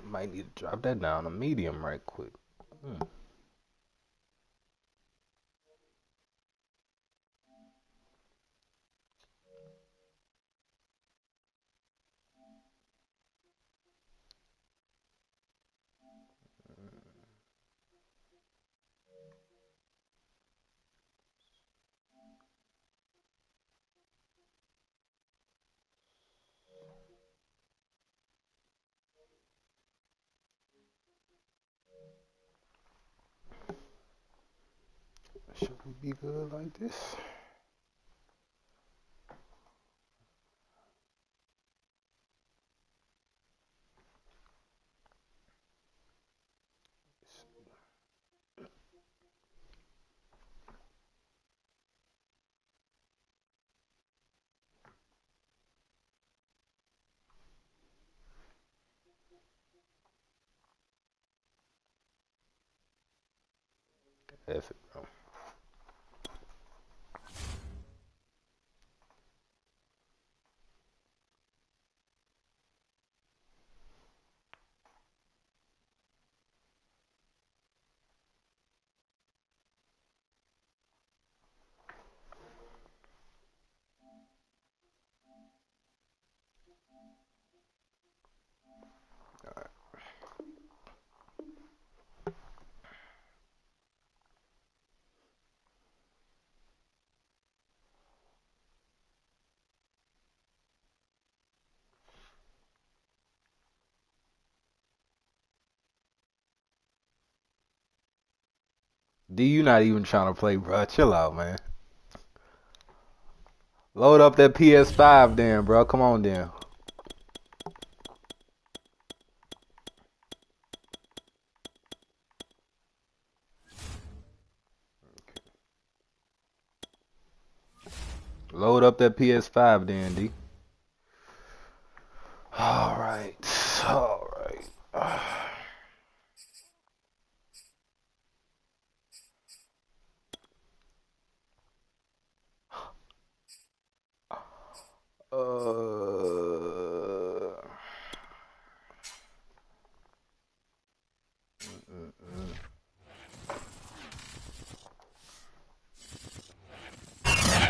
Might need to drop that down to medium right quick. Hmm. Should we be good like this? F it, bro. D, you not even trying to play, bro. Chill out, man. Load up that PS5 then, bro. Come on then. Load up that PS5 then, D. All right. All right.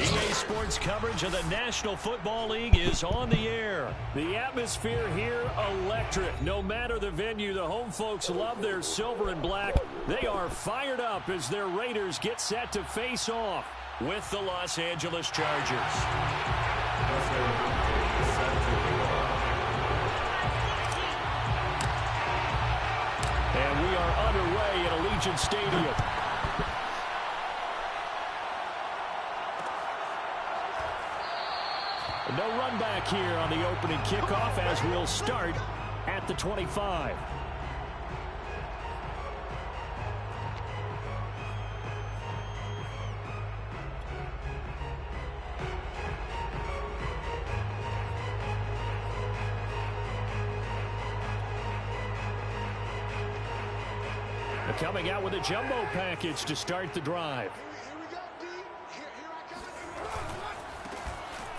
EA Sports coverage of the National Football League is on the air. The atmosphere here, electric. No matter the venue, the home folks love their silver and black. They are fired up as their Raiders get set to face off with the Los Angeles Chargers. And we are underway at Allegiant Stadium. No run back here on the opening kickoff as we'll start at the 25. Coming out with a jumbo package to start the drive.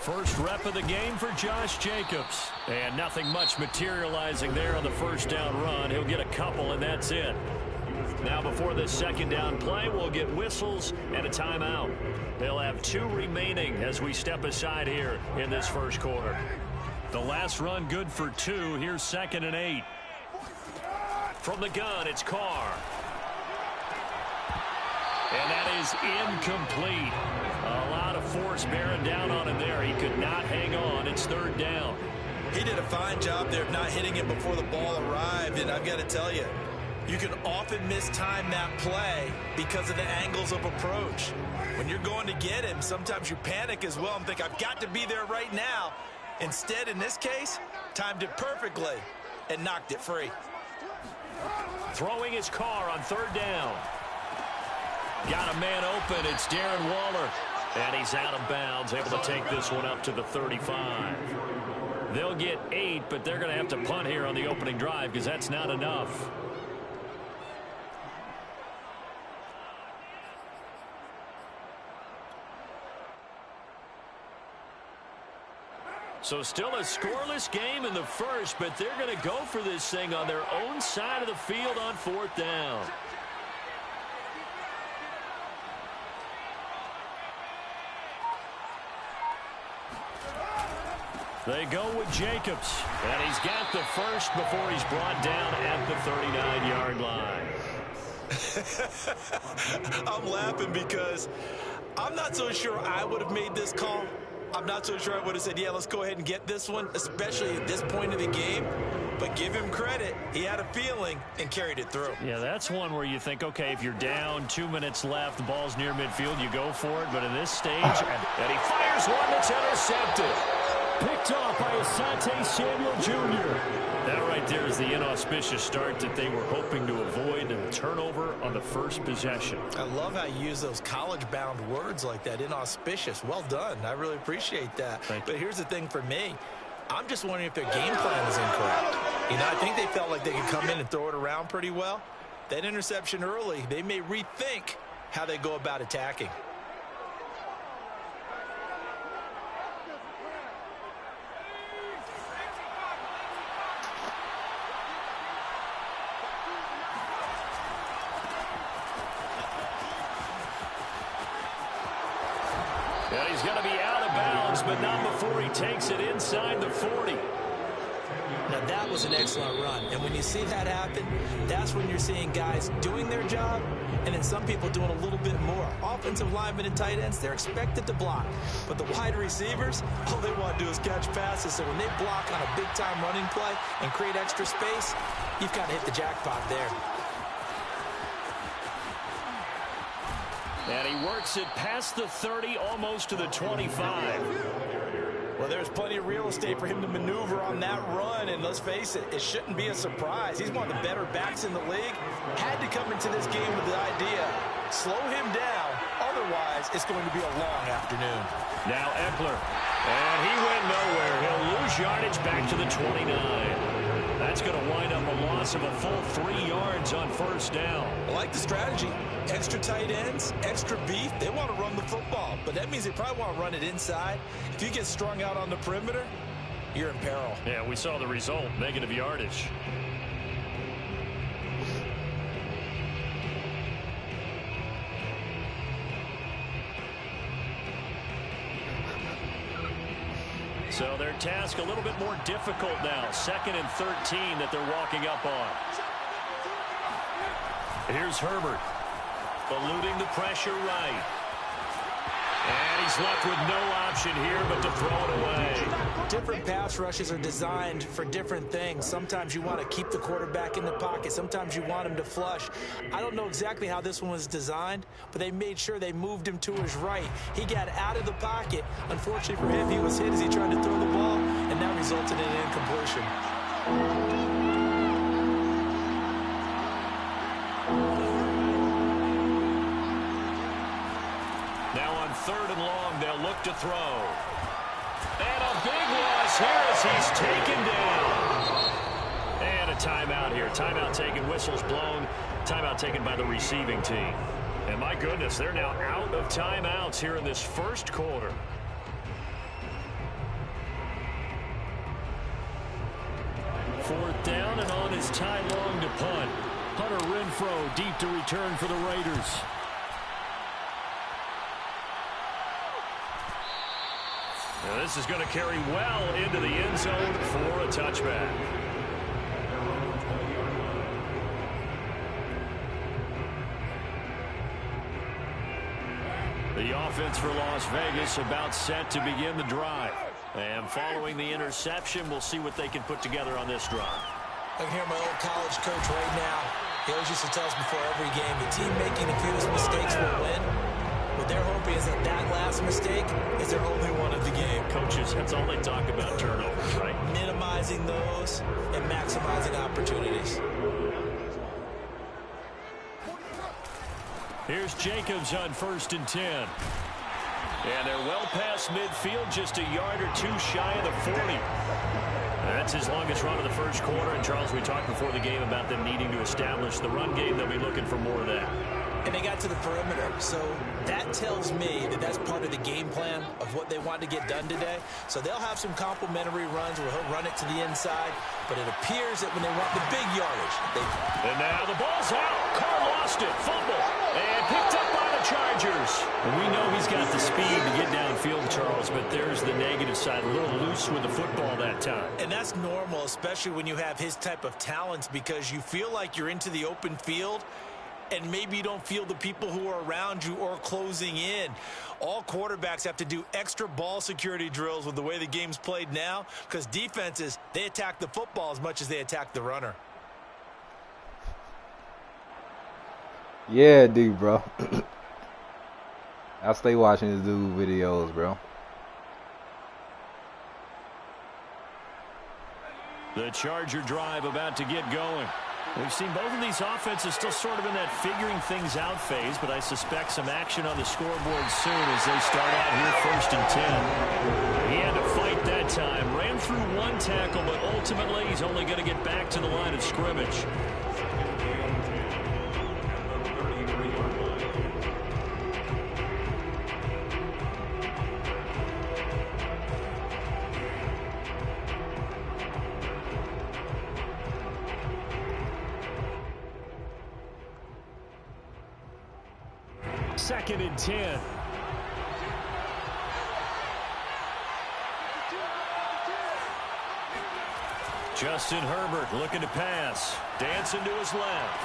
First rep of the game for Josh Jacobs. And nothing much materializing there on the first down run. He'll get a couple, and that's it. Now before the second down play, we'll get whistles and a timeout. They'll have 2 remaining as we step aside here in this first quarter. The last run good for 2. Here's 2nd and 8. From the gun, it's Carr. And that is incomplete. A lot of force bearing down on him there. He could not hang on. It's 3rd down. He did a fine job there of not hitting it before the ball arrived. And I've got to tell you, you can often mistime that play because of the angles of approach. When you're going to get him, sometimes you panic as well and think, I've got to be there right now. Instead, in this case, timed it perfectly and knocked it free. Throwing his Carr on 3rd down. Got a man open. It's Darren Waller. And he's out of bounds, able to take this one up to the 35. They'll get 8, but they're going to have to punt here on the opening drive because that's not enough. So still a scoreless game in the first, but they're going to go for this thing on their own side of the field on 4th down. They go with Jacobs, and he's got the first before he's brought down at the 39-yard line. I'm laughing because I'm not so sure I would have made this call. I'm not so sure I would have said, yeah, let's go ahead and get this one, especially at this point of the game. But give him credit. He had a feeling and carried it through. Yeah, that's one where you think, okay, if you're down, 2 minutes left, the ball's near midfield, you go for it. But in this stage, and he fires one that's intercepted. Picked off by Asante Samuel Jr. That right there is the inauspicious start that they were hoping to avoid, and a turnover on the first possession. I love how you use those college-bound words like that, inauspicious. Well done. I really appreciate that. But here's the thing for me. I'm just wondering if their game plan is incorrect. You know, I think they felt like they could come in and throw it around pretty well. That interception early, they may rethink how they go about attacking. And he's going to be out of bounds, but not before he takes it inside the 40. Now, that was an excellent run. And when you see that happen, that's when you're seeing guys doing their job and then some people doing a little bit more. Offensive linemen and tight ends, they're expected to block. But the wide receivers, all they want to do is catch passes. So when they block on a big-time running play and create extra space, you've got to hit the jackpot there. And he works it past the 30, almost to the 25. Well, there's plenty of real estate for him to maneuver on that run, and let's face it, it shouldn't be a surprise. He's one of the better backs in the league. Had to come into this game with the idea, slow him down, otherwise it's going to be a long afternoon. Now Eckler, and he went nowhere. He'll lose yardage back to the 29. That's going to wind up a loss of a full 3 yards on first down. I like the strategy. Extra tight ends, extra beef. They want to run the football, but that means they probably want to run it inside. If you get strung out on the perimeter, you're in peril. Yeah, we saw the result, negative yardage. So their task a little bit more difficult now. 2nd and 13 that they're walking up on. Here's Herbert, eluding the pressure right. And he's left with no option here but to throw it away. Different pass rushes are designed for different things. Sometimes you want to keep the quarterback in the pocket. Sometimes you want him to flush. I don't know exactly how this one was designed, but they made sure they moved him to his right. He got out of the pocket. Unfortunately for him, he was hit as he tried to throw the ball, and that resulted in an incompletion. Now on 3rd and long, they'll look to throw. And a big loss here as he's taken down. And a timeout here. Timeout taken, whistles blown. Timeout taken by the receiving team. And my goodness, they're now out of timeouts here in this first quarter. Fourth down, and on is Ty Long to punt. Hunter Renfrow deep to return for the Raiders. Now this is going to carry well into the end zone for a touchback. The offense for Las Vegas about set to begin the drive. And following the interception, we'll see what they can put together on this drive. I can hear my old college coach right now. He always used to tell us before every game, the team making the fewest mistakes will win. What they're hoping is that that last mistake is their only one of the game. Coaches, that's all they talk about, turnovers, right? Minimizing those and maximizing opportunities. Here's Jacobs on 1st and 10. And they're well past midfield, just a yard or two shy of the 40. That's his longest run of the first quarter. And, Charles, we talked before the game about them needing to establish the run game. They'll be looking for more of that. And they got to the perimeter. So that tells me that that's part of the game plan of what they want to get done today. So they'll have some complementary runs where he'll run it to the inside. But it appears that when they want the big yardage, And now the ball's out. Carr lost it. Fumble. And picked up by the Chargers. And we know he's got the speed to get downfield, Charles, but there's the negative side. A little loose with the football that time. And that's normal, especially when you have his type of talents, because you feel like you're into the open field and maybe you don't feel the people who are around you or closing in. All quarterbacks have to do extra ball security drills with the way the game's played now, because defenses, they attack the football as much as they attack the runner. Yeah, dude, bro. I'll stay watching this dude videos, bro. The Charger drive about to get going. We've seen both of these offenses still sort of in that figuring things out phase, but I suspect some action on the scoreboard soon as they start out here 1st and 10. He had to fight that time. Ran through one tackle, but ultimately he's only going to get back to the line of scrimmage. Second and 10. Justin Herbert looking to pass. Dancing to his left.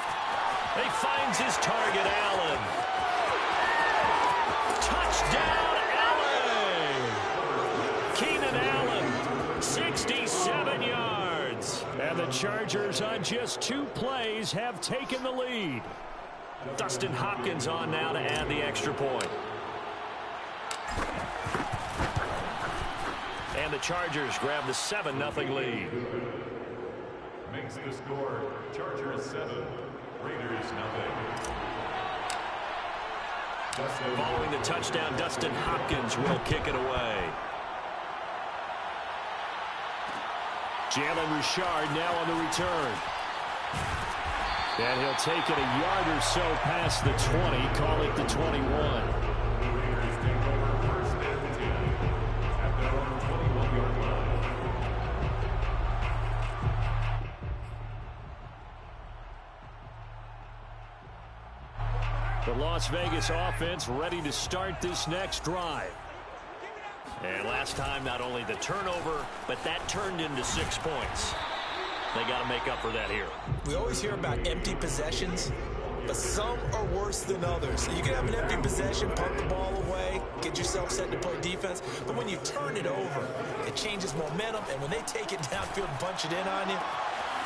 He finds his target, Allen. Touchdown, Allen! Keenan Allen, 67 yards. And the Chargers on just 2 plays have taken the lead. Dustin Hopkins on now to add the extra point. And the Chargers grab the 7-0 lead. Makes the score Chargers 7, Raiders 0. Following the touchdown, Dustin Hopkins will kick it away. Jalen Richard now on the return. And he'll take it a yard or so past the 20, call it the 21. Raiders take over 1st and 10 at their own 21-yard line. The Las Vegas offense ready to start this next drive. And last time, not only the turnover, but that turned into 6 points. They got to make up for that here. We always hear about empty possessions, but some are worse than others. You can have an empty possession, punt the ball away, get yourself set to play defense, but when you turn it over, it changes momentum, and when they take it downfield and punch it in on you,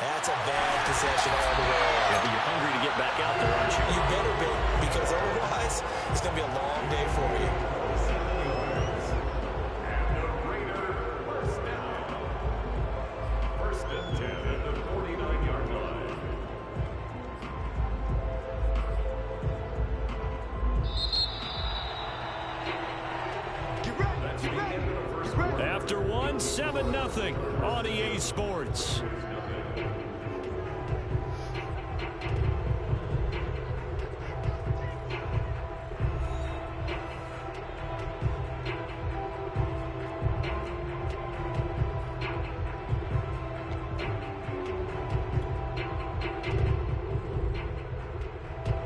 that's a bad possession all the way around. Yeah, but you're hungry to get back out there, aren't you? You better be, because otherwise, it's going to be a long day for you. After one, 7-0 on EA Sports.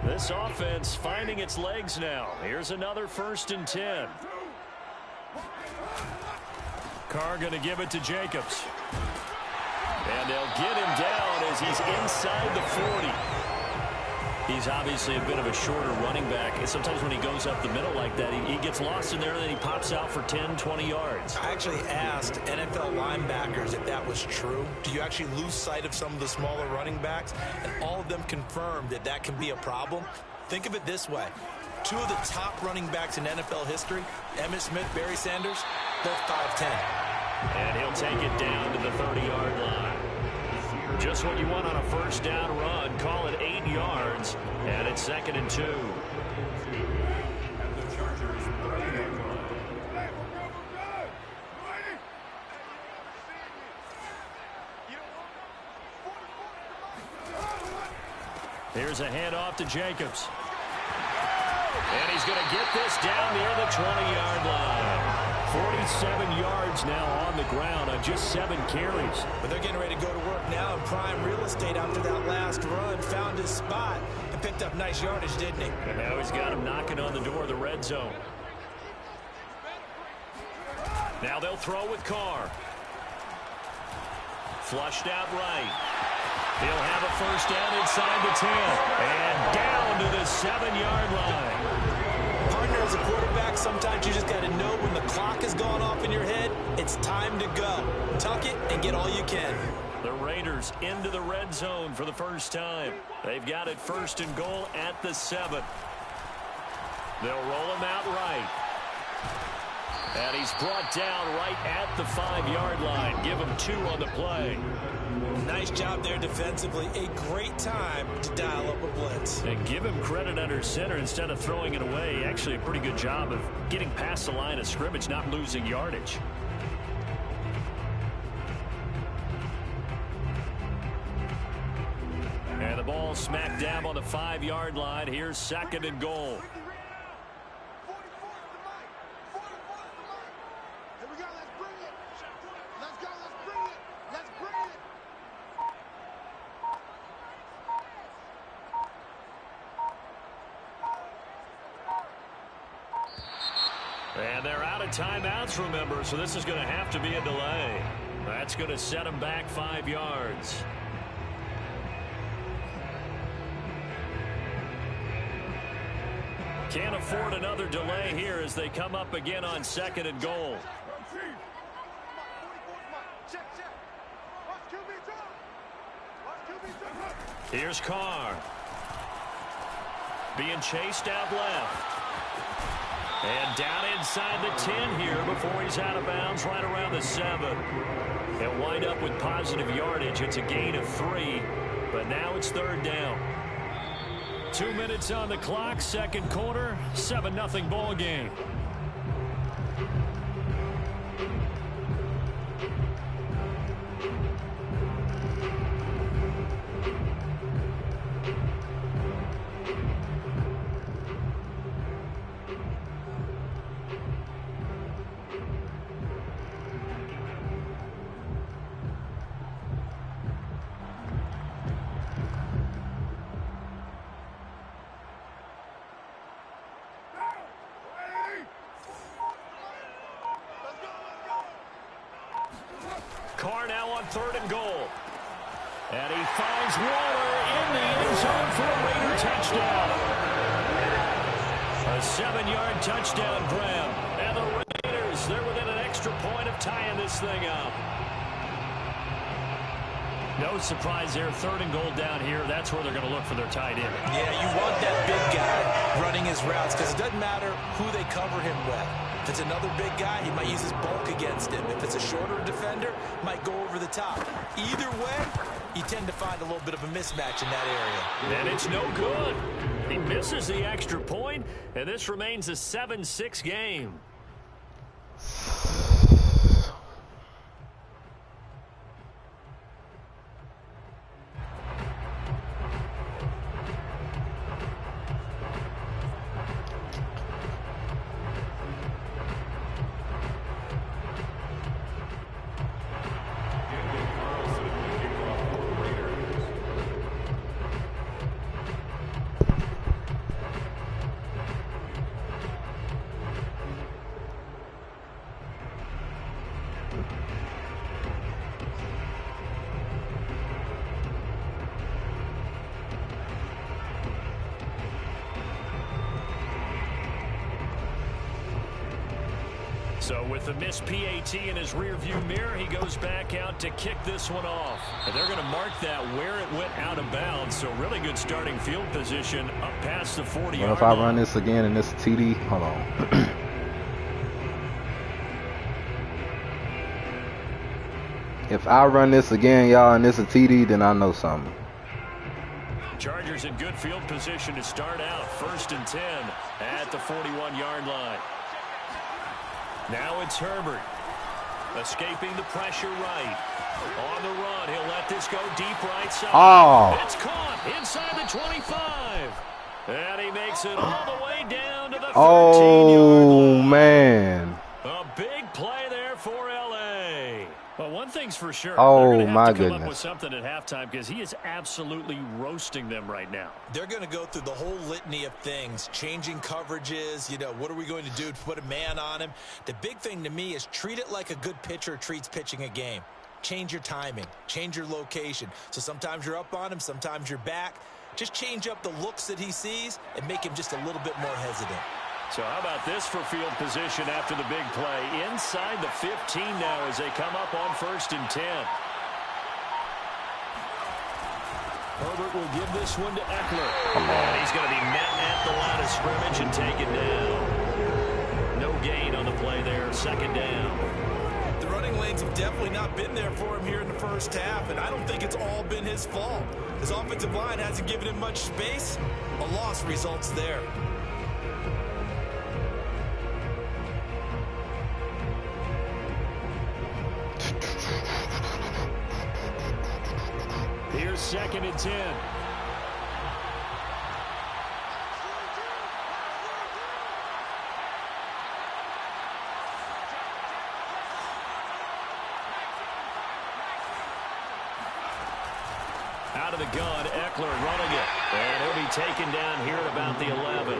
This offense finding its legs now. Here's another 1st and 10. Carr going to give it to Jacobs. And they'll get him down as he's inside the 40. He's obviously a bit of a shorter running back. And sometimes when he goes up the middle like that, he gets lost in there, and then he pops out for 10, 20 yards. I actually asked NFL linebackers if that was true. Do you actually lose sight of some of the smaller running backs? And all of them confirmed that that can be a problem. Think of it this way. 2 of the top running backs in NFL history, Emmitt Smith, Barry Sanders, both 5'10". And he'll take it down to the 30-yard line. Just what you want on a 1st down run. Call it 8 yards. And it's 2nd and 2. Here's a handoff to Jacobs. And he's going to get this down near the 20-yard line. 47 yards now on the ground on just 7 carries. But they're getting ready to go to work now in prime real estate after that last run. Found his spot and picked up nice yardage, didn't he? And now he's got him knocking on the door of the red zone. Now they'll throw with Carr. Flushed out right. He'll have a first down inside the 10. And down to the 7-yard line. Partner, as a quarterback, sometimes you just got to know when the clock has gone off in your head, it's time to go. Tuck it and get all you can. The Raiders into the red zone for the first time. They've got it 1st and goal at the 7. They'll roll him out right. And he's brought down right at the 5-yard line. Give him 2 on the play. Nice job there defensively. A great time to dial up a blitz. And give him credit under center instead of throwing it away. Actually a pretty good job of getting past the line of scrimmage, not losing yardage. And the ball smack dab on the 5-yard line. Here's 2nd and goal. And they're out of timeouts, remember, so this is going to have to be a delay. That's going to set them back 5 yards. Can't afford another delay here as they come up again on 2nd and goal. Here's Carr. Being chased out left. And down inside the 10 here before he's out of bounds right around the 7. He'll wind up with positive yardage. It's a gain of 3, but now it's 3rd down. 2 minutes on the clock, 2nd quarter, 7-0 ball game. Carr now on 3rd and goal. And he finds Waller in the end zone for a Raider touchdown. A 7-yard touchdown grab. And the Raiders, they're within an extra point of tying this thing up. No surprise there. 3rd and goal down here. That's where they're going to look for their tight end. Yeah, you want that big guy running his routes because it doesn't matter who they cover him with. If it's another big guy, he might use his bulk against him. If it's a shorter defender, might go over the top. Either way, you tend to find a little bit of a mismatch in that area. And it's no good. He misses the extra point, and this remains a 7-6 game. So with the missed PAT in his rearview mirror, he goes back out to kick this one off. And they're going to mark that where it went out of bounds. So really good starting field position up past the 40-yard line. Well, if I run this again and this TD, hold on. If I run this again, y'all, and this is a TD, then I know something. Chargers in good field position to start out. 1st and 10 at the 41-yard line. Now it's Herbert. Escaping the pressure right. On the run, he'll let this go deep right side. Oh. It's caught inside the 25. And he makes it all the way down to the 13-yard Oh, line. man. A big play there for L.A. Well, one thing's for sure. Oh, they're going to my have to come up goodness. with something at halftime because he is absolutely roasting them right now. They're going to go through the whole litany of things, changing coverages, what are we going to do to put a man on him? The big thing to me is treat it like a good pitcher treats pitching a game. Change your timing, change your location. So sometimes you're up on him, sometimes you're back. Just change up the looks that he sees and make him just a little bit more hesitant. So how about this for field position after the big play? Inside the 15 now as they come up on 1st and 10. Herbert will give this one to Eckler. And he's going to be met at the line of scrimmage and taken down. No gain on the play there, 2nd down. The running lanes have definitely not been there for him here in the first half, and I don't think it's all been his fault. His offensive line hasn't given him much space. A loss results there. Here's 2nd and 10. Out of the gun, Eckler running it. And he'll be taken down here at about the 11.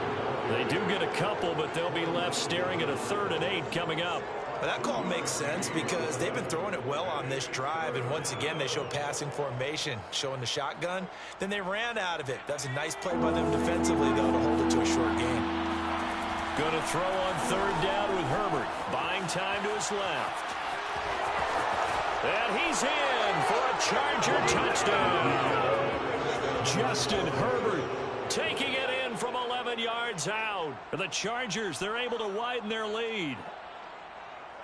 They do get a couple, but they'll be left staring at a 3rd and 8 coming up. But that call makes sense because they've been throwing it well on this drive, and once again they show passing formation, showing the shotgun. Then they ran out of it. That's a nice play by them defensively, though, to hold it to a short game. Going to throw on 3rd down with Herbert, buying time to his left. And he's in for a Charger touchdown. Justin Herbert taking it in from 11 yards out. The Chargers, they're able to widen their lead.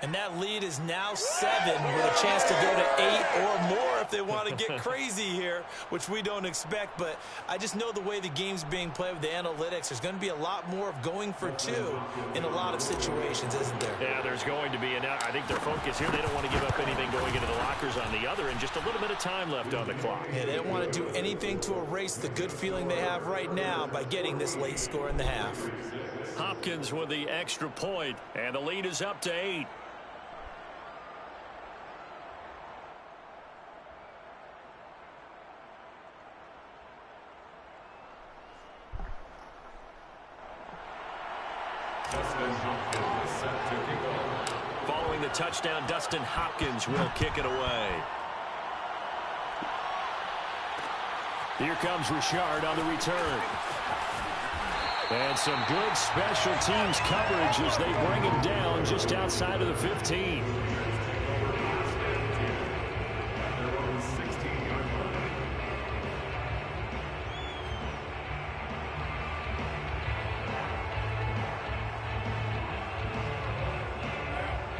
And that lead is now 7 with a chance to go to 8 or more if they want to get crazy here, which we don't expect. But I just know the way the game's being played with the analytics, there's going to be a lot more of going for 2 in a lot of situations, isn't there? Yeah, there's going to be. And I think their focus here, they don't want to give up anything going into the lockers on the other, and just a little bit of time left on the clock. Yeah, they don't want to do anything to erase the good feeling they have right now by getting this late score in the half. Hopkins with the extra point, and the lead is up to 8. Following the touchdown, Dustin Hopkins will kick it away. Here comes Richard on the return. And some good special teams coverage as they bring him down just outside of the 15.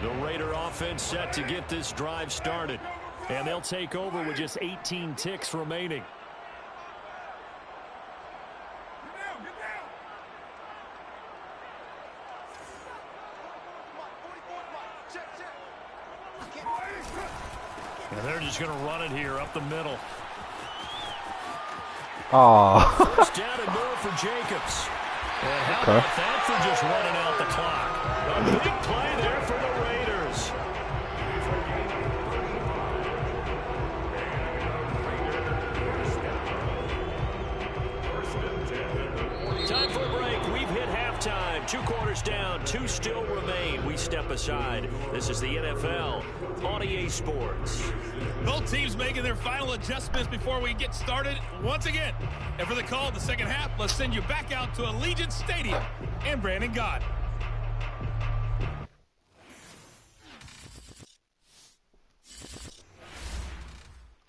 The Raider offense set to get this drive started. And they'll take over with just 18 ticks remaining. And they're just going to run it here up the middle. Oh. First down and more for Jacobs. And how about that for just running out the clock? A big play there for the Raiders. Time for a break. We've hit halftime. 2 quarters down. 2 still remain. We step aside. This is the NFL on EA Sports. Both teams making their final adjustments before we get started once again. And for the call of the second half, let's send you back out to Allegiant Stadium and Brandon Gott.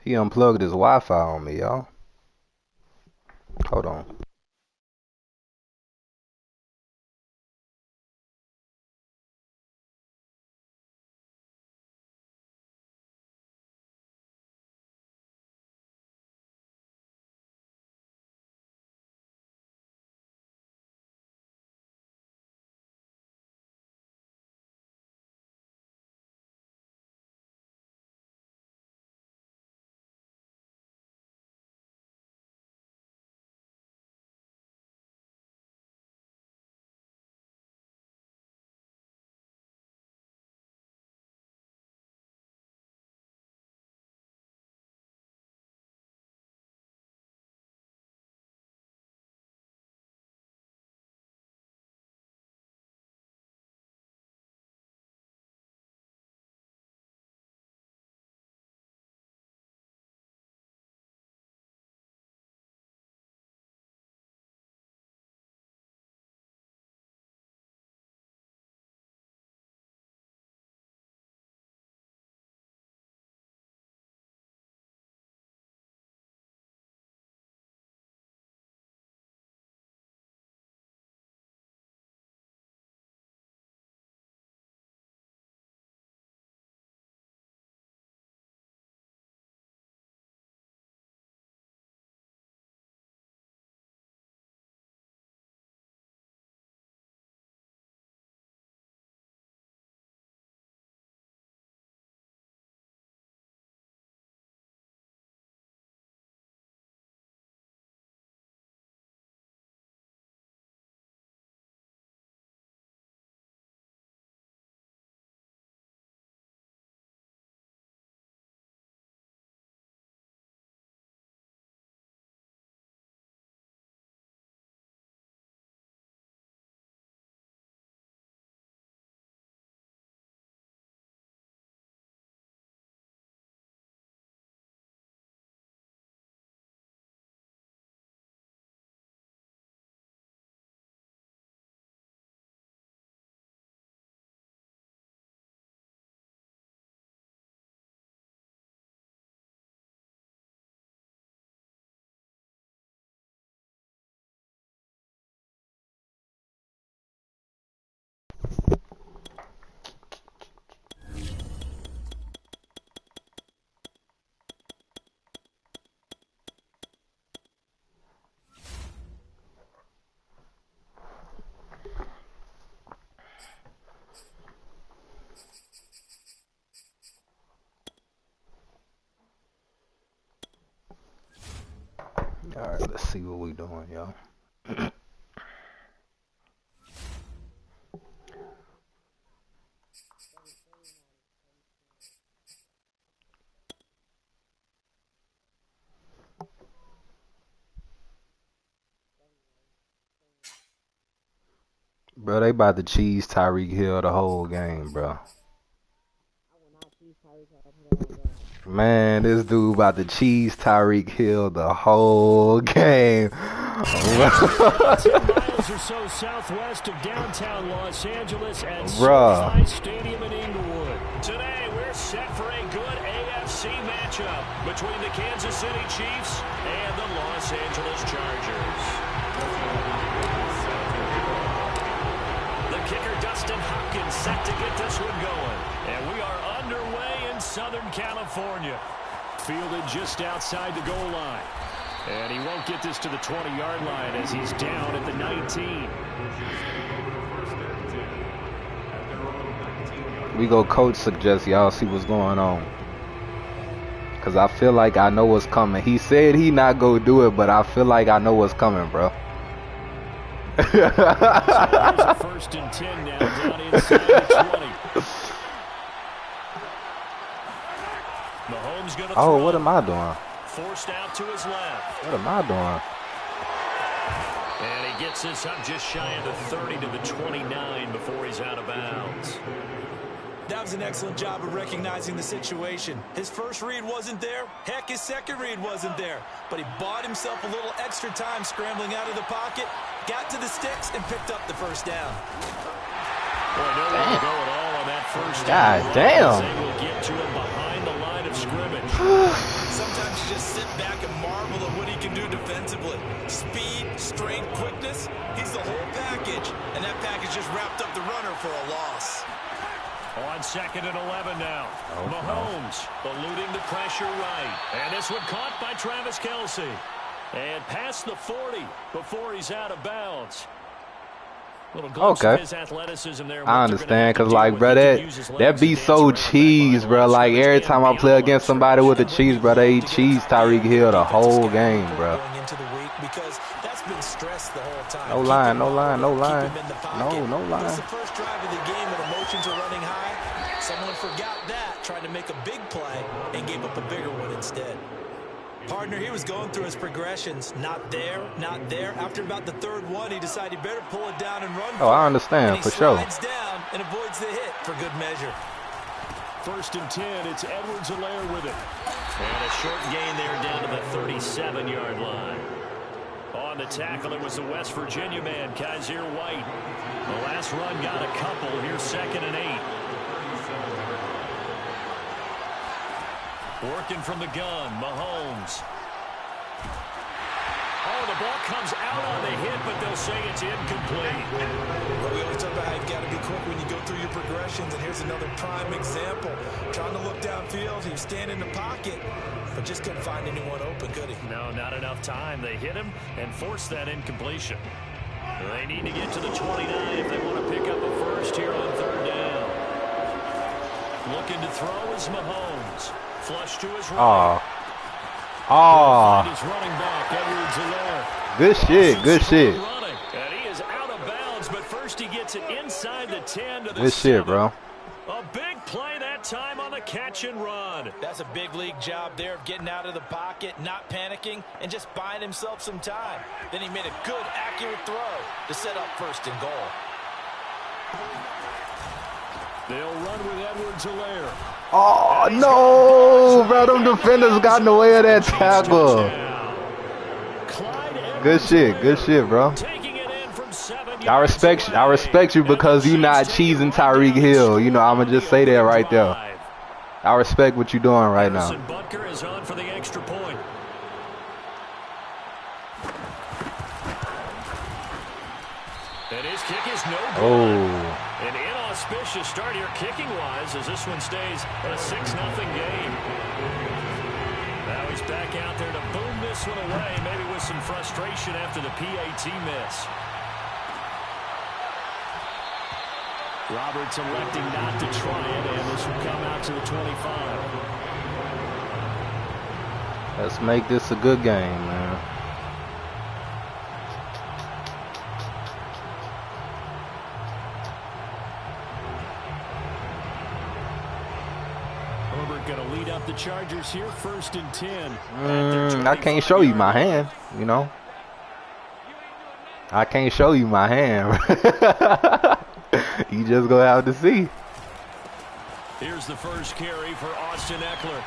He unplugged his Wi-Fi on me, y'all. Hold on. Alright, let's see what we doing, y'all. Bro, they about to cheese Tyreek Hill the whole game, bro. Man, this dude about to cheese Tyreek Hill the whole game. 10 miles or so southwest of downtown Los Angeles at SoFi Stadium in Inglewood. Today, we're set for a good AFC matchup between the Kansas City Chiefs and the Los Angeles Chargers. The kicker, Dustin Hopkins, set to get this one going. And we are underway in Southern California. Fielded just outside the goal line. And he won't get this to the 20-yard line as he's down at the 19. We go coach suggest y'all see what's going on. Cause I feel like I know what's coming. He said he not gonna do it, but I feel like I know what's coming, bro. So there's a 1st and 10 now down inside the 20. Mahomes gonna throw. Oh, what am I doing? Forced out to his left. What am I doing? And he gets this up just shy of the 30 to the 29 before he's out of bounds. That was an excellent job of recognizing the situation. His first read wasn't there. Heck, his second read wasn't there. But he bought himself a little extra time scrambling out of the pocket, got to the sticks, and picked up the first down. Boy, nowhere to go at all on that first down. God damn. They will get to him behind the line of scrimmage. Sometimes you just sit back and marvel at what he can do defensively. Speed, strength, quickness, he's the whole package. And that package just wrapped up the runner for a loss. On 2nd and 11 now. Mahomes eluding the pressure right. And this one caught by Travis Kelce. And past the 40 before he's out of bounds. Okay, I understand, cause like, bro, that be so cheese, bro. Like every time I play against somebody with the cheese, bro, they cheese Tyreek Hill the whole game, bro. No line, no line, no line, no line. It's the first drive of the game and emotions are running high. Someone forgot that, tried to make a big play and gave up a bigger one instead. Partner, he was going through his progressions. Not there, not there. After about the 3rd one, he decided he better pull it down and run. Oh, I understand, for sure. He slides down and avoids the hit for good measure. 1st and 10, it's Edwards-Helaire with it. And a short gain there down to the 37-yard line. On the tackle, it was the West Virginia man, Kaiser White. The last run got a couple. Here's 2nd and 8. Working from the gun, Mahomes. Oh, the ball comes out on the hit, but they'll say it's incomplete. Well, we always talk about how you've got to be quick when you go through your progressions, and here's another prime example. Trying to look downfield, he was standing in the pocket, but just couldn't find anyone open, could he? No, not enough time. They hit him and forced that incompletion. They need to get to the 29 if they want to pick up a first here on 3rd down. Looking to throw is Mahomes. Flush to his right. He's running back, Edwards-Helaire. Good shit, good shit. And he is out of bounds, but first he gets it inside the 10 to the Good 7. shit, bro. A big play that time on the catch and run. That's a big league job there of getting out of the pocket, not panicking, and just buying himself some time. Then he made a good, accurate throw to set up 1st and goal. They'll run with Edwards-Helaire. Oh, no, bro. Them defenders got in the way of that tackle. Good shit, bro. I respect you because you not cheesing Tyreek Hill. You know, I'm going to just say that right there. I respect what you're doing right now. Butker is on for the extra point. And his kick is no good. Oh. An inauspicious start here kicking-wise as this one stays a 6-0 game. Now he's back out there to boom this one away, maybe with some frustration after the PAT miss. Roberts electing not to try it, and this will come out to the 25. Let's make this a good game, man. going to lead up the Chargers here, 1st and 10. I can't show you my hand, you know. I can't show you my hand. You just gonna have to see. Here's the first carry for Austin Eckler.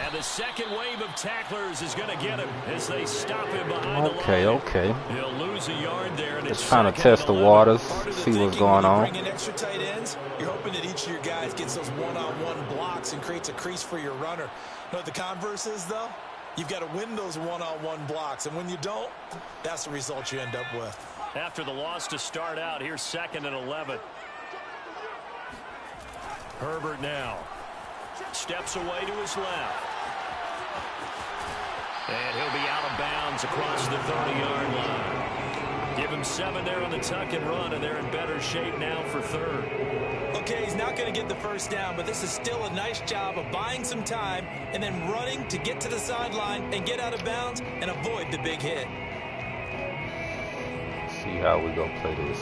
And the second wave of tacklers is going to get him as they stop him behind the line. Okay. He'll lose a yard there. And just trying to test the waters, see what's going on. Bring in extra tight ends, you're hoping that each of your guys gets those one-on-one blocks and creates a crease for your runner. You know what the converse is, though? You've got to win those one-on-one blocks, and when you don't, that's the result you end up with. After the loss to start out, here's 2nd and 11. Herbert now steps away to his left. And he'll be out of bounds across the 30-yard line. Give him 7 there on the tuck and run, and they're in better shape now for 3rd. Okay, he's not going to get the first down, but this is still a nice job of buying some time and then running to get to the sideline and get out of bounds and avoid the big hit. Let's see how we gonna play this.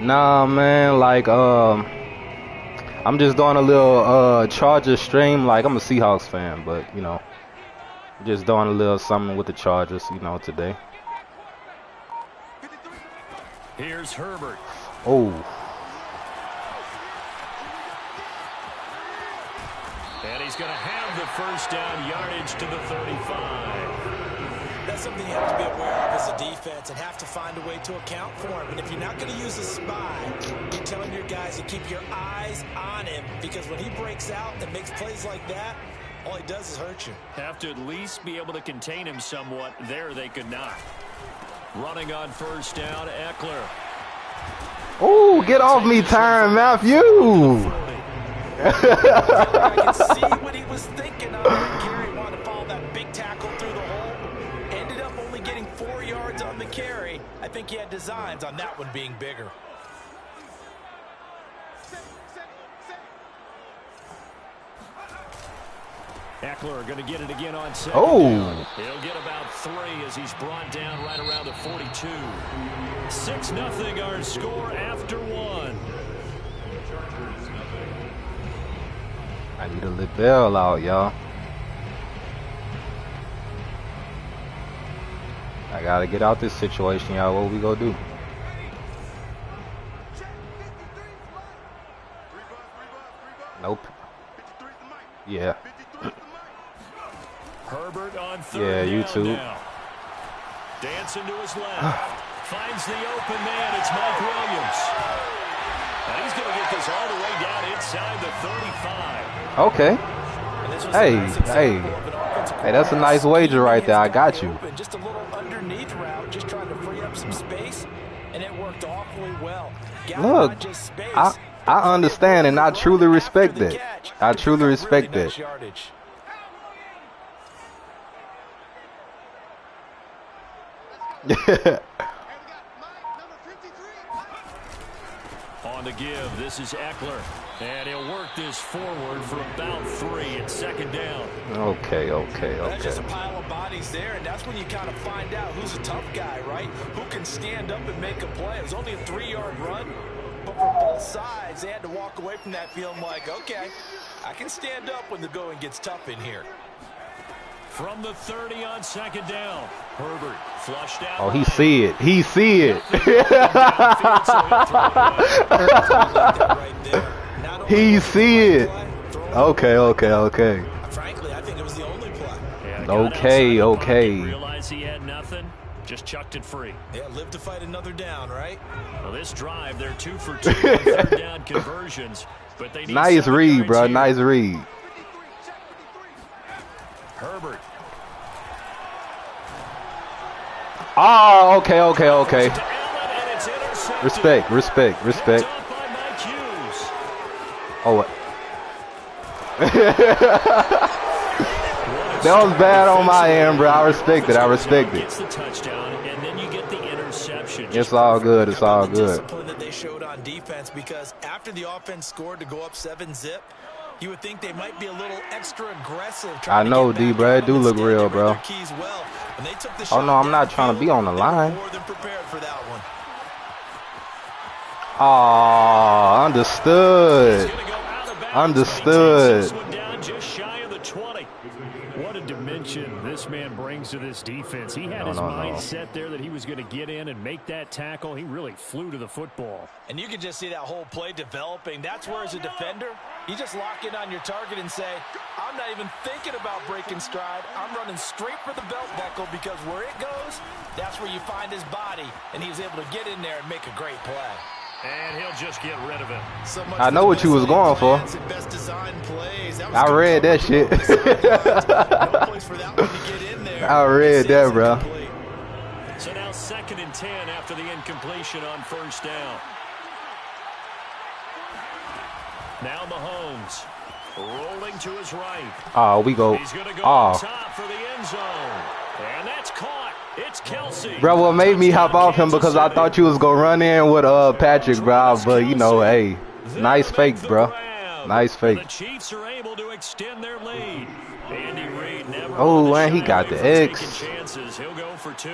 Nah, man, like, I'm just doing a little Chargers stream. Like, I'm a Seahawks fan, but, you know, just doing a little something with the Chargers, you know, today. Here's Herbert. Oh. And he's going to have the first down, yardage to the 35. That's something you have to be aware of as a defense and have to find a way to account for him. And if you're not going to use a spy, you're telling your guys to keep your eyes on him, because when he breaks out and makes plays like that, all he does is hurt you. Have to at least be able to contain him somewhat. There they could not. Running on first down, Eckler. Oh, get off me, Tyrann Mathieu. I can see what he was thinking on that carry. Wanted to follow that big tackle through the hole. Ended up only getting 4 yards on the carry. I think he had designs on that one being bigger. Eckler going to get it again on 2nd. Oh. He'll get about 3 as he's brought down right around the 42. 6-0 our score after 1. I need a little bell out, y'all. I gotta get out this situation, y'all. What we gonna do? Nope. Yeah. Herbert on 3rd yeah, YouTube. Now. Dancing to his left. Finds the open man. It's Mike Williams. And he's going to get this all the way down inside the 35. Okay. Hey, that's a nice wager right there. I got you. Just a little underneath route, just trying to free up some space, and it worked awfully well. Look, I understand, and I truly respect that. I truly respect that. On the give, this is Eckler. And he'll work this forward for about 3 at 2nd down. Okay. That's just a pile of bodies there, and that's when you kind of find out who's a tough guy, right? Who can stand up and make a play. It was only a 3-yard run, but for both sides, they had to walk away from that feeling like, okay, I can stand up when the going gets tough in here. From the 30 on 2nd down, Herbert flushed out. Oh, he see it. He see it. He see it. Okay. Frankly, I think it was the only play. Okay. Realized he had nothing. Just chucked it free. Yeah, live to fight another down, right? Well, this drive, they're 2 for 2 on 3rd down conversions, but they need nice read, bro. Here. Nice read. Herbert. Oh, okay. Respect. Oh, what? That was bad on my end, bro. I respect it. Gets the touchdown, and then you get the interception. It's all good. It's all good. Discipline that they showed on defense, because after the offense scored to go up 7-zip, you would think they might be a little extra aggressive. I know, D, bro. It do look real, bro. Oh, no, I'm not trying to be on the line. Oh, understood. Understood. Just shy of the 20. What a dimension this man brings to this defense. He had his mind set there that he was going to get in and make that tackle. He really flew to the football. And you can just see that whole play developing. That's where, as a defender, you just lock in on your target and say, I'm not even thinking about breaking stride. I'm running straight for the belt buckle, because where it goes, that's where you find his body. And he was able to get in there and make a great play. And he'll just get rid of it. So I know what you was going for. I read that shit. I read that, bro. So now 2nd and 10 after the incompletion on 1st down. Now Mahomes rolling to his right. Oh, we go. He's going to go top for the end zone. And that's caught. It's Kelsey. Bro, what made me hop off him because I thought you was going to run in with Patrick, bro. But, you know, hey, nice fake, bro. Nice fake. The Chiefs are able to extend their lead. Andy Reid never. Oh, and he got the X. Chances. He'll go for 2.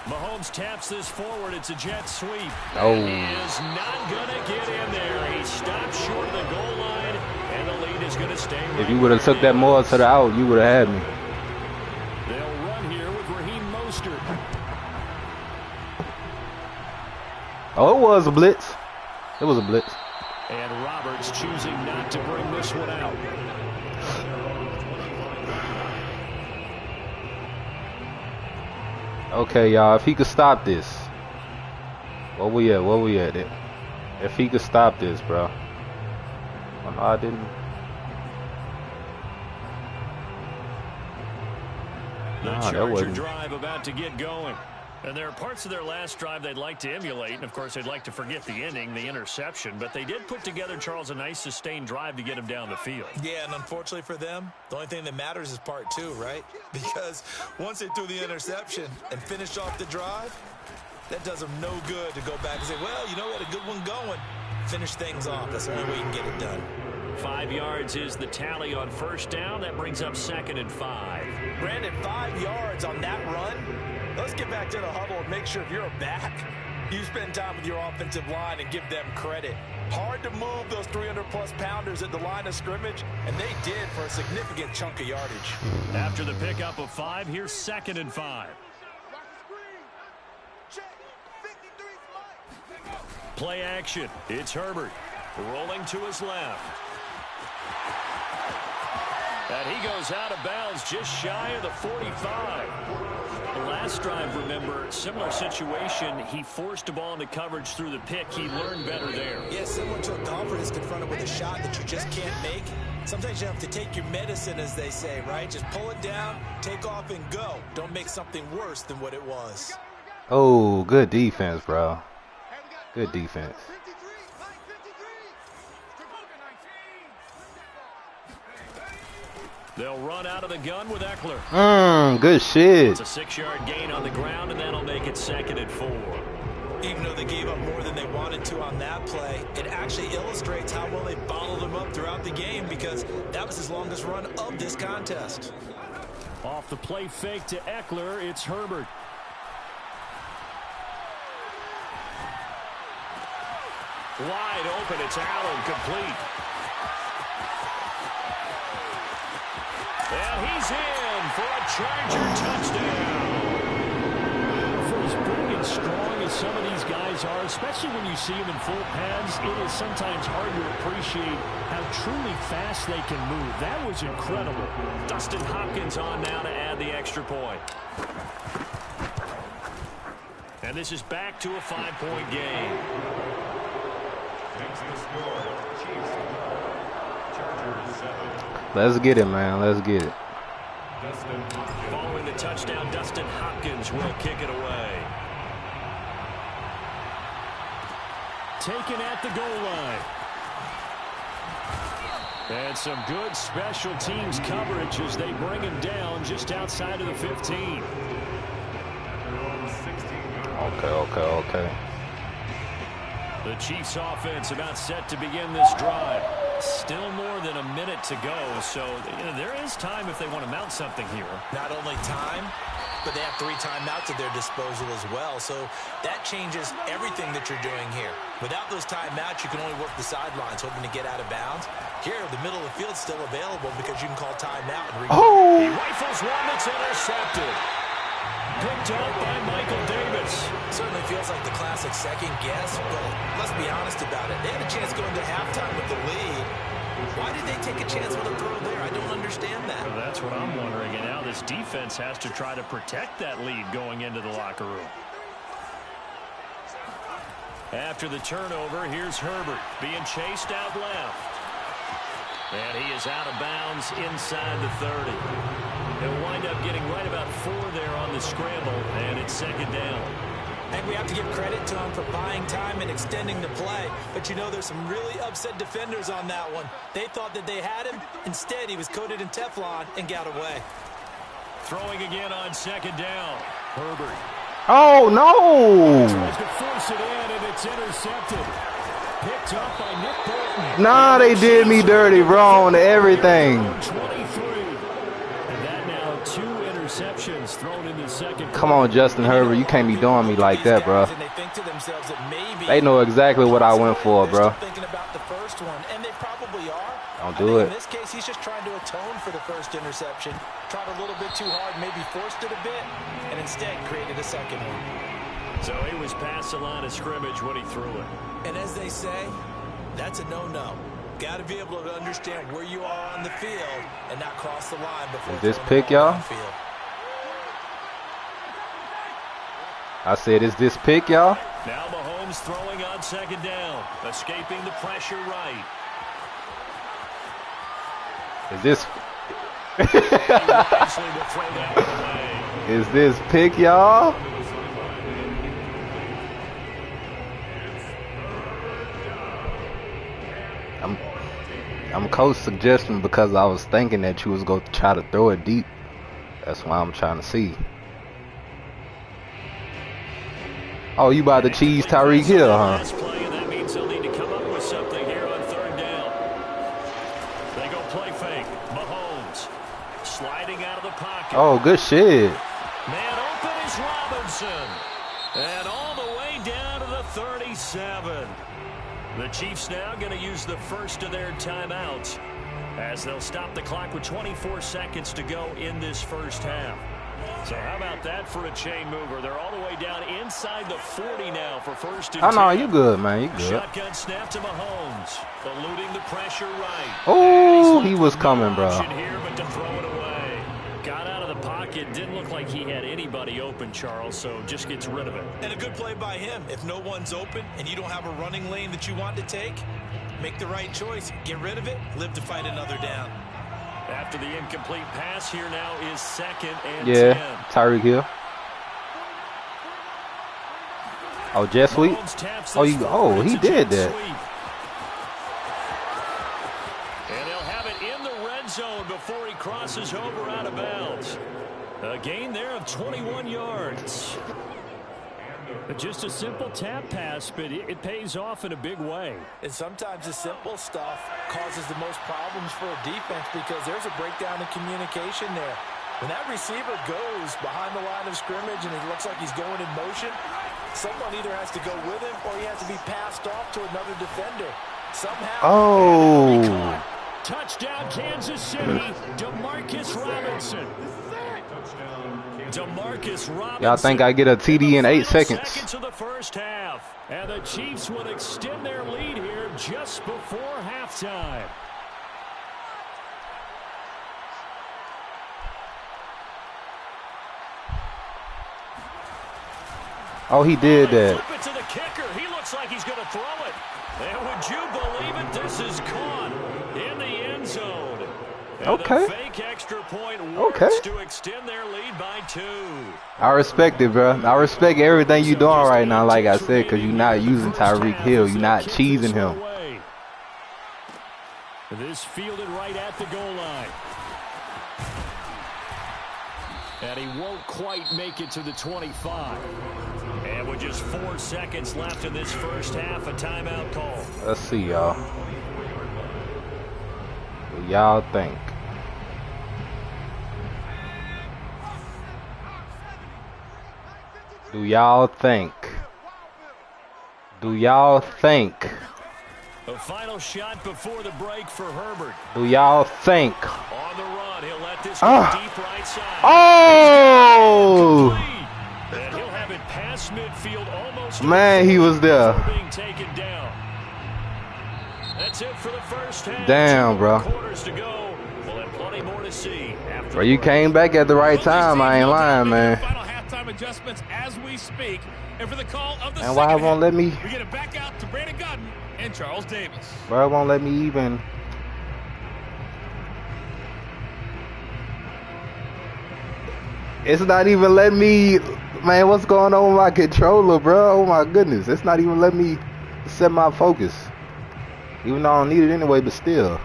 Mahomes taps this forward. It's a jet sweep. Oh. He is not going to get in there. He stops short of the goal line, and the lead is going to stay right. If you would have took that more to the out, you would have had me. They'll run here with Raheem Mostert. Oh, it was a blitz. It was a blitz. And Roberts choosing not to bring this one out. Okay, y'all, if he could stop this. Where we at? Where we at? If he could stop this, bro. Oh, no, I didn't. The Charger drive about to get going. And there are parts of their last drive they'd like to emulate, and of course they'd like to forget the inning, the interception, but they did put together, Charles, a nice sustained drive to get him down the field. Yeah, and unfortunately for them, the only thing that matters is part 2, right? Because once they threw the interception and finished off the drive, that does them no good to go back and say, well, you know, we had a good one going. Finish things off. That's the only way you can get it done. 5 yards is the tally on 1st down. That brings up 2nd and 5. Brandon, 5 yards on that run. Let's get back to the huddle and make sure if you're a back, you spend time with your offensive line and give them credit. Hard to move those 300-plus pounders at the line of scrimmage, and they did for a significant chunk of yardage. After the pickup of 5, here's 2nd and 5. Play action. It's Herbert rolling to his left. And he goes out of bounds just shy of the 45. The last drive, remember, similar situation. He forced a ball into coverage through the pick. He learned better there. Yeah, similar to a golfer that's confronted with a shot that you just can't make. Sometimes you have to take your medicine, as they say, right? Just pull it down, take off, and go. Don't make something worse than what it was. Oh, good defense, bro. Good defense. They'll run out of the gun with Eckler. Good shit. It's a 6-yard gain on the ground, and that'll make it 2nd and 4. Even though they gave up more than they wanted to on that play, it actually illustrates how well they bottled them up throughout the game, because that was his longest run of this contest. Off the play fake to Eckler, it's Herbert. Wide open, it's Allen, complete. And he's in for a Charger touchdown. For as big and strong as some of these guys are, especially when you see them in full pads, it is sometimes hard to appreciate how truly fast they can move. That was incredible. Dustin Hopkins on now to add the extra point. And this is back to a 5-point game. Makes the score. Chiefs 12. Chargers 7. Let's get it, man. Let's get it. Following the touchdown, Dustin Hopkins will kick it away. Taken at the goal line. And some good special teams coverage as they bring him down just outside of the 15. Okay. The Chiefs offense about set to begin this drive. Still more than a minute to go, so there is time if they want to mount something here. Not only time, but they have 3 timeouts at their disposal as well. So that changes everything that you're doing here. Without those timeouts, you can only work the sidelines, hoping to get out of bounds. Here, the middle of the field's still available because you can call timeout. And he rifles one that's intercepted. Picked up by Michael Davis. Certainly feels like the classic second guess, but let's be honest about it. They had a chance going to halftime with the lead. Why did they take a chance with a throw there? I don't understand that. Well, that's what I'm wondering. And now this defense has to try to protect that lead going into the locker room. After the turnover, here's Herbert being chased out left. And he is out of bounds inside the 30. He'll wind up getting right about 4 there on the scramble, and it's second down. And we have to give credit to him for buying time and extending the play. But you know, there's some really upset defenders on that one. They thought that they had him. Instead, he was coated in Teflon and got away. Throwing again on second down. Herbert. Oh, no. Tries to force it in, and it's intercepted. Picked up by Nick Bolton. Nah, they did me dirty, bro, on everything. 23. And that now 2 interceptions thrown in the second. Come on, Justin Herbert. You can't be doing me like that, bro. They know exactly what I went for, bro. Thinking about the first one, and they probably are. Don't do it. In this case, he's just trying to atone for the first interception. Tried a little bit too hard, maybe forced it a bit, and instead created a second one. So he was past the line of scrimmage when he threw it. And as they say, that's a no-no. Got to be able to understand where you are on the field and not cross the line before. Is this pick, y'all? I said, is this pick, y'all? Now Mahomes throwing on second down, escaping the pressure right. Is this? Is this pick, y'all? I'm coach suggesting because I was thinking that you was going to try to throw it deep. That's why I'm trying to see. Oh, you about to cheese Tyreek Hill, huh? That means they'll need to come up with something here on third down. They go play fake. Mahomes sliding out of the pocket. Oh, good shit. Man open is Robinson. And all the way down to the 37. The Chiefs now going to use the first of their timeouts as they'll stop the clock with 24 seconds to go in this first half. So how about that for a chain mover? They're all the way down inside the 40 now for first and 10. Oh, no, you good, man. You good. Shotgun snap to Mahomes, eluding the pressure right. Oh, he was coming, bro. Here, but to throw it away. Got out of the pocket. Didn't look like he had anybody open, Charles, so just gets rid of it. And a good play by him. If no one's open and you don't have a running lane that you want to take, make the right choice. Get rid of it. Live to fight another down. After the incomplete pass, here now is second and 10. Tyreek Hill. Oh, jet sweep. Oh, he did that. And they'll have it in the red zone before he crosses over out of bounds. A gain there of 21 yards. Just a simple tap pass, but it pays off in a big way. And sometimes the simple stuff causes the most problems for a defense because there's a breakdown in communication there. When that receiver goes behind the line of scrimmage and it looks like he's going in motion, someone either has to go with him or he has to be passed off to another defender. Somehow. Oh. Touchdown, Kansas City. DeMarcus Robinson. Y'all think I get a TD in 8 seconds? Seconds of the first half, and the Chiefs would extend their lead here just before halftime. Oh, he did that. Flip it to the kicker. He looks like he's going to throw it. And would you believe it? This is caught in the end zone. Okay. Fake extra point works to extend their lead by 2. I respect it, bro. I respect everything you're doing right now, like I said, because you're not using Tyreek Hill. You're not cheesing him. This fielded right at the goal line. And he won't quite make it to the 25. And with just 4 seconds left in this first half, a timeout call. Let's see, y'all. What y'all think? Do y'all think? Do y'all think? A final shot before the break for Herbert. Do y'all think? On the run, he'll let this go deep right side. Oh! And he'll have it past midfield almost. Man, he was there. Being taken down. That's it for the first half. Damn, bro. Quarters to go. We'll have plenty more to see after. Bro, you came back at the right time. I ain't lying, man. Final halftime adjustments as we speak. And for the call of the And why it won't let me? We get it back out to Brandon Godden and Charles Davis. Bro, it won't let me even. It's not even letting me. Man, what's going on with my controller, bro? Oh my goodness, it's not even letting me set my focus. Even though I don't need it anyway, but still.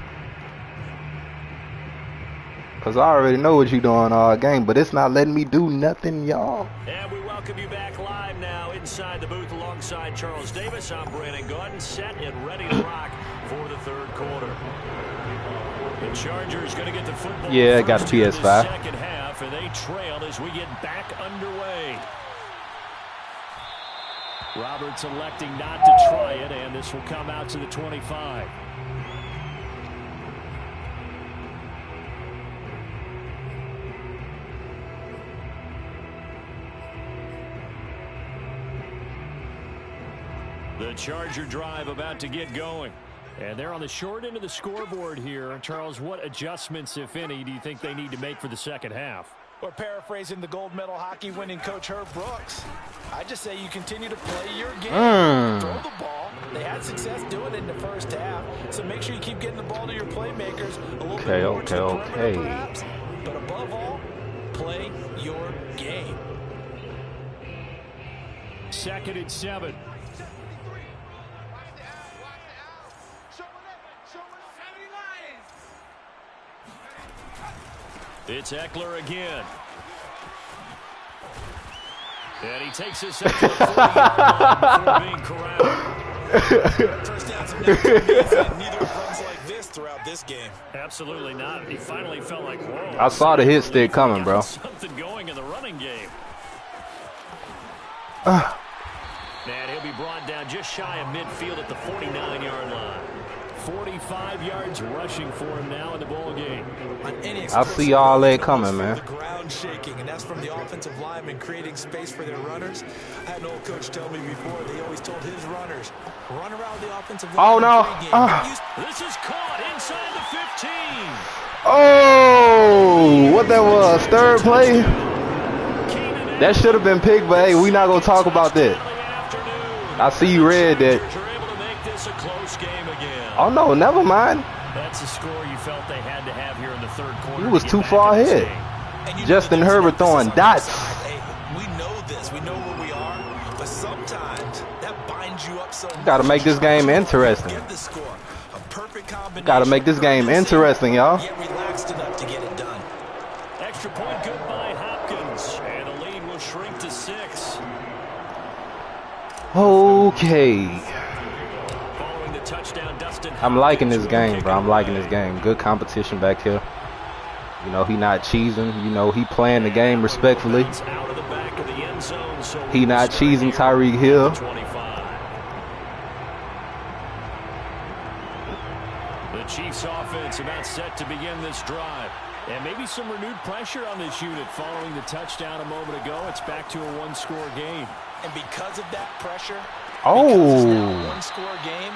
Cause I already know what you're doing all game, but it's not letting me do nothing, y'all. And we welcome you back live now inside the booth alongside Charles Davis. I'm Brandon Godden, set and ready to rock for the third quarter. The Chargers going to get the football. Yeah, got the PS5. Second half, and they trail as we get back underway. Roberts electing not to try it, and this will come out to the 25. The Charger drive about to get going. And they're on the short end of the scoreboard here. Charles, what adjustments, if any, do you think they need to make for the second half? Or paraphrasing the gold medal hockey winning coach Herb Brooks, I just say you continue to play your game. Throw the ball. They had success doing it in the first half. So make sure you keep getting the ball to your playmakers a little bit more to the perimeter, perhaps. But above all, play your game. 2nd and 7. It's Eckler again. And he takes this up to the 40-yard line before being corralled. First down's never easy, and neither runs like this throughout this game. Absolutely not. He finally felt like, whoa. I saw the hit stick coming, bro. Something going in the running game. Uh. And he'll be brought down just shy of midfield at the 49-yard line. 45 yards rushing for him now in the ball game. I see all that coming, man. The ground shaking, and that's from the offensive linemen creating space for their runners. I had an old coach tell me before, they always told his runners, run around the offensive line. Oh, no. This is caught inside the 15. Oh, what that was? Third play? That should have been picked, but hey, we not going to talk about that. I see you read that. Oh, no, never mind. That's the score you felt they had to have here in the third quarter. He was too far ahead. Justin Herbert throwing dots. Hey, we know this. We know where we are. But sometimes that binds you up so much. Got to make this game interesting. Get the score. A perfect combination. Got to make this game interesting, y'all. Get relaxed enough to get it done. Extra point good by Hopkins. And the lead will shrink to 6. Okay. Touchdown, Dustin. I'm liking this game, bro. I'm liking this game. Good competition back here. You know, he not cheesing. You know, he playing the game respectfully. He not cheesing Tyreek Hill. The Chiefs offense about set to begin this drive. And maybe some renewed pressure on this unit following the touchdown a moment ago. It's back to a one-score game. And because of that pressure, because it's now a one-score game,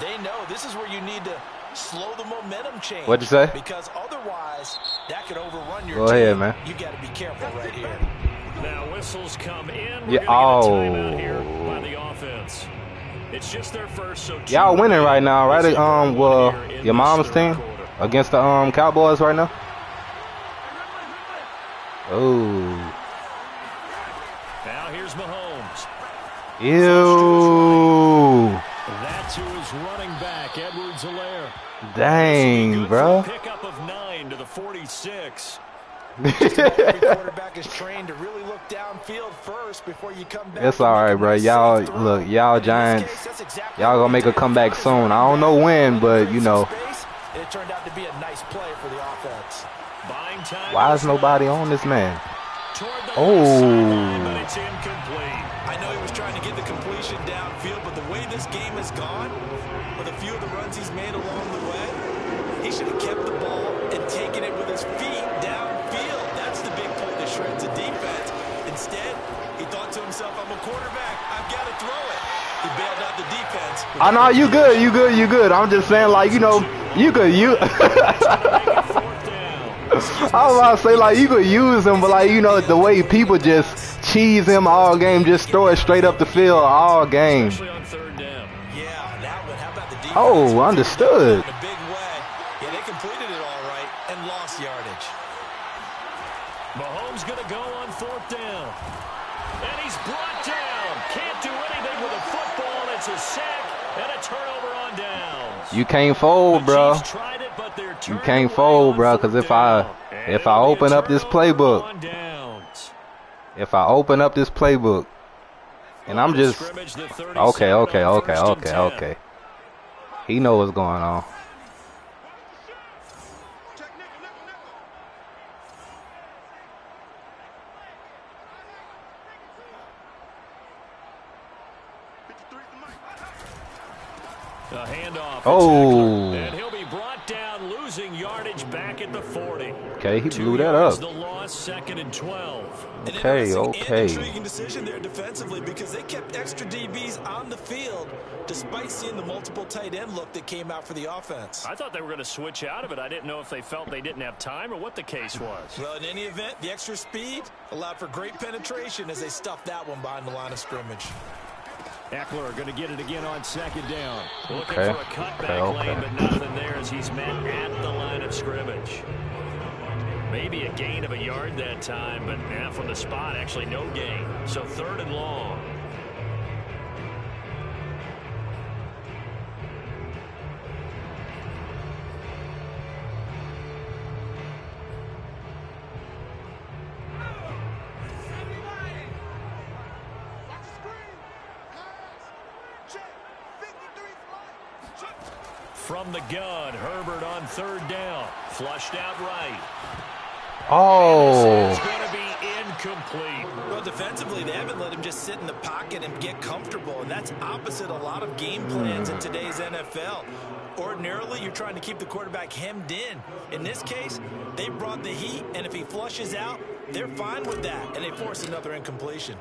they know this is where you need to slow the momentum change. What'd you say? Because otherwise, that could overrun your team. Go ahead, man. You got to be careful right here. Now whistles come in. Yeah. Timeout here by the offense. It's just their first. So y'all winning right now, right? Well, your mom's team against the Cowboys right now. Oh. Now here's Mahomes. Ew. That's who is running back, Edwards-Helaire. Dang, bro. Pickup of 9 to the 46. Every quarterback is trained to really look downfield first before you come back. It's all right, bro. Y'all look, y'all Giants. Y'all gonna make a comeback soon. I don't know when, but you know. It turned out to be a nice play for the offense. Why is nobody on this man? toward the Oh. sideline, but it's incomplete. I know he was trying to get the completion downfield, but the way this game has gone, with a few of the runs he's made along the way, he should have kept the ball and taken it with his feet downfield. That's the big play that shreds the defense. Instead, he thought to himself, I'm a quarterback. I've got to throw it. He bailed out the defense. I know you good, you good, you good. I'm just saying, like, you know, you could you. I was about to say, like, you could use him, but like, you know, the way people just cheese him all game, just throw it straight up the field all game. Especially on third down. Yeah, that one. How about the defense? Oh, understood. In a big way. Yeah, they completed it all right and lost yardage. Mahomes going to go on fourth down. And he's brought down. Can't do anything with a football. It's a sack and a turnover on downs. You can't fold, bro. You can't fold, bro, because if I open up this playbook, and I'm just okay. He know what's going on. A handoff. Oh. And he'll be brought down, losing yardage back at the 40. Okay, he blew that up. The loss, 2nd and 12. Okay, okay. Intriguing decision there defensively because they kept extra DBs on the field despite seeing the multiple tight end look that came out for the offense. I thought they were going to switch out of it. I didn't know if they felt they didn't have time or what the case was. Well, in any event, the extra speed allowed for great penetration as they stuffed that one behind the line of scrimmage. Eckler going to get it again on 2nd down. Looking Okay. for a cutback lane, but nothing there as he's met at the line of scrimmage. Maybe a gain of a yard that time, but now from the spot, actually no gain. So 3rd and long. From the gun, Herbert on 3rd down. Flushed out right. Oh. It's going to be incomplete. Well, defensively, they haven't let him just sit in the pocket and get comfortable, and that's opposite a lot of game plans in today's NFL. Ordinarily, you're trying to keep the quarterback hemmed in. In this case, they brought the heat, and if he flushes out, they're fine with that, and they force another incompletion.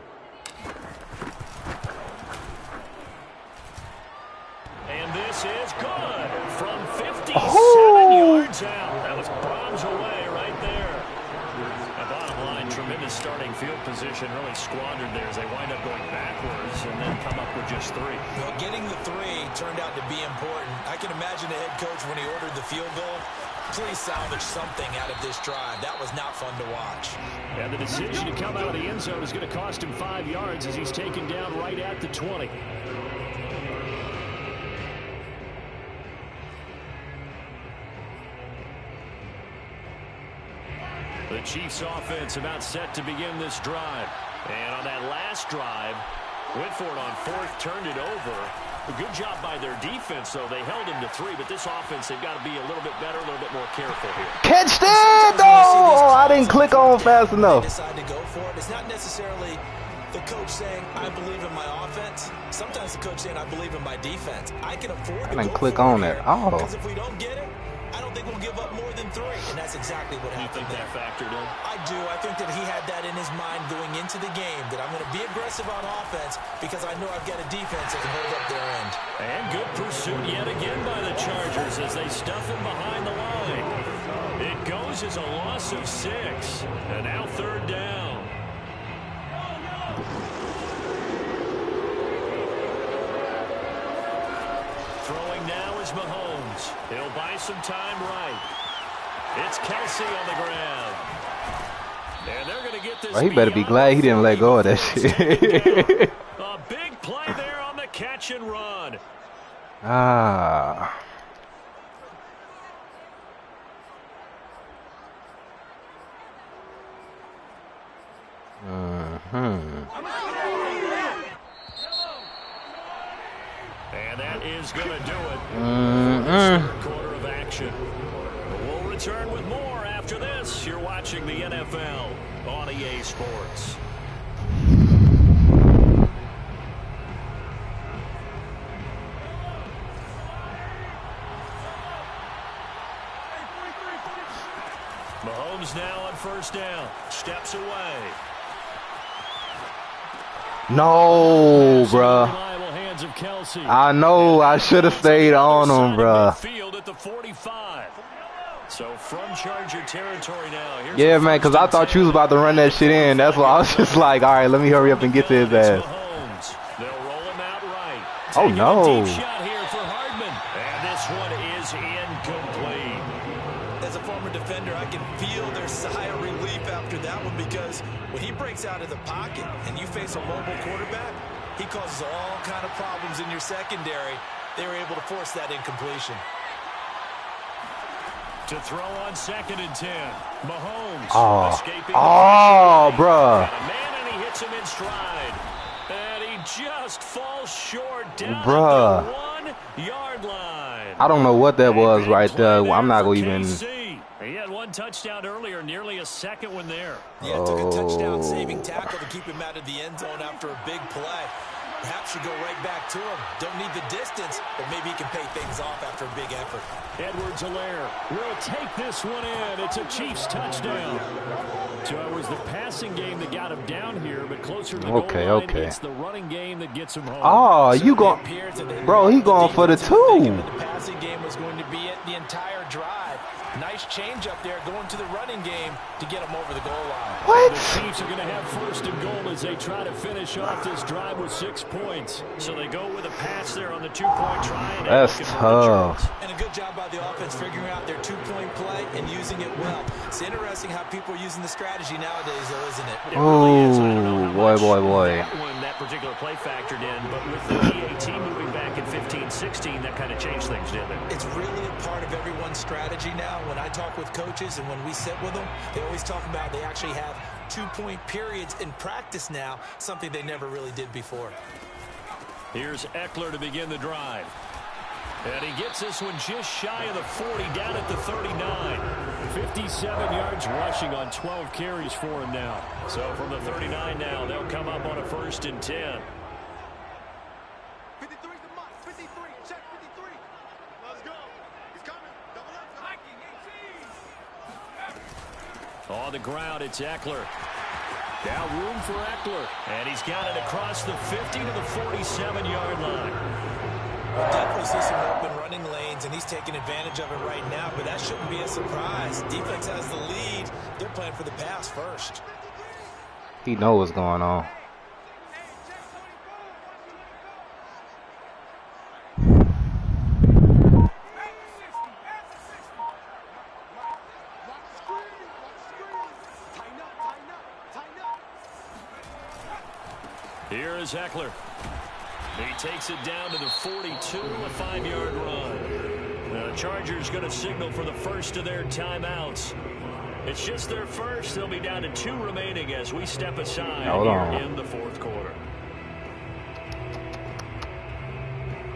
And this is good from 57 yards out. That was bombs away right there. And bottom line, tremendous starting field position, really squandered there as they wind up going backwards and then come up with just 3. Well, getting the 3 turned out to be important. I can imagine the head coach when he ordered the field goal. Please salvage something out of this drive. That was not fun to watch. And the decision to come out of the end zone is going to cost him 5 yards as he's taken down right at the 20. The Chiefs offense about set to begin this drive. And on that last drive, went for it on 4th, turned it over. A good job by their defense, though. They held him to 3, but this offense, they've got to be a little bit better, a little bit more careful here. Catch that! Oh, I didn't click on fast enough. Decide to go for it. It's not necessarily the coach saying, I believe in my offense. Sometimes the coach saying, I believe in my defense. I can afford to I didn't go click for on it that. here, Oh. because if we don't get it, I don't think we'll give up more than 3. And that's exactly what You happened think there. that factored in? I do. I think that he had that in his mind going into the game, that I'm going to be aggressive on offense because I know I've got a defense that can hold up their end. And good pursuit yet again by the Chargers as they stuff him behind the line. It goes as a loss of 6. And now 3rd down. Throwing now is Mahomes. He'll buy some time right. It's Kelsey on the ground. And they're going to get this. Well, he better be glad he didn't let go of that shit. A big play there on the catch and run. Ah. And that is going to do it. For this third quarter of action. We'll return with more after after this, you're watching the NFL on EA Sports. Mahomes now on first down. Steps away. No, bruh. I know I should have stayed on him, bruh. So from Charger territory now. Yeah, man, because I thought you was about to run that shit in. That's why I was just like, all right, let me hurry up and get to his ass. They'll roll him out right. Oh, no. Deep shot here for Hardman. And this one is incomplete. As a former defender, I can feel their sigh of relief after that one, because when he breaks out of the pocket and you face a mobile quarterback, he causes all kind of problems in your secondary. They were able to force that incompletion. To throw on 2nd and 10. Mahomes escaping. Oh, bruh. Man, and he hits him in stride. And he just falls short down Bruh. at the 1-yard line. I don't know what that was right there. I'm not going to even. He had one touchdown earlier, nearly a second one there. Yeah, it took a touchdown-saving tackle to keep him out of the end zone after a big play. Perhaps you go right back to him. Don't need the distance, but maybe he can pay things off after a big effort. Edwards-Helaire will take this one in. It's a Chiefs touchdown. So it was the passing game that got him down here, but closer to the goal line, it's the running game that gets him home. Oh, you going, bro? He going for the 2. The passing game was going to be it the entire drive. Nice change up there going to the running game to get him over the goal line. What? The Chiefs are going to have 1st and goal as they try to finish off this drive with 6 points. So they go with a pass there on the 2-point try. That's tough. And a good job by the offense figuring out their 2-point play and using it well. It's interesting how people are using the strategy nowadays, though, isn't it? Oh, boy. That particular play factored in, but with the PAT moving back in 15-16, that kind of changed things, didn't it? It's really a part of everyone's strategy now. When I talk with coaches and when we sit with them, they always talk about they actually have 2-point periods in practice now, something they never really did before. Here's Eckler to begin the drive. And he gets this one just shy of the 40, down at the 39. 57 yards rushing on 12 carries for him now. So from the 39 now, they'll come up on a 1st and 10. 53 the mark. 53. Check 53. Let's go. He's coming. Double up. On the ground, it's Eckler. Now room for Eckler. And he's got it across the 50 to the 47-yard line. We'll definitely see some open running lanes, and he's taking advantage of it right now, but that shouldn't be a surprise. Defense has the lead. They're playing for the pass first. He knows what's going on. Here is Eckler. He takes it down to the 42, a 5-yard run. The Chargers going to signal for the first of their timeouts. It's just their first. They'll be down to 2 remaining as we step aside here in the 4th quarter.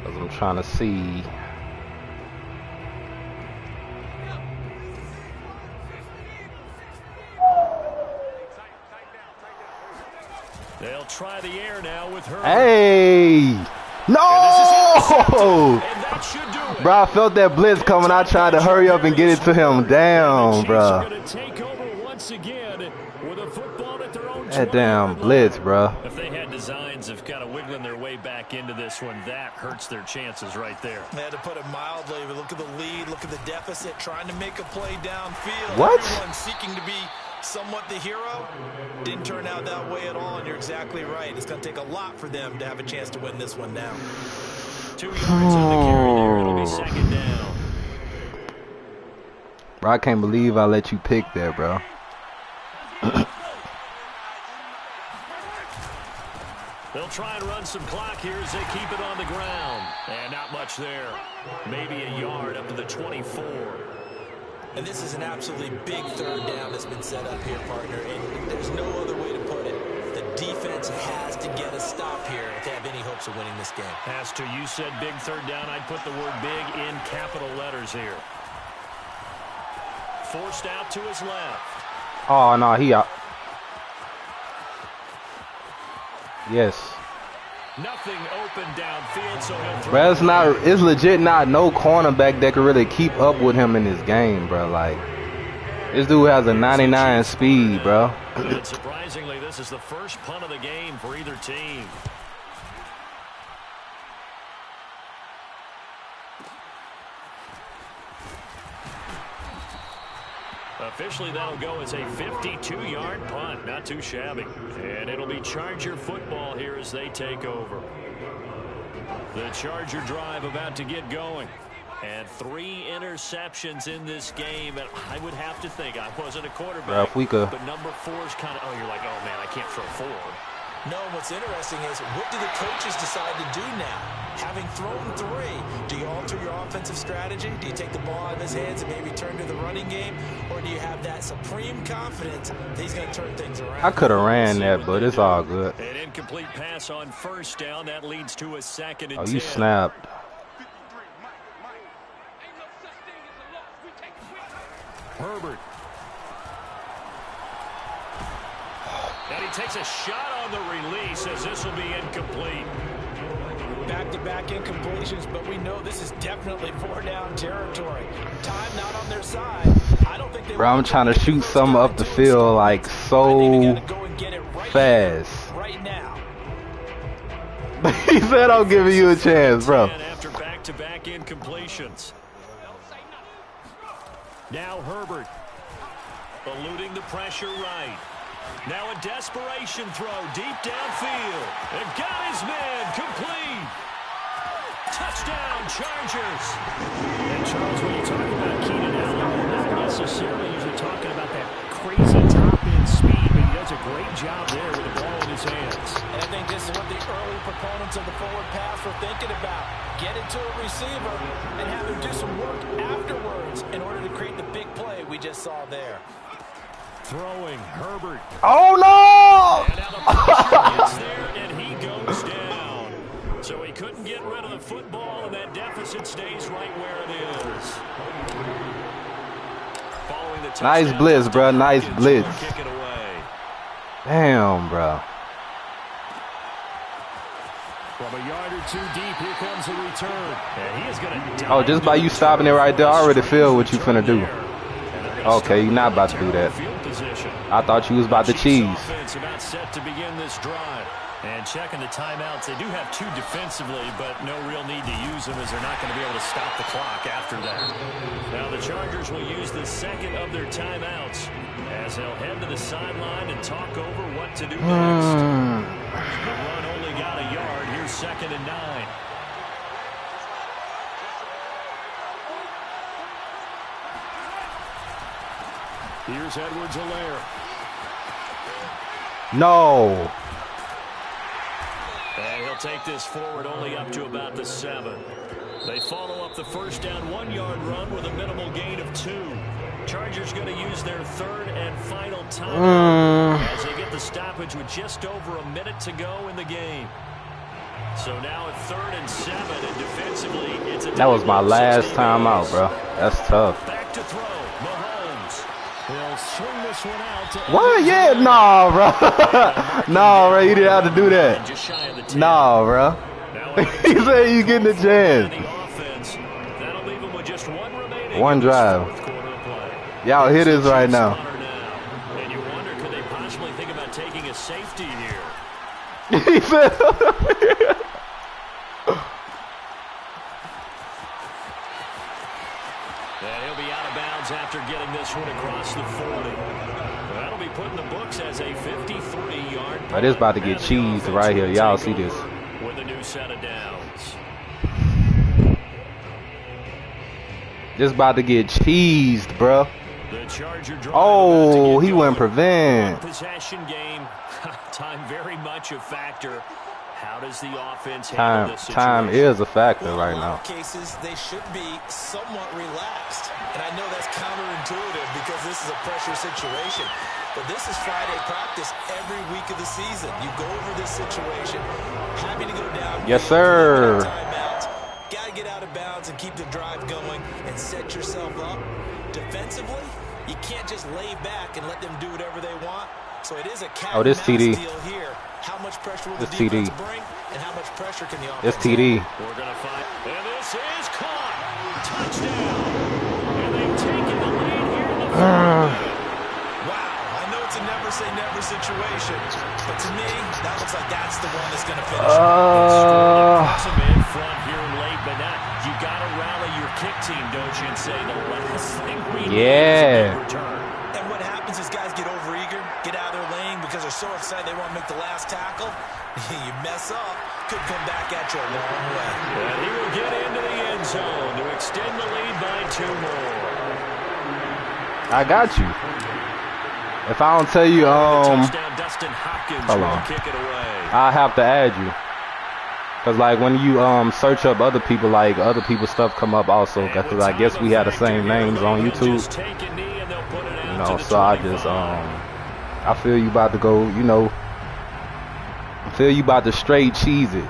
As I'm trying to see. They'll try the air now with Herbert. Hey! No! Bro, I felt that blitz coming. I tried to hurry up and get it to him. Damn, bro. That damn blitz, bro. If they had designs of kind of wiggling their way back into this one, that hurts their chances right there. They had to put it mildly, but look at the lead, look at the deficit, trying to make a play downfield. What? Everyone seeking to be somewhat the hero. Didn't turn out that way at all, and you're exactly right. It's going to take a lot for them to have a chance to win this one now. 2 yards on the carry there. It'll be 2nd down. Bro, I can't believe I let you pick there, bro. They'll try and run some clock here as they keep it on the ground. And not much there. Maybe a yard up to the 24. And this is an absolutely big 3rd down that's been set up here, partner. And there's no other way to put it. The defense has to get a stop here if they have any hopes of winning this game. Has to. You said big 3rd down. I'd put the word big in capital letters here. forced out to his left. Oh no, he out. Yes. Nothing open downfield, so he'll throw. Bro, it's legit not no cornerback that can really keep up with him in this game, bro. Like, this dude has a 99 speed, bro. And surprisingly, this is the first punt of the game for either team. Officially, that'll go as a 52-yard punt. Not too shabby. And it'll be Charger football here as they take over. The Charger drive about to get going. And 3 interceptions in this game. And I would have to think, I wasn't a quarterback, bro, if we could. but number 4 is kind of, oh, you're like, oh, man, I can't throw 4. No, what's interesting is, what do the coaches decide to do now? Having thrown 3, do you alter your offensive strategy? Do you take the ball out of his hands and maybe turn to the running game? Or do you have that supreme confidence that he's going to turn things around? I could have ran that, but it's all good. An incomplete pass on first down. That leads to a 2nd and 10. Oh, you snapped. Herbert. And he takes a shot on the release as this will be incomplete. Back-to-back incompletions, but we know this is definitely 4-down territory. Time not on their side. I don't think they. Bro, I'm trying to shoot something up the field like so fast. Right now. He said I'm giving you a chance, bro. After back-to-back incompletions. Now Herbert eluding the pressure right. Now a desperation throw deep downfield. And got his man complete. Touchdown, Chargers. And Charles, when you talk about Keenan Allen, you're not necessarily usually talking about that crazy top-end speed, but he does a great job there with the ball in his hands. And I think this is what the early proponents of the forward pass were thinking about. Get it to a receiver and have him do some work afterwards in order to create the big play we just saw there. Throwing Herbert. Oh no! And now the pressure gets there, and he goes down. So he couldn't get rid of the football, and that deficit stays right where it is. Following the Nice blitz, bro. Nice blitz. Kick it away. Damn, bro. From a yard or 2 deep, here comes the return. And he is going to. Oh, just by you stopping it right there, I already feel what you finna do. Okay, you're not about to do that. I thought you was about to cheese. About set to begin this drive. And checking the timeouts, they do have 2 defensively, but no real need to use them as they're not going to be able to stop the clock after that. Now the Chargers will use the 2nd of their timeouts as they'll head to the sideline and talk over what to do next. The run only got a yard. Here's 2nd and 9. Here's Edwards-Helaire. No. And he'll take this forward only up to about the 7. They follow up the first down 1-yard run with a minimal gain of 2. Chargers going to use their 3rd and final time as they get the stoppage with just over a minute to go in the game. So now at 3rd and 7, and defensively, it's a. That was my last time out, bro. That's tough. Back to throw. Mahomes. He'll swing this one out. What? Yeah, nah, bro. Nah, bro. You didn't have to do that. Just shy of the 10. Nah, bro. He said you getting a chance. That'll leave him with just 1 remaining. 1 drive. Y'all hear this right now. And you wonder, could they possibly think about taking a safety here? He said. And he'll be out of bounds after getting this one across the 40. That'll be put in the books as a 53-yard. It is about to get cheesed right here. Y'all see this. With a new set of downs. Just about to get cheesed, bro. The Charger drive Oh, he went prevent. Possession game. Time very much a factor. How does the offense handle this situation? Time is a factor right now. In cases, they should be somewhat relaxed. And I know that's counterintuitive because this is a pressure situation. But this is Friday practice every week of the season. You go over this situation, having to go down. Yes, sir. Got to get out of bounds and keep the drive going and set yourself up. Defensively, You can't just lay back and let them do whatever they want. So it is a cat oh, this TD. deal here. How much pressure will the This defense TD. bring, and how much pressure can the offense? This TD. We're gonna find, and this is caught. Touchdown. And they've taken the lead here in the Wow, I know it's a never say never situation, but to me, that looks like that's the one that's gonna finish. Some in front here late, but now you gotta rally your kick team, don't you? And say the last thing we need is a return. And what happens is guys get overeager, get out of their lane because they're so excited they want to make the last tackle. You mess up, could come back at you a long way. And he will get into the end zone to extend the lead by 2 more. I got you. If I don't tell you, touchdown, Dustin Hopkins hold will on. kick it away. I have to add you. Cause like when you search up other people, like other people's stuff come up also. Cause I guess we had the same names on YouTube. You know, so I just I feel you about to go. You know, I feel you about to straight cheese it.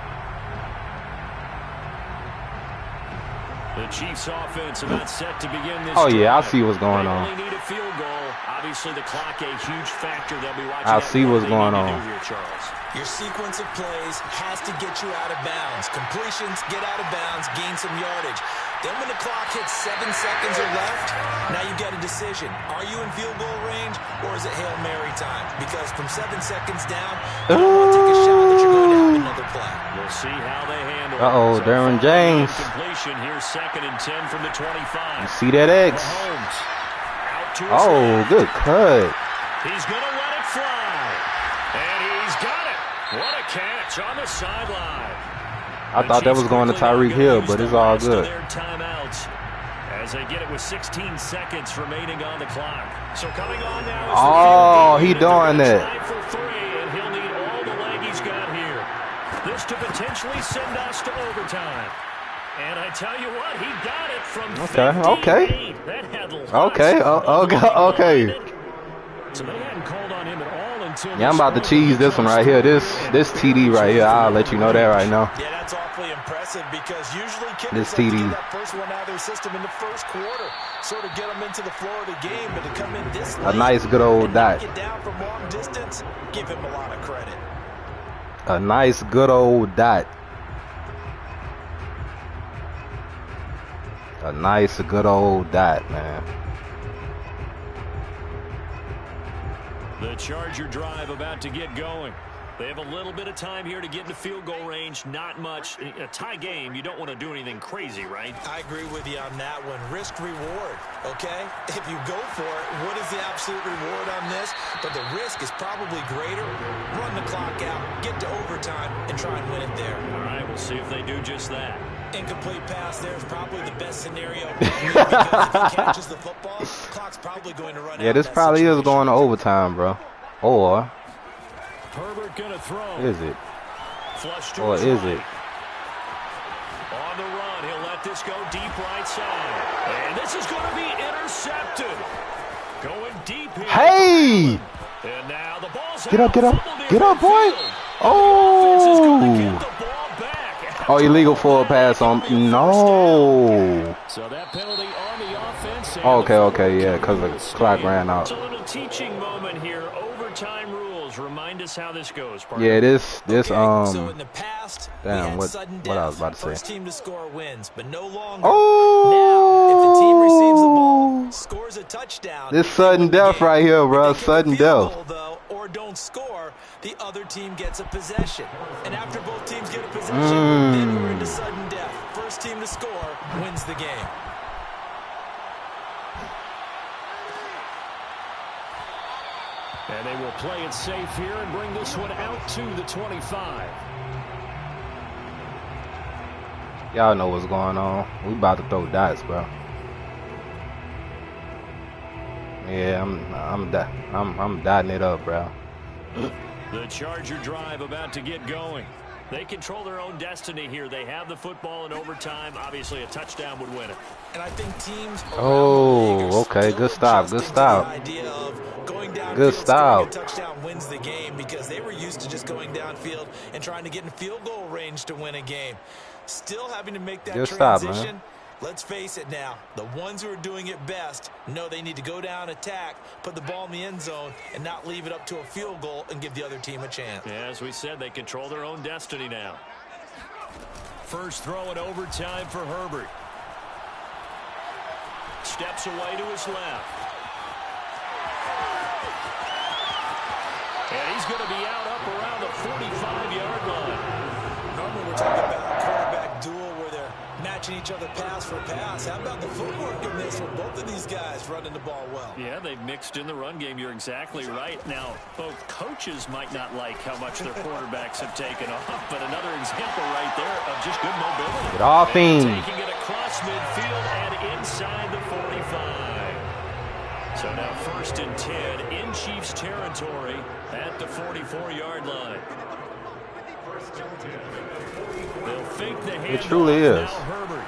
The Chiefs offense about set to begin this. Oh yeah, I see what's going on. They need a field goal. Obviously, the clock a huge factor. They'll be watching. I see what's going on. Here, Charles. Your sequence of plays has to get you out of bounds. Completions, get out of bounds, gain some yardage. Then when the clock hits 7 seconds or left, now you've got a decision. Are you in field goal range, or is it Hail Mary time? Because from 7 seconds down, you don't want to take a shot that you're going to have another play. We'll see how they handle it. Uh-oh, Darren James. Completion here, 2nd and 10 from the 25. You see that X? Mahomes, out to his Oh, left. good cut. He's going to let it fly. And he's got it. What a catch on the sideline. I thought that was going to Tyreek Hill, but it's all good. Timeouts as they get it with 16 seconds remaining on the clock. So coming on now. Oh, he doing that. For 3, and he'll need all the leg he's got here. This to potentially send us to overtime. And I tell you what, he got it from 58. That had Okay. So they hadn't called on him at all until. Yeah, I'm about to cheese this one right here. This TD right here. I'll let you know that right now. Yeah, that's awfully impressive because usually This kickers TD. get that first one out of their system in the first quarter, sort of get them into the flow of the game, but to come in this late A nice good old and dot. knock it down from long distance, give him a lot of credit. A nice good old dot. A nice good old dot, man. The Charger drive about to get going. They have a little bit of time here to get into field goal range. Not much. In a tie game, you don't want to do anything crazy, right? I agree with you on that one. Risk reward, okay? If you go for it, what is the absolute reward on this? But the risk is probably greater. Run the clock out, get to overtime, and try and win it there. All right, we'll see if they do just that. Incomplete pass there is probably the best scenario. Because if he catches the football, the clock's probably going to run out. Yeah, this probably is going to overtime, bro. Or Herbert gonna throw. is it? Flush to Or his is right. it? On the run, he'll let this go deep right side. And this is going to be intercepted. Going deep here. Hey! And now the ball's Get up, out. get up, boy! Oh! Oh, illegal for a pass on. No. So that penalty on the offense. Okay, yeah, because the clock ran out. It's a little teaching moment here. Overtime rules. Remind us how this goes, partner. Yeah, this So in the past, damn, we had sudden what I was death. about to say. First team to score wins, but no longer. Oh! Now, if the team receives the ball, scores a touchdown. This sudden death right here, bro. Sudden death. Though, or don't score, the other team gets a possession. And after both teams get a possession, then we're into sudden death. First team to score wins the game. And they will play it safe here and bring this one out to the 25. Y'all know what's going on. We about to throw dots, bro. Yeah, I'm dotting it up, bro. The Charger drive about to get going. They control their own destiny here. They have the football in overtime. Obviously, a touchdown would win it. And I think teams. Oh, okay. Good stop. Good stop. Good stop. A touchdown wins the game because they were used to just going downfield and trying to get in field goal range to win a game. Still having to make that Good stop, transition. man. Let's face it now, the ones who are doing it best know they need to go down, attack, put the ball in the end zone, and not leave it up to a field goal and give the other team a chance. Yeah, as we said, they control their own destiny now. First throw in overtime for Herbert. Steps away to his left. And he's going to be out up around the 45-yard line. Normally we're talking about a quarterback duel where they're matching each other pass for pass. How about the footwork in this one? Both of these guys running the ball well. Yeah, they've mixed in the run game. You're exactly right. Now, both coaches might not like how much their quarterbacks have taken off, but another example right there of just good mobility. Get off him. Taking it across midfield and inside the 45. So now 1st and 10 in Chiefs territory at the 44-yard line. They'll fake the handoff. It truly is. Now Herbert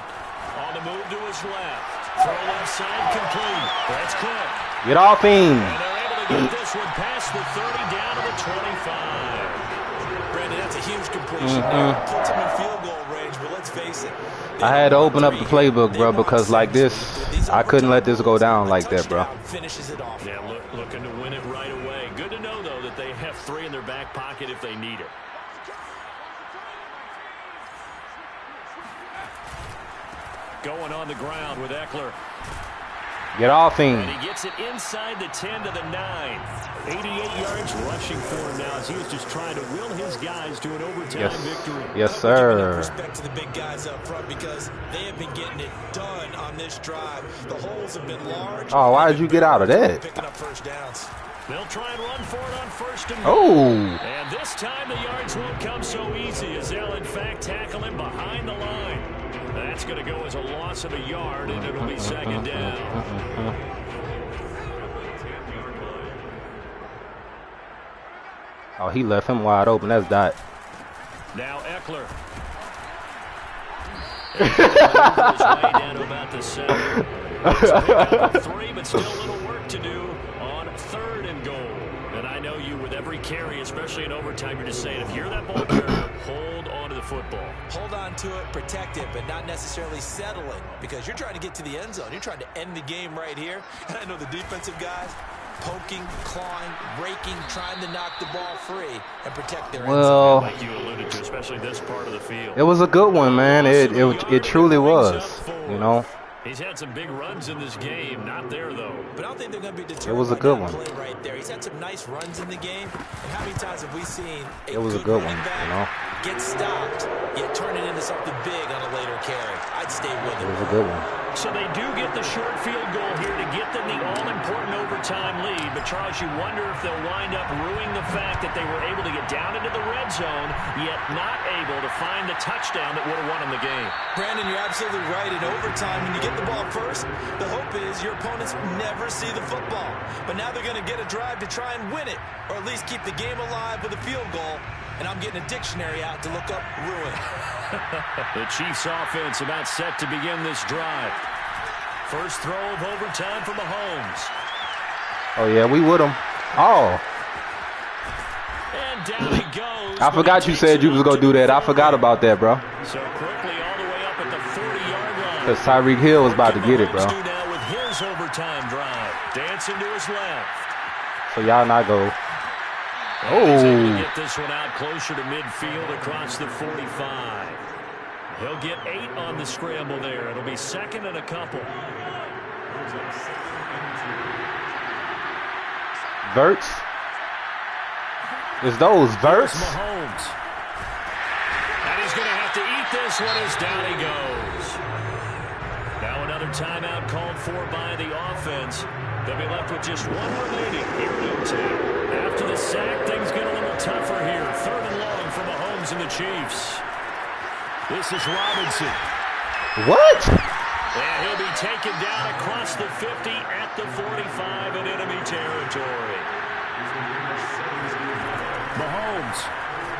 on the move to his left. Throw left side complete. That's Cook. Get off him. And they're able to get this one past the 30 down to the 25. Brandon, that's a huge completion. Puts him in field goal range, but let's face it. I had to open up the playbook, bro, because like this, I couldn't let this go down like that, bro. Finishes it off. Yeah, looking to win it right away. Good to know, though, that they have 3 in their back pocket if they need it. Going on the ground with Eckler. Get off him. And he gets it inside the 10 to the 9. 88 yards rushing for him now as he was just trying to will his guys to an overtime victory. Yes, sir. Respect to the big guys up front because they have been getting it done on this drive. The holes have been large. Oh, why did you get out of that? Picking up first downs. They'll try and run for it on 1st and Oh. And this time the yards won't come so easy as they'll in fact tackle him behind the line. That's going to go as a loss of a yard, and it'll be 2nd down. Oh, he left him wide open. That's Dot. Now Eckler. His way down to about the 7. It's a pick up of 3, but still a little work to do on 3rd and goal. And I know you with every carry, especially in overtime, you're just saying, if you're that ball carrier, hold on to the football. Hold on to it, protect it, but not necessarily settle it because you're trying to get to the end zone. You're trying to end the game right here. And I know the defensive guys poking, clawing, raking, trying to knock the ball free and protect their end zone. Like you alluded to, especially this part of the field. It was a good one, man. It truly was, you know. He's had some big runs in this game. Not there, though. But I don't think they're going to be deterred. It was a good one. Play right there. He's had some nice runs in the game. And how many times have we seen it was a good one, you know. Get stopped, yet turn it into something big on a later carry? I'd stay with it. It was a good one. So they do get the short field goal here to get them the all-important overtime lead. But, Charles, you wonder if they'll wind up ruining the fact that they were able to get down into the red zone, yet not able to find the touchdown that would have won them the game. Brandon, you're absolutely right. In overtime, when you get the ball first, the hope is your opponents never see the football. But now they're going to get a drive to try and win it, or at least keep the game alive with a field goal. And I'm getting a dictionary out to look up ruin. The Chiefs offense about set to begin this drive. First throw of overtime for Mahomes. Oh, yeah, we with him. Oh. And down he goes. I forgot you said you was going to do that. I forgot about that, bro. So quickly all the way up at the 40-yard line. Because Tyreek Hill was about to get it, bro. Now with his overtime drive. Dancing to his left. So y'all not go. And he's able to get this one out closer to midfield across the 45. He'll get 8 on the scramble there. It'll be 2nd and a couple. Verts? Is those Verts? Mahomes. And he's going to have to eat this one as down he goes. Now another timeout called for by the offense. They'll be left with just 1 remaining here at OT. After the sack, things get a little tougher here. 3rd and long for Mahomes and the Chiefs. This is Robinson. What? And he'll be taken down across the 50 at the 45 in enemy territory. Mahomes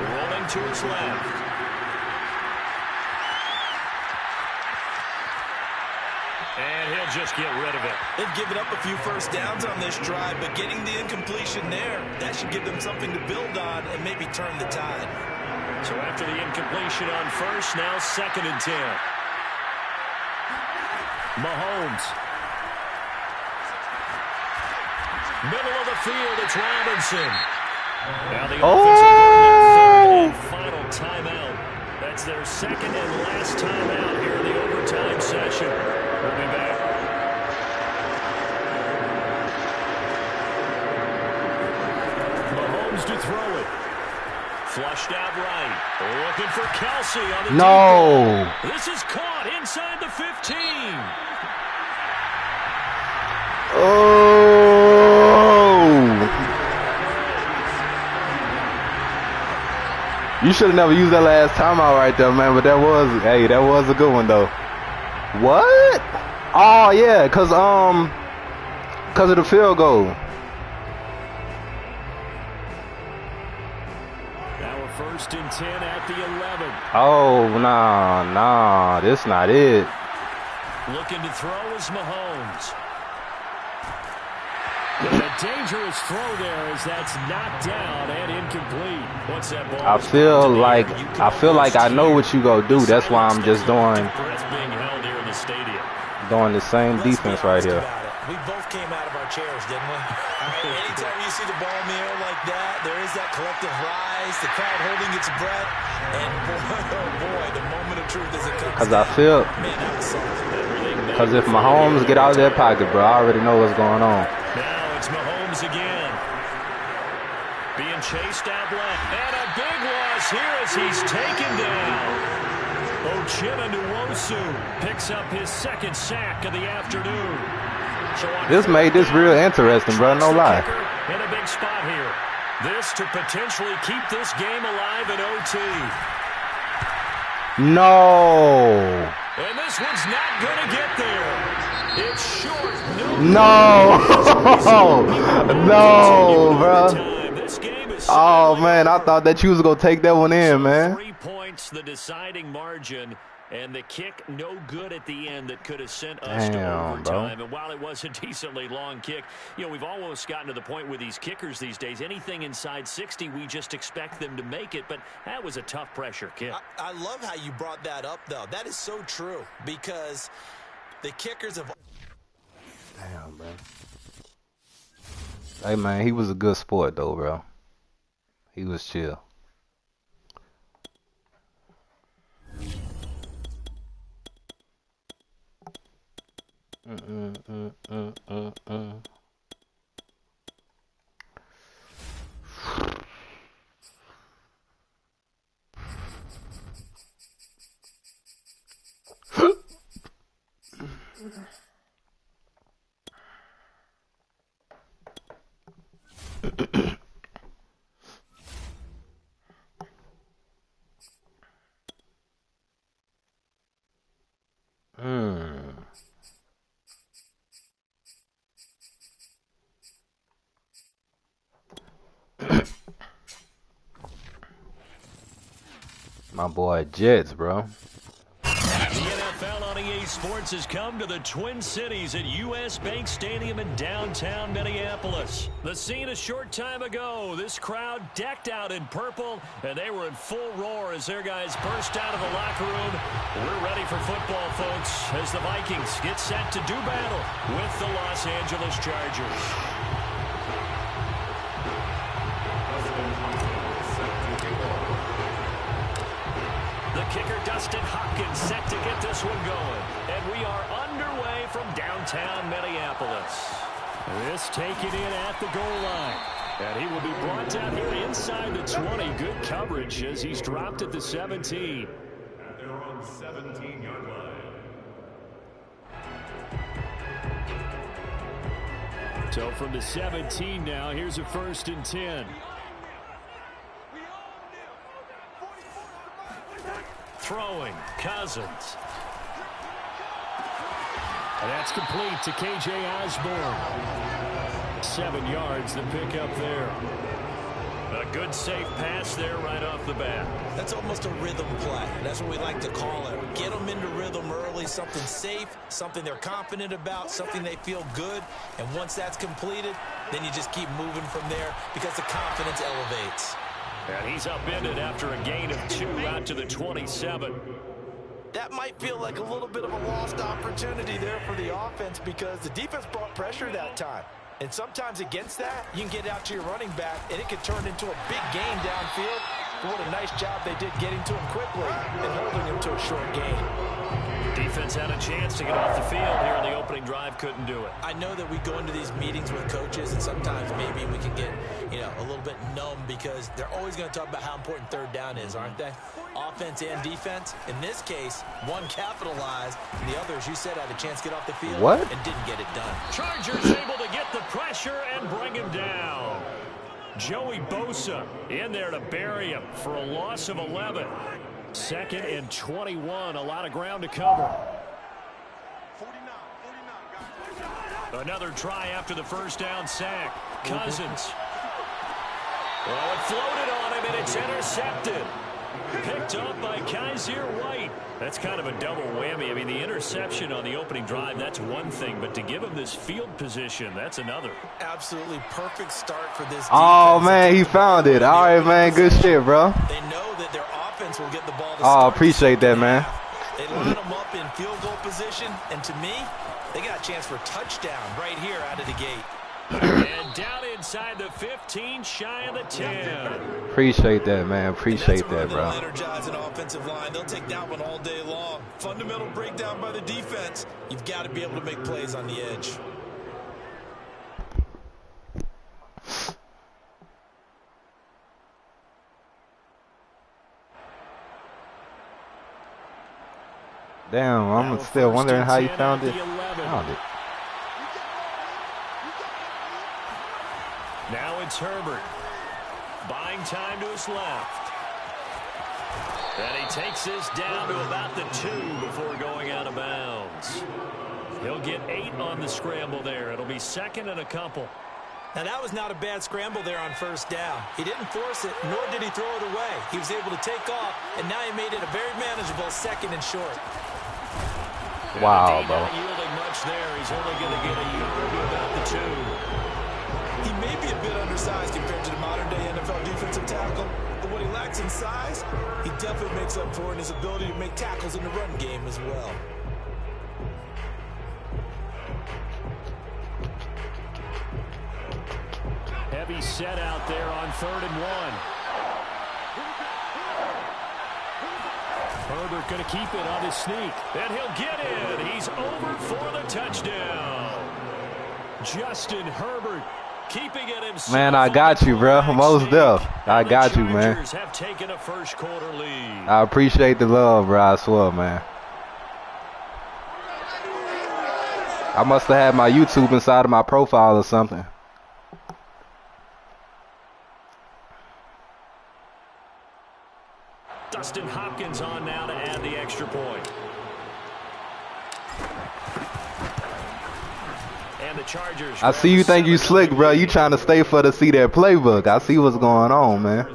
rolling to his left. And he'll just get rid of it. They've given up a few first downs on this drive, but getting the incompletion there, that should give them something to build on and maybe turn the tide. So after the incompletion on first, now 2nd and 10. Mahomes. Middle of the field, it's Robinson. Now the offense will burn their third and final timeout. That's their second and last timeout here in the overtime session. We'll be back. Mahomes to throw it. Flushed out right. Looking for Kelsey on the No. deep. This is caught inside the 15. Oh. You should have never used that last timeout right there, man. But that was a good one though. What? Oh yeah, cause of the field goal. Now we're 1st and 10 at the 11. Oh nah, this not it. Looking to throw is Mahomes. And a dangerous throw there as that's knocked down and incomplete. Once that ball I feel like I know what you gonna do. That's why I'm just doing the same defense right here. We both came out of our chairs, didn't we? Anytime you see the ball in the air like that, there is that collective rise, the crowd holding its breath, and boy, the moment of truth as it comes. Because I feel, because if Mahomes get out of that pocket, bro, I already know what's going on. Now it's Mahomes again. Being chased out left. And a big loss here as he's taken down. Uchenna-Nwosu picks up his second sack of the afternoon. So this made this real interesting, bro. No lie. In a big spot here. This to potentially keep this game alive in OT. No. And this one's not going to get there. It's short. No. No, bro. Oh, man. I thought that you was going to take that one in, man. 3 points, the deciding margin. And the kick no good at the end that could have sent us to overtime. Bro. And while it was a decently long kick, you know, we've almost gotten to the point with these kickers these days. Anything inside 60, we just expect them to make it. But that was a tough pressure kick. I love how you brought that up, though. That is so true because the kickers have... Damn, bro. Hey, man, he was a good sport, though, bro. He was chill. My boy Jets, bro. The NFL on EA Sports has come to the Twin Cities at U.S. Bank Stadium in downtown Minneapolis. The scene a short time ago. This crowd decked out in purple, and they were in full roar as their guys burst out of the locker room. We're ready for football, folks, as the Vikings get set to do battle with the Los Angeles Chargers. Kicker Dustin Hopkins set to get this one going. And we are underway from downtown Minneapolis. This taken in at the goal line. And he will be brought down here inside the 20. Good coverage as he's dropped at the 17. At their own 17-yard line. So from the 17 now, here's a 1st and 10. Throwing, Cousins. And that's complete to K.J. Osborne. 7 yards the pick up there. A good safe pass there right off the bat. That's almost a rhythm play. That's what we like to call it. Get them into rhythm early, something safe, something they're confident about, something they feel good. And once that's completed, then you just keep moving from there because the confidence elevates. And he's upended after a gain of 2 out to the 27. that might feel like a little bit of a lost opportunity there for the offense because the defense brought pressure that time. And sometimes against that, you can get out to your running back, and it could turn into a big gain downfield. But what a nice job they did getting to him quickly and holding him to a short gain. Defense had a chance to get off the field here in the opening drive, couldn't do it. I know that we go into these meetings with coaches, and sometimes maybe we can get, a little bit numb because they're always going to talk about how important third down is, aren't they? Offense and defense. In this case, one capitalized, and the other, as you said, had a chance to get off the field and didn't get it done. Chargers able to get the pressure and bring him down. Joey Bosa in there to bury him for a loss of 11. 2nd and 21, a lot of ground to cover. 49. Another try after the first down sack. Cousins. Well, it floated on him, and it's intercepted. Picked up by Kaiser White. That's kind of a double whammy. I mean, the interception on the opening drive, that's one thing. But to give him this field position, that's another. Absolutely perfect start for this defense. Oh, man, he found it. All right, man, good shit, bro. They know that their offense will get the ball to Oh, appreciate that, man. They line them up in field goal position, and to me, they got a chance for a touchdown right here out of the gate. And down inside the 15, shy of the 10. Appreciate that, man. Appreciate that, bro. Energizing offensive line. They'll take that one all day long. Fundamental breakdown by the defense. You've got to be able to make plays on the edge. Damn, I'm still wondering how you found it. Found it. Now it's Herbert. Buying time to his left. And he takes this down to about the 2 before going out of bounds. He'll get 8 on the scramble there. It'll be 2nd and a couple. Now, that was not a bad scramble there on first down. He didn't force it, nor did he throw it away. He was able to take off, and now he made it a very manageable 2nd and short. Wow, bro. Not yielding much there. He's only going to get a yard to about the 2. He may be a bit undersized compared to the modern-day NFL defensive tackle, but what he lacks in size, he definitely makes up for in his ability to make tackles in the run game as well. Heavy set out there on 3rd and 1. Herbert going to keep it on his sneak. And he'll get it. He's over for the touchdown. Justin Herbert keeping it himself. Man, I got you, bro. Most def. I got you, man. Have taken a first quarter lead. I appreciate the love, bro. I swear, man. I must have had my YouTube inside of my profile or something. Dustin Hopkins on now to add the extra point. And the Chargers. I see you think you slick, bro. You trying to stay for to see that playbook. I see what's going on, man.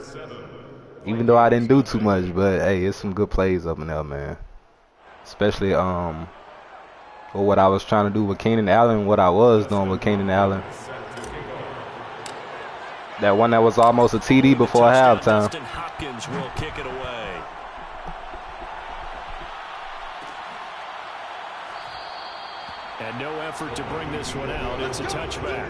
Even though I didn't do too much, but hey, it's some good plays up in there, man. Especially for what I was trying to do with Keenan Allen, what I was doing with Keenan Allen. That one that was almost a TD before halftime. Dustin Hopkins will kick it away. And no effort to bring this one out. It's a touchback.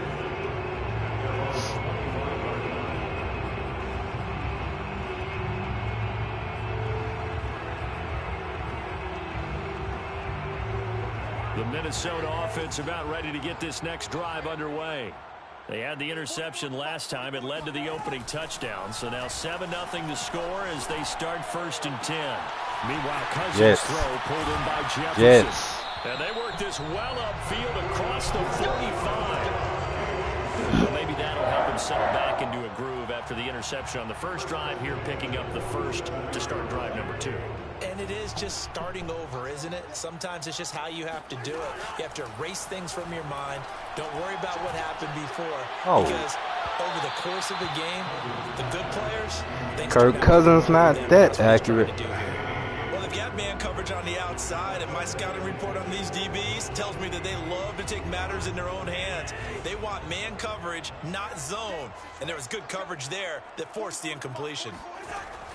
The Minnesota offense about ready to get this next drive underway. They had the interception last time. It led to the opening touchdown. So now 7-0 to score as they start 1st and 10. Meanwhile, Cousins' throw pulled in by Jefferson. And they work this well upfield across the 45. Well, maybe that'll help him settle back into a groove after the interception on the first drive here, picking up the first to start drive number 2. And it is just starting over, isn't it? Sometimes it's just how you have to do it. You have to erase things from your mind. Don't worry about what happened before. Because over the course of the game, the good players... Kirk Cousins not that accurate. Well, they've got man coverage on the outside, and my scouting report on these DBs tells me that they love to take matters in their own hands. They want man coverage, not zone. And there was good coverage there that forced the incompletion.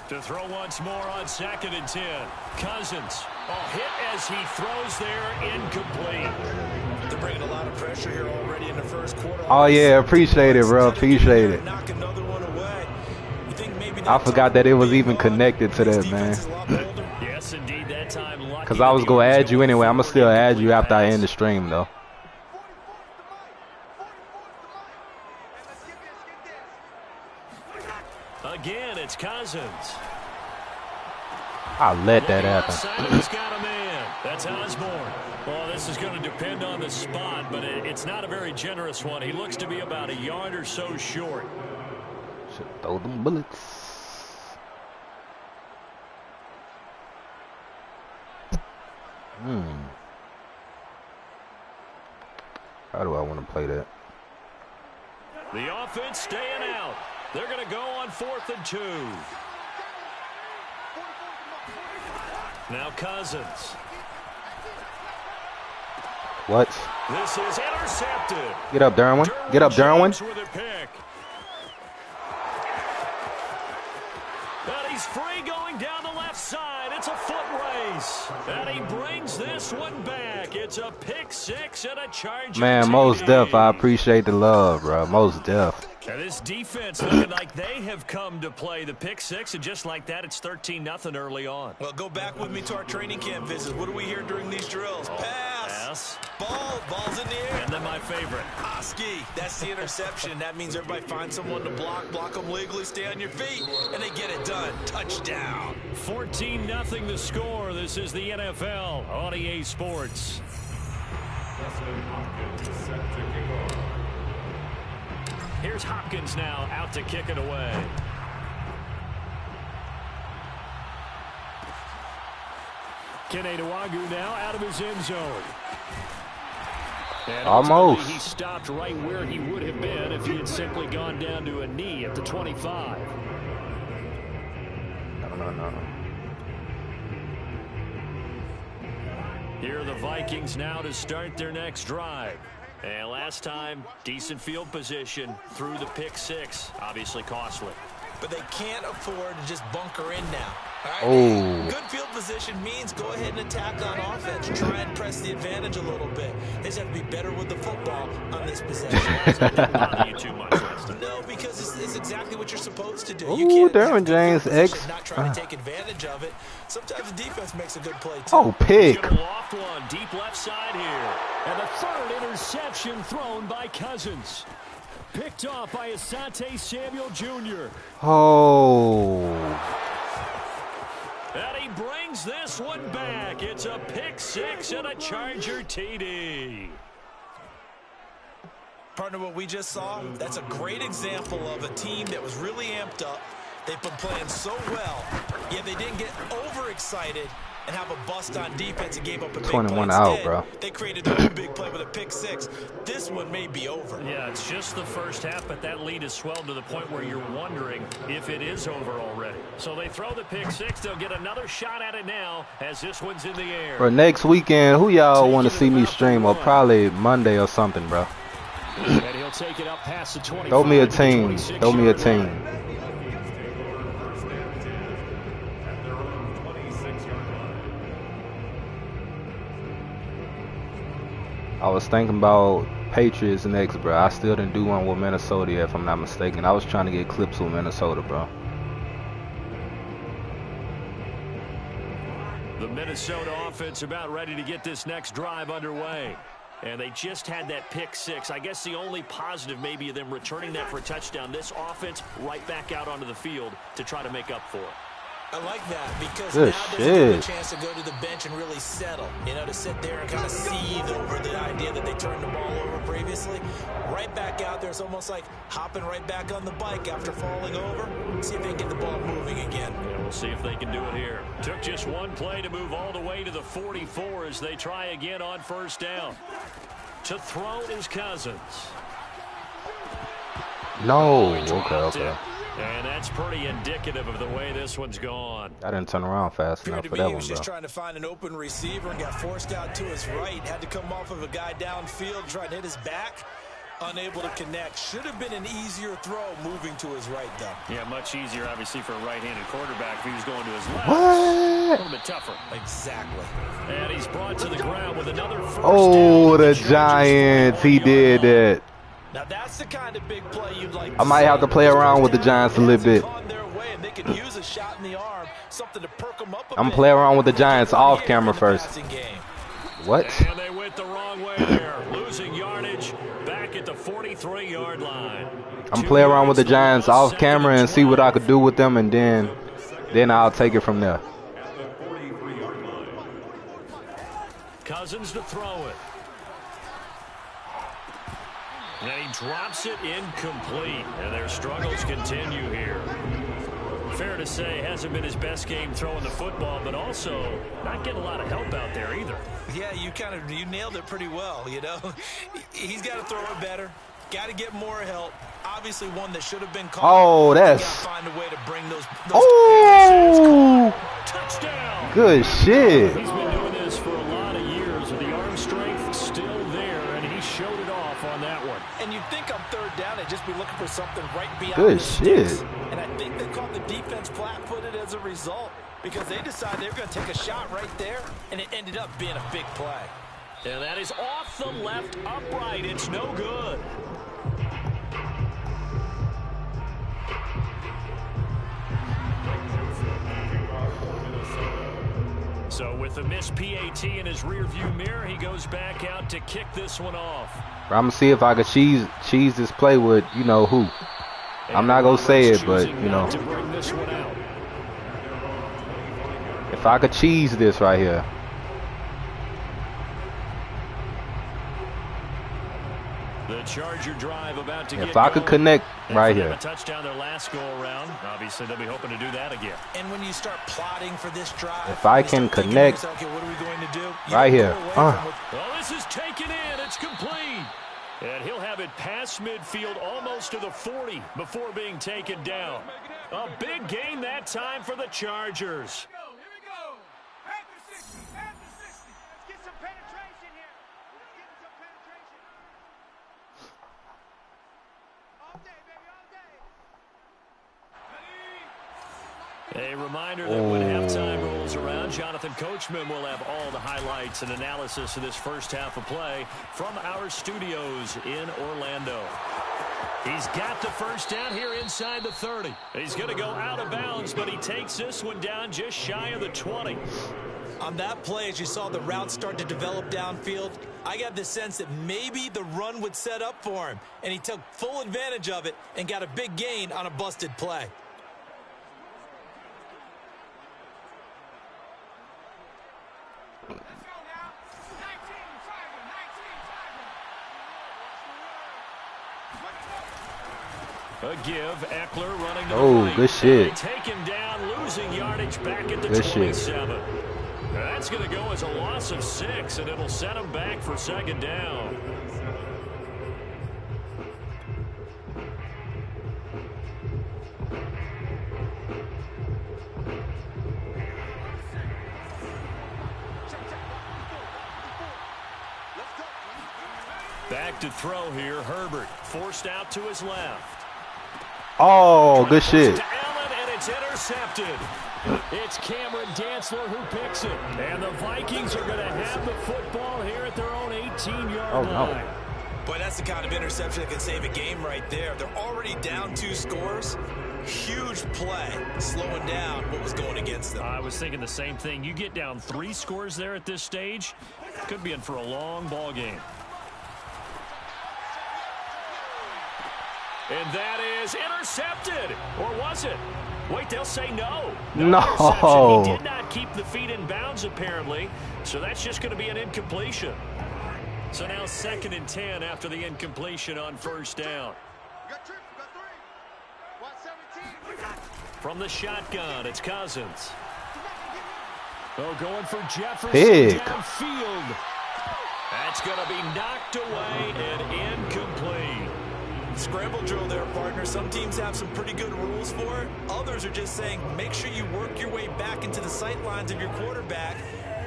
To throw once more on 2nd and 10. Cousins Oh, hit as he throws there, incomplete. They're bringing a lot of pressure here already in the first quarter. Oh yeah, appreciate it, bro. Appreciate it. Knock another one away. You think maybe I forgot that it was even connected to that, man. Yes, indeed, that time. Cause I was gonna add you anyway. I'ma still add you after I end the stream, though. Again, it's Cousins. I'll let that happen. He's got a man. That's Osborne. Well, this is going to depend on the spot, but it's not a very generous one. He looks to be about a yard or so short. Should throw them bullets. How do I want to play that? The offense staying out. They're going to go on 4th and 2. Now Cousins. What? This is intercepted. Get up, Derwin. Get up, Derwin. With a pick. And he's free going down the left side. It's a foot race. And he brings this one back. It's a pick 6 and a charge. Man, most def. I appreciate the love, bro. Most def. And this defense looking like they have come to play. The pick 6, and just like that, it's 13-0 early on. Well, go back with me to our training camp visits. What do we hear during these drills? Pass. Ball's in the air. And then my favorite. Oski. That's the interception. That means everybody finds someone to block them legally, stay on your feet, and they get it done. Touchdown. 14-0 the score. This is the NFL on EA Sports. Here's Hopkins now out to kick it away. Keneduagu now out of his end zone. And almost. He stopped right where he would have been if he had simply gone down to a knee at the 25. No. Here are the Vikings now to start their next drive. And last time, decent field position through the pick 6. Obviously costly. But they can't afford to just bunker in now. Right? Oh. Good field position means go ahead and attack on offense. Try and press the advantage a little bit. They just have to be better with the football on this possession. Bother you too much, Weston. No, because it's exactly what you're supposed to do. Ooh, You can't Derwin James X. not trying to take advantage of it. Sometimes the defense makes a good play too. Oh, pick. He's gonna loft one deep left side here. And the third interception thrown by Cousins. Picked off by Asante Samuel Jr. Oh. And he brings this one back. It's a pick 6 and a Charger TD. Partner, what we just saw, that's a great example of a team that was really amped up. They've been playing so well, yet they didn't get overexcited and have a bust on defense and gave up a big 21 play. out, Instead, bro. They created a big play with a pick 6. This one may be over. Yeah, it's just the first half, but that lead has swelled to the point where you're wondering if it is over already. So they throw the pick 6. They'll get another shot at it now as this one's in the air. For next weekend, who y'all want to see me stream? Or probably Monday or something, bro. And he'll take it up past the 25. Throw me a team. Throw me a team. I was thinking about Patriots next, bro. I still didn't do one with Minnesota yet, if I'm not mistaken. I was trying to get clips with Minnesota, bro. The Minnesota offense about ready to get this next drive underway. And they just had that pick 6. I guess the only positive maybe of them returning that for a touchdown. This offense right back out onto the field to try to make up for it. I like that because Good now there's a shit. chance to go to the bench and really settle. You know, to sit there and kind of seethe over the idea that they turned the ball over previously. Right back out there. It's almost like hopping right back on the bike after falling over. See if they can get the ball moving again. Yeah, we'll see if they can do it here. Took just one play to move all the way to the 44 as they try again on first down. To throw is Cousins. No. Okay. And that's pretty indicative of the way this one's gone. I didn't turn around fast enough for that He one, was just bro. trying to find an open receiver and got forced out to his right. Had to come off of a guy downfield, trying to hit his back. Unable to connect. Should have been an easier throw moving to his right, though. Yeah, much easier, obviously, for a right-handed quarterback if he was going to his left. What? A little bit tougher. Exactly. And he's brought to the ground with another first Oh, down. the Giants. He did that. Now that's the kind of big play you'd like I might have to play around with the Giants a little bit. I'm playing around with the Giants off camera first. What? And they went the wrong way there, losing yardage back at the 43-yard line. I'm playing around with the Giants off camera and see what I could do with them, and then I'll take it from there. Cousins to throw it. And he drops it incomplete. And their struggles continue here. Fair to say, hasn't been his best game throwing the football, but also not getting a lot of help out there either. Yeah, you nailed it pretty well, you know. He's got to throw it better. Got to get more help. Obviously one that should have been called. Oh, that's... Find a way to bring those Oh! Touchdown! Good shit. He's been doing this for a lot of years with the arm strength still there, and he showed it off on that one. And you'd think on third down they'd just be looking for something right beyond Good the shit. sticks. And I think they caught the defense flat-footed as a result because they decided they were going to take a shot right there, and it ended up being a big play. And that is off the left upright. It's no good. So with the missed PAT in his rearview mirror, he goes back out to kick this one off. I'm going to see if I could cheese this play with, you know, who. I'm not going to say it, but, you know. If I could cheese this right here. The Charger drive about to if I could connect right here. A touchdown their last go around. Obviously, they'll be hoping to do that again. And when you start plotting for this drive, if I can connect yourself, okay, what are we going to do? Right here. Well, this is taken in. It's complete. And he'll have it past midfield almost to the 40 before being taken down. A big gain that time for the Chargers. A reminder that when halftime rolls around, Jonathan Coachman will have all the highlights and analysis of this first half of play from our studios in Orlando. He's got the first down here inside the 30. He's going to go out of bounds, but he takes this one down just shy of the 20. On that play, as you saw the route start to develop downfield, I got the sense that maybe the run would set up for him, and he took full advantage of it and got a big gain on a busted play. A give, Eckler running to the right. Good shit. Take him down, losing yardage back at the good 27. Shit. That's going to go as a loss of 6, and it'll set him back for second down. Back to throw here, Herbert forced out to his left. Oh, good shit. To Allen, and it's intercepted. It's Cameron Dantzler who picks it. And the Vikings are going to have the football here at their own 18-yard line. Boy, that's the kind of interception that can save a game right there. They're already down 2 scores. Huge play, slowing down what was going against them. I was thinking the same thing. You get down 3 scores there at this stage, could be in for a long ball game. And that is intercepted. Or was it? Wait, they'll say no. No. He did not keep the feet in bounds, apparently. So that's just going to be an incompletion. So now 2nd and 10 after the incompletion on first down. From the shotgun, it's Cousins. Oh, going for Jefferson downfield. That's going to be knocked away and incomplete. Scramble drill there, partner. Some teams have some pretty good rules for it. Others are just saying make sure you work your way back into the sight lines of your quarterback,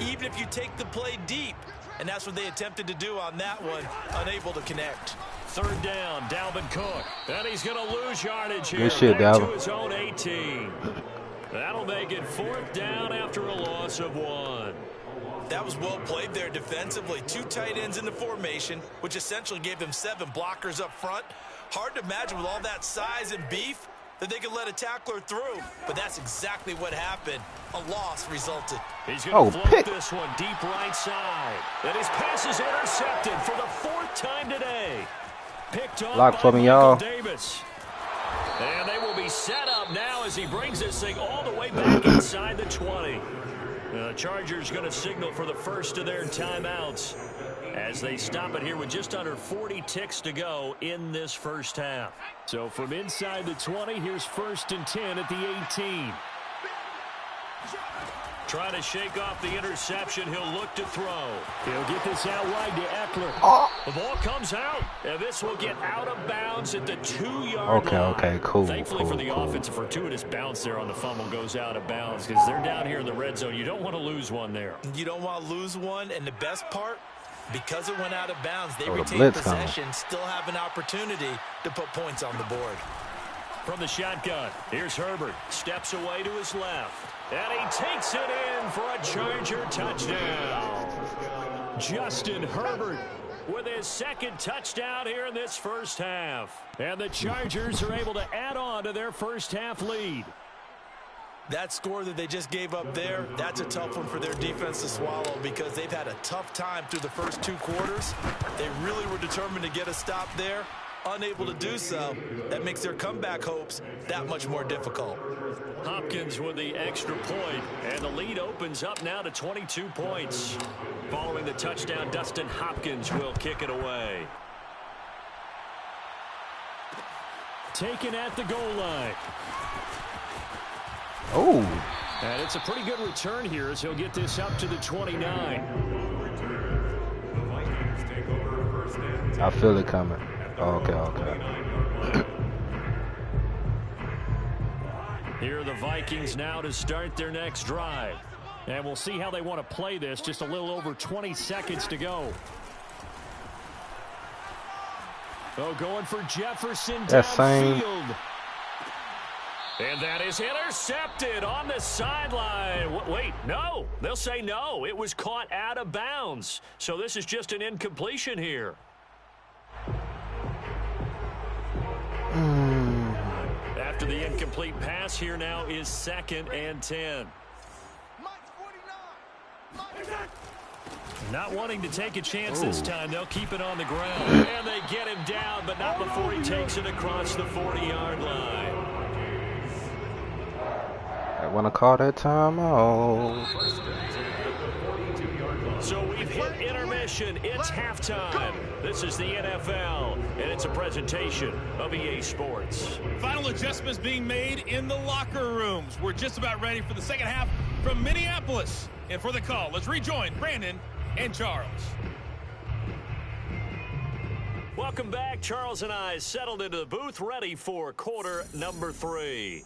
even if you take the play deep. And that's what they attempted to do on that one, unable to connect. Third down, Dalvin Cook. And he's going to lose yardage here. Good shit, back Dalvin. to his own 18. That'll make it 4th down after a loss of 1. That was well played there defensively. 2 tight ends in the formation, which essentially gave them 7 blockers up front. Hard to imagine with all that size and beef that they could let a tackler through. But that's exactly what happened. A loss resulted. He's going to float this one deep right side. And his pass is intercepted for the 4th time today. Picked off Block for by me, Michael y'all. Davis. And they will be set up now as he brings this thing all the way back inside the 20. The Chargers going to signal for the first of their timeouts as they stop it here with just under 40 ticks to go in this first half. So from inside the 20, here's 1st and 10 at the 18. Trying to shake off the interception. He'll look to throw. He'll get this out wide to Eckler. Oh. The ball comes out, and this will get out of bounds at the 2-yard line. Okay, cool. Thankfully for the offense, a fortuitous bounce there on the fumble goes out of bounds because they're down here in the red zone. You don't want to lose one there. You don't want to lose one, and the best part, because it went out of bounds, they the retain blitz possession, still have an opportunity to put points on the board. From the shotgun, here's Herbert. Steps away to his left. And he takes it in for a Charger touchdown. Justin Herbert with his 2nd touchdown here in this first half. And the Chargers are able to add on to their first half lead. That score that they just gave up there, that's a tough one for their defense to swallow because they've had a tough time through the first 2 quarters. They really were determined to get a stop there. Unable to do so, that makes their comeback hopes that much more difficult. Hopkins with the extra point, and the lead opens up now to 22 points. Following the touchdown, Dustin Hopkins will kick it away. Taken at the goal line. Oh. And it's a pretty good return here as he'll get this up to the 29. I feel it coming. Okay. Here are the Vikings now to start their next drive. And we'll see how they want to play this. Just a little over 20 seconds to go. Oh, going for Jefferson downfield. And that is intercepted on the sideline. Wait, no. They'll say no. It was caught out of bounds. So this is just an incompletion here. After the incomplete pass, here now is 2nd and 10. Not wanting to take a chance this time. They'll keep it on the ground. And they get him down, but not before he takes it across the 40-yard line. I want to call that timeout. So we've hit intermission. It's halftime. This is the NFL, and it's a presentation of EA Sports. Final adjustments being made in the locker rooms. We're just about ready for the second half from Minneapolis. And for the call, let's rejoin Brandon and Charles. Welcome back. Charles and I settled into the booth, ready for quarter number 3.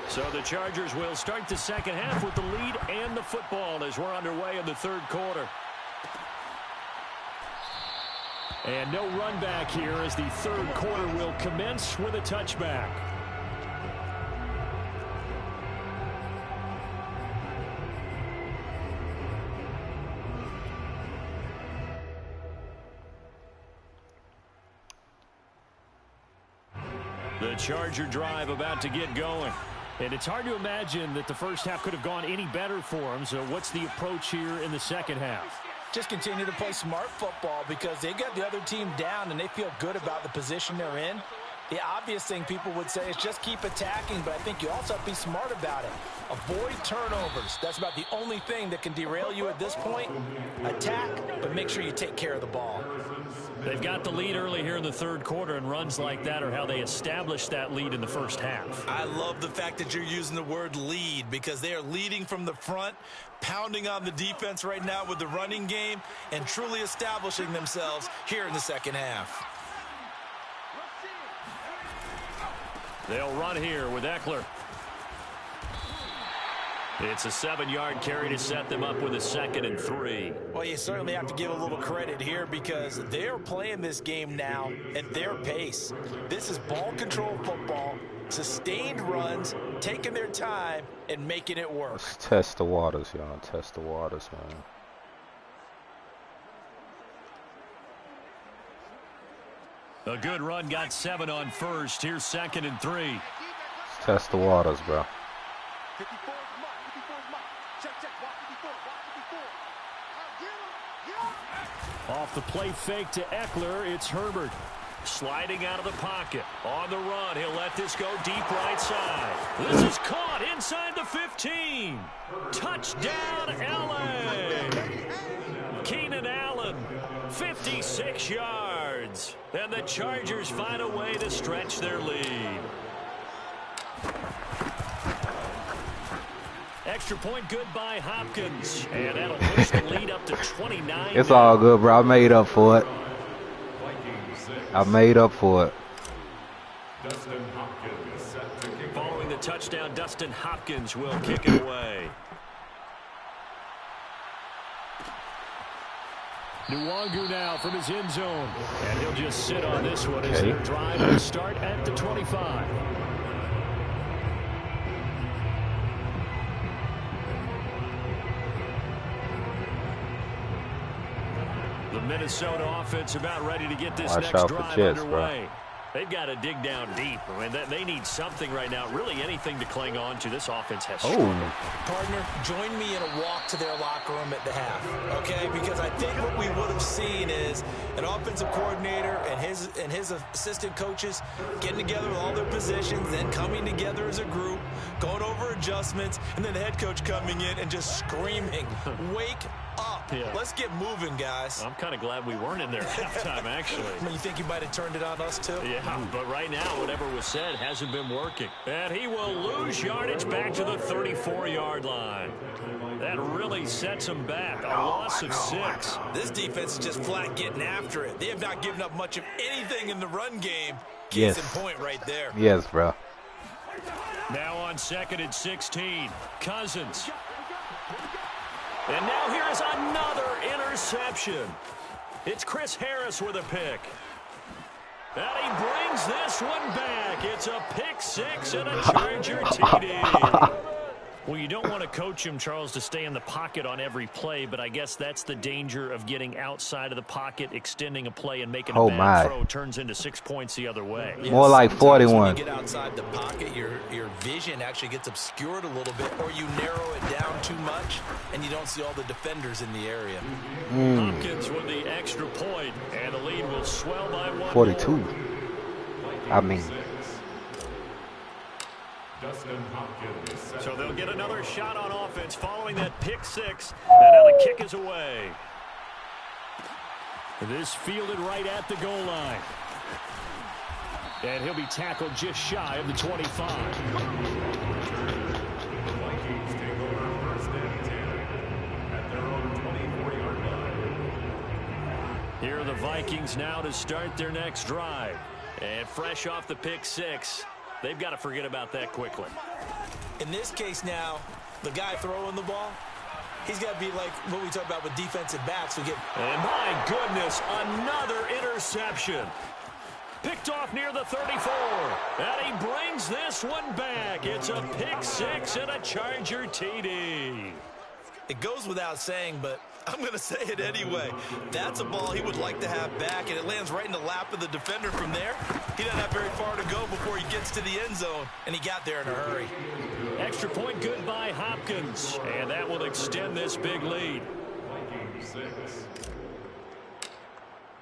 So the Chargers will start the second half with the lead and the football as we're underway in the 3rd quarter. And no run back here as the 3rd quarter will commence with a touchback. The Charger drive about to get going. And it's hard to imagine that the first half could have gone any better for them. So what's the approach here in the second half? Just continue to play smart football because they got the other team down and they feel good about the position they're in. The obvious thing people would say is just keep attacking, but I think you also have to be smart about it. Avoid turnovers. That's about the only thing that can derail you at this point. Attack, but make sure you take care of the ball. They've got the lead early here in the 3rd quarter, and runs like that are how they established that lead in the first half. I love the fact that you're using the word lead because they are leading from the front, pounding on the defense right now with the running game, and truly establishing themselves here in the second half. They'll run here with Eckler. It's a 7-yard carry to set them up with a 2nd and 3. Well, you certainly have to give a little credit here because they're playing this game now at their pace. This is ball control football, sustained runs, taking their time and making it work. Let's test the waters, y'all. Test the waters, man. A good run, got 7 on first. Here's 2nd and 3. Let's test the waters, bro. 54 is mark. 54 is mark. Check, check. Watch 54. Watch 54. Off the play fake to Eckler, it's Herbert. Sliding out of the pocket. On the run, he'll let this go deep right side. This is caught inside the 15. Touchdown, LA. Keenan Allen, 56 yards. And the Chargers find a way to stretch their lead. Extra point good by Hopkins. And that'll push the lead up to 29. It's all good, bro. I made up for it. I made up for it. Following the touchdown, Dustin Hopkins will kick it away. Nwangu now from his end zone. And he'll just sit on this one as their drive will start at the 25. The Minnesota offense about ready to get this next drive underway. They've got to dig down deep. I mean, they need something right now, really anything to cling on to. This offense has struggled. Partner, join me in a walk to their locker room at the half, okay? Because I think what we would have seen is an offensive coordinator and his assistant coaches getting together with all their positions, then coming together as a group, going over adjustments, and then the head coach coming in and just screaming, wake up. Yeah. Let's get moving, guys. I'm kind of glad we weren't in there at halftime, actually. You think you might have turned it on us, too? Yeah, but right now, whatever was said hasn't been working. And he will lose yardage back to the 34-yard line. That really sets him back. A loss of 6. This defense is just flat getting after it. They have not given up much of anything in the run game. Yes. Case in point right there. Yes, bro. Now on 2nd and 16, Cousins. And now here is another interception. It's Chris Harris with a pick. And he brings this one back. It's a pick 6 and a Charger TD. Well, you don't want to coach him, Charles, to stay in the pocket on every play, but I guess that's the danger of getting outside of the pocket, extending a play, and making a bad throw turns into 6 points the other way. Yes, more like 41. When you get outside the pocket, your vision actually gets obscured a little bit, or you narrow it down too much, and you don't see all the defenders in the area. Hopkins with the extra point, and the lead will swell by 1. 42. More. I mean. So they'll get another shot on offense following that pick 6, and now the kick is away. This fielded right at the goal line. And he'll be tackled just shy of the 25. Vikings take over 1st and 10 at their own 24-yard line. Here are the Vikings now to start their next drive. And fresh off the pick 6. They've got to forget about that quickly. In this case now, the guy throwing the ball, he's got to be like what we talk about with defensive backs. And my goodness, another interception. Picked off near the 34. And he brings this one back. It's a pick 6 and a Charger TD. It goes without saying, but I'm going to say it anyway. That's a ball he would like to have back, and it lands right in the lap of the defender from there. He doesn't have very far to go before he gets to the end zone, and he got there in a hurry. Extra point good by Hopkins, and that will extend this big lead. Vikings 6.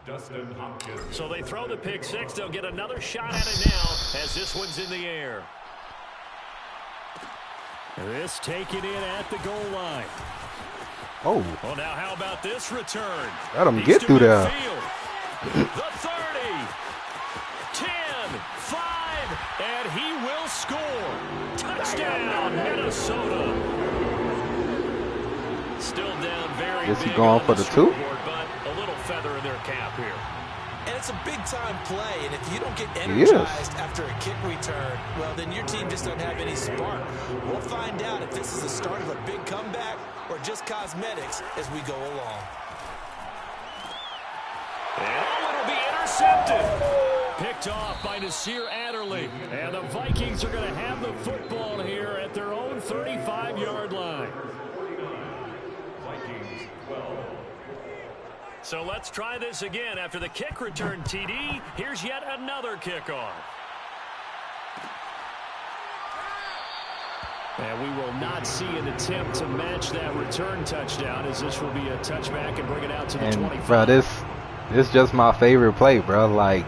Dustin Hopkins. So they throw the pick 6. They'll get another shot at it now as this one's in the air. This taken in at the goal line. Oh. Well, now how about this return? Let him get through there. The 30, 10, 5, and he will score. Touchdown, Minnesota. Still down very big. Is he going for the 2? But a little feather in their cap here. And it's a big-time play, and if you don't get energized after a kick return, well, then your team just doesn't have any spark. We'll find out if this is the start of a big comeback or just cosmetics as we go along. And it'll be intercepted. Picked off by Nasir Adderley. And the Vikings are going to have the football here at their own 35-yard line. Vikings 12. So let's try this again. After the kick return TD, here's yet another kickoff. And we will not see an attempt to match that return touchdown, as this will be a touchback and bring it out to the 25. Bro, this is just my favorite play, bro. Like,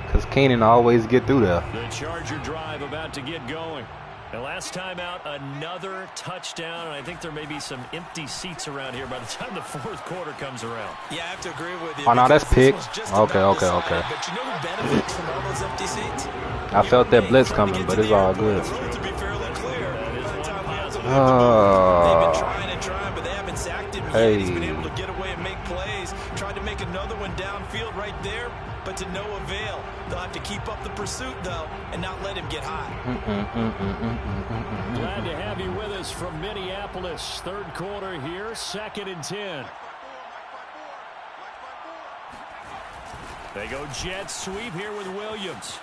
because Keenan always get through there. The Charger drive about to get going. And last time out, another touchdown, and I think there may be some empty seats around here by the time the fourth quarter comes around. Yeah, I have to agree with you. Oh, no, that's pick. Okay. But you know who benefits from all those empty seats? I felt that blitz coming, but it's all good. To be fairly clear, they've Oh. been trying and trying, but they haven't sacked him yet. He's been able to get away and make plays. Tried to make another one downfield right there, but to no avail. They'll have to keep up the pursuit, though, and not let him get high. Glad to have you with us from Minneapolis. Third quarter here, 2nd and 10. They go jet sweep here with Williams.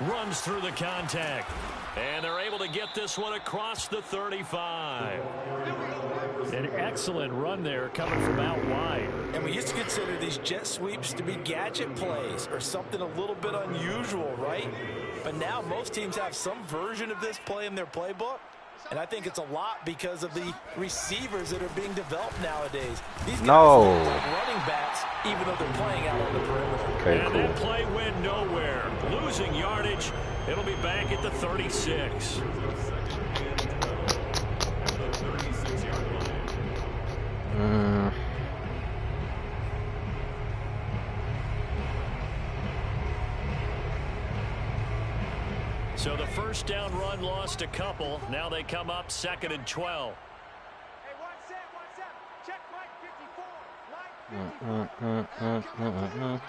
Runs through the contact. And they're able to get this one across the 35. An excellent run there coming from out wide. And we used to consider these jet sweeps to be gadget plays or something a little bit unusual, right? But now most teams have some version of this play in their playbook. And I think it's a lot because of the receivers that are being developed nowadays. These guys look like running backs, even though they're playing out on the perimeter. Okay, and that play went nowhere. Losing yardage. It'll be back at the 36. So the first down run lost a couple. Now they come up 2nd and 12. Hey, one set. Check Mike 54.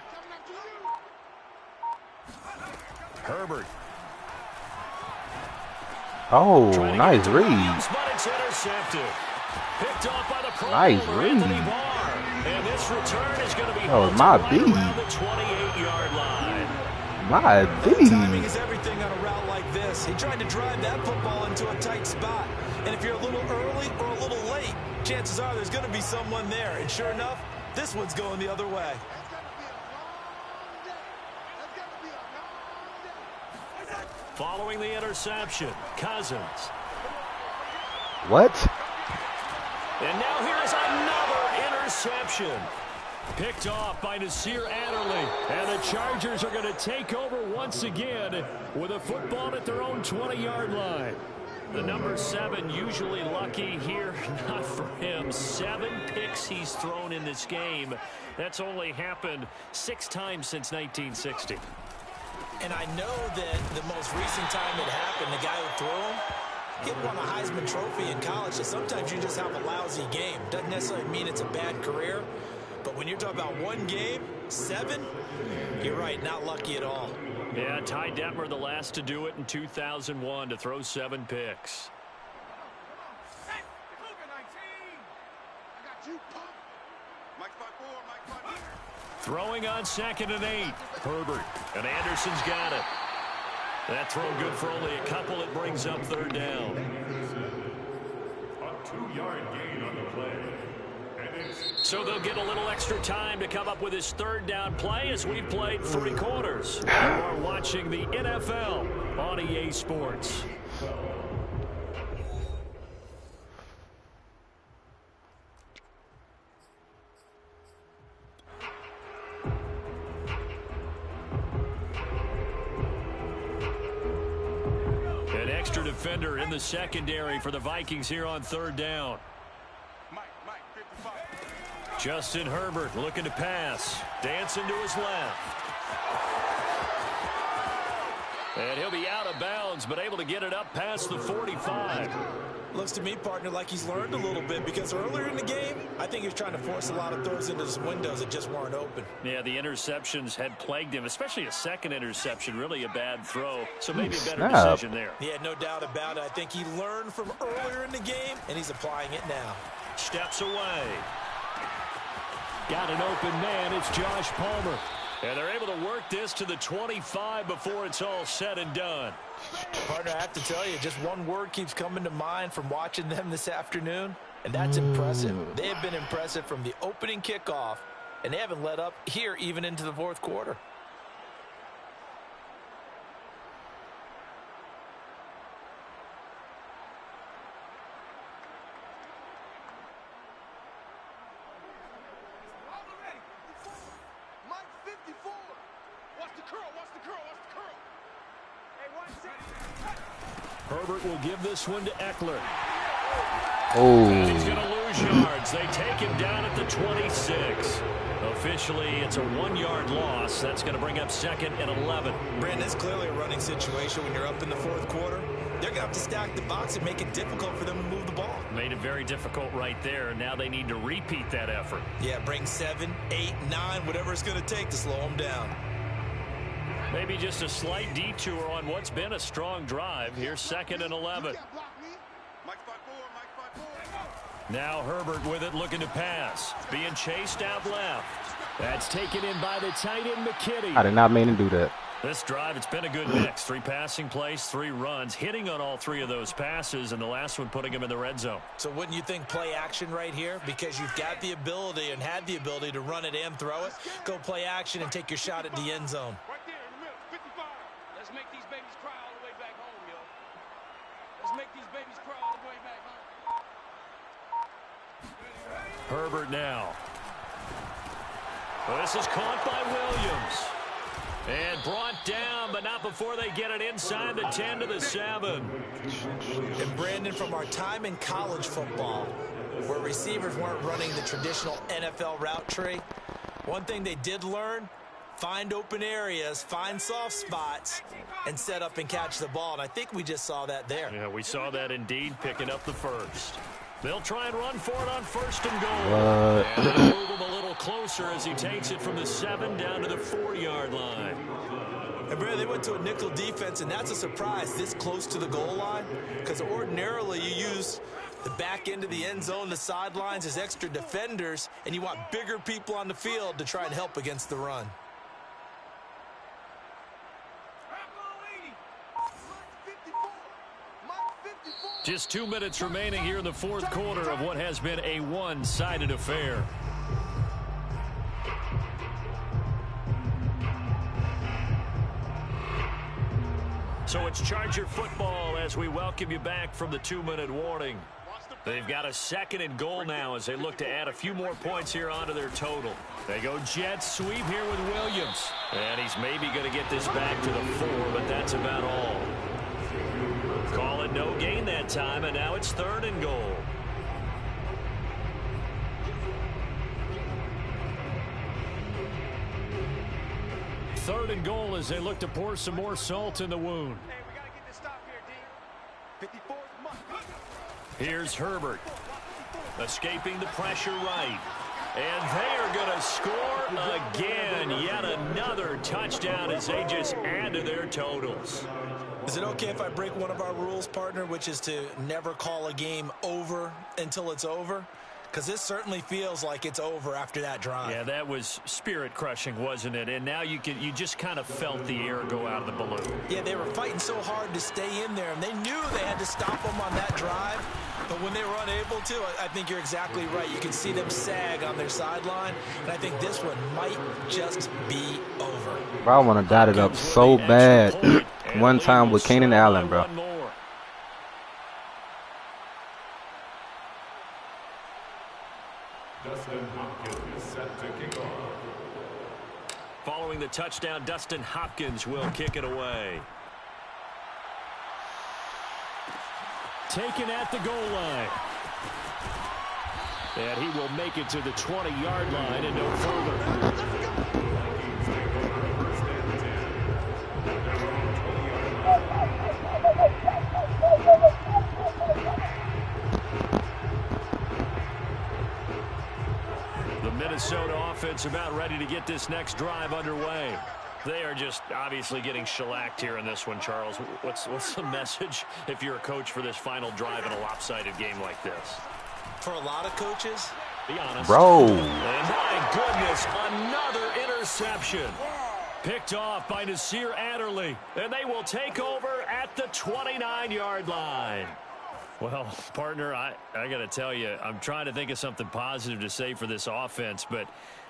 Herbert. Oh, nice read. But it's intercepted. Picked off by the Pro Nice Bowler, read. Anthony Barr. And this return is going to be Oh, my right B. around the 28-yard line. My Timing B. is everything on a route like this. He tried to drive that football into a tight spot. And if you're a little early or a little late, chances are there's going to be someone there. And sure enough, this one's going the other way. Following the interception, Cousins. What? And now here's another interception. Picked off by Nasir Adderley. And the Chargers are going to take over once again with a football at their own 20-yard line. The number 7 usually lucky here. Not for him. 7 picks he's thrown in this game. That's only happened 6 times since 1960. And I know that the most recent time it happened, the guy who threw him, he had won a Heisman Trophy in college. So sometimes you just have a lousy game. Doesn't necessarily mean it's a bad career. But when you're talking about one game, 7, you're right, not lucky at all. Yeah, Ty Detmer the last to do it in 2001 to throw 7 picks. Throwing on 2nd and 8. Herbert. And Anderson's got it. That throw good for only a couple. It brings up 3rd down. A 2-yard gain on the play. So they'll get a little extra time to come up with his 3rd down play as we've played 3 quarters. You are watching the NFL on EA Sports. An extra defender in the secondary for the Vikings here on 3rd down. Justin Herbert looking to pass. Dancing to his left. And he'll be out of bounds, but able to get it up past the 45. Looks to me, partner, like he's learned a little bit because earlier in the game, I think he was trying to force a lot of throws into his windows that just weren't open. Yeah, the interceptions had plagued him, especially a second interception, really a bad throw. So maybe a better decision there. Yeah, no doubt about it. I think he learned from earlier in the game, and he's applying it now. Steps away. Got an open man. It's Josh Palmer. And they're able to work this to the 25 before it's all said and done. Partner, I have to tell you, just one word keeps coming to mind from watching them this afternoon, and that's impressive. They have been impressive from the opening kickoff, and they haven't let up here even into the fourth quarter. Herbert will give this one to Eckler. Oh. And he's going to lose yards. They take him down at the 26. Officially, it's a 1-yard loss. That's going to bring up 2nd and 11. Brandon, it's clearly a running situation when you're up in the fourth quarter. They're going to have to stack the box and make it difficult for them to move the ball. Made it very difficult right there. Now they need to repeat that effort. Yeah, bring 7, 8, 9, whatever it's going to take to slow them down. Maybe just a slight detour on what's been a strong drive. Here's 2nd and 11. Now Herbert with it, looking to pass. Being chased out left. That's taken in by the tight end, McKinney. I did not mean to do that. This drive, it's been a good mix. 3 passing plays, 3 runs, hitting on all 3 of those passes, and the last one putting him in the red zone. So wouldn't you think play action right here? Because you've got the ability and had the ability to run it and throw it. Go play action and take your shot at the end zone. Make these babies cry all the way back home, yo. Let's make these babies cry all the way back home. Herbert now. Well, this is caught by Williams. And brought down, but not before they get it inside the 10 to the 7. And Brandon, from our time in college football, where receivers weren't running the traditional NFL route tree, one thing they did learn, find open areas, find soft spots, and set up and catch the ball. And I think we just saw that there. Yeah, we saw that indeed, picking up the first. They'll try and run for it on 1st and goal. And they'll move him a little closer as he takes it from the 7 down to the 4-yard line. And Brad, they went to a nickel defense, and that's a surprise this close to the goal line, because ordinarily you use the back end of the end zone, the sidelines as extra defenders, and you want bigger people on the field to try and help against the run. Just 2 minutes remaining here in the fourth quarter of what has been a one-sided affair. So it's Charger football as we welcome you back from the 2-minute warning. They've got a 2nd and goal now as they look to add a few more points here onto their total. They go jet sweep here with Williams. And he's maybe going to get this back to the 4, but that's about all. Call it no gain that time, and now it's 3rd and goal. Third and goal as they look to pour some more salt in the wound. Hey, we got to get this stop here, D. 54th. Here's Herbert. Escaping the pressure right. And they are going to score again. Yet another touchdown as they just add to their totals. Is it okay if I break one of our rules, partner, which is to never call a game over until it's over? Because this certainly feels like it's over after that drive. Yeah, that was spirit-crushing, wasn't it? And now you just kind of felt the air go out of the balloon. Yeah, they were fighting so hard to stay in there, and they knew they had to stop them on that drive. But when they were unable to, I think you're exactly right. You can see them sag on their sideline, and I think this one might just be over. Bro, I want to dot it up so bad. One time with Keenan Allen, bro. Following the touchdown, Dustin Hopkins will kick it away. Taken at the goal line. And he will make it to the 20-yard line and no further. offense about ready to get this next drive underway. They are just obviously getting shellacked here in this one, Charles. What's the message if you're a coach for this final drive in a lopsided game like this? For a lot of coaches, be honest. Bro. And my goodness, another interception. Picked off by Nasir Adderley. And they will take over at the 29-yard line. Well, partner, I got to tell you, I'm trying to think of something positive to say for this offense, but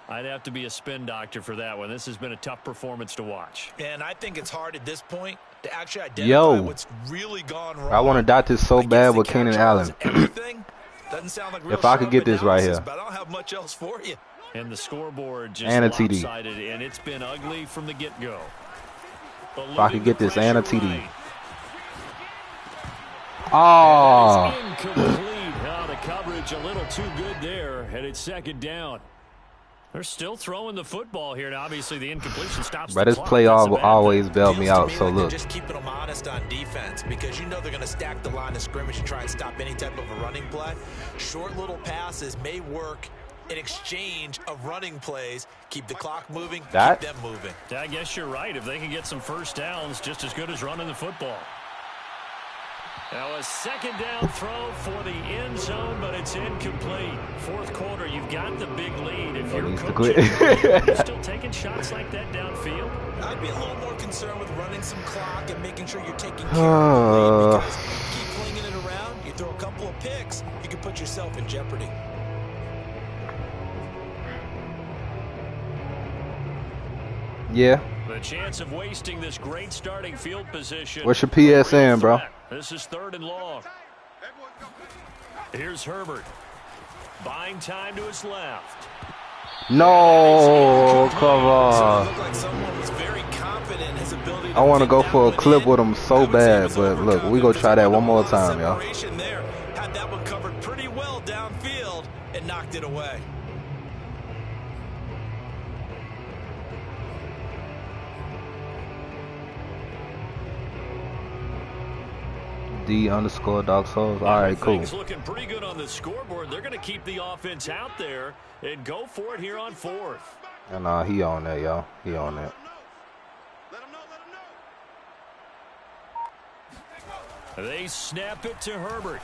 I'd have to be a spin doctor for that one. This has been a tough performance to watch. And I think it's hard at this point to actually identify what's really gone wrong. I want to dot this so bad with Keenan Allen. Doesn't sound like real if I could get this right here. But I don't have much else for you. And the scoreboard just and a TD. And it's been ugly from the get-go. If I could get this and a TD. Right. Oh. Incomplete. The coverage a little too good there, and it's second down. They're still throwing the football here, and obviously the incompletion stops. But this play always bailed me out. So look, just keeping them honest on defense because you know they're going to stack the line of scrimmage and try and stop any type of a running play. Short little passes may work in exchange of running plays. Keep the clock moving. Keep them moving. I guess you're right. If they can get some first downs, just as good as running the football. Now a second down throw for the end zone, but it's incomplete. Fourth quarter, you've got the big lead. If you're coaching, still taking shots like that downfield. I'd be a little more concerned with running some clock and making sure you're taking care of the lead because you keep flinging it around, you throw a couple of picks, you can put yourself in jeopardy. Yeah. The chance of wasting this great starting field position. What's your PSN, bro? This is 3rd and long. Here's Herbert. Buying time to his left. No, come on. I want to go for a clip with him so bad, but look, we go try that one more time, y'all. Had that one covered pretty well downfield and knocked it away. D_Dog Souls. All right, cool. Things looking pretty good on the scoreboard. They're going to keep the offense out there and go for it here on 4th. Nah, he on that, y'all. He on that. They snap it to Herbert.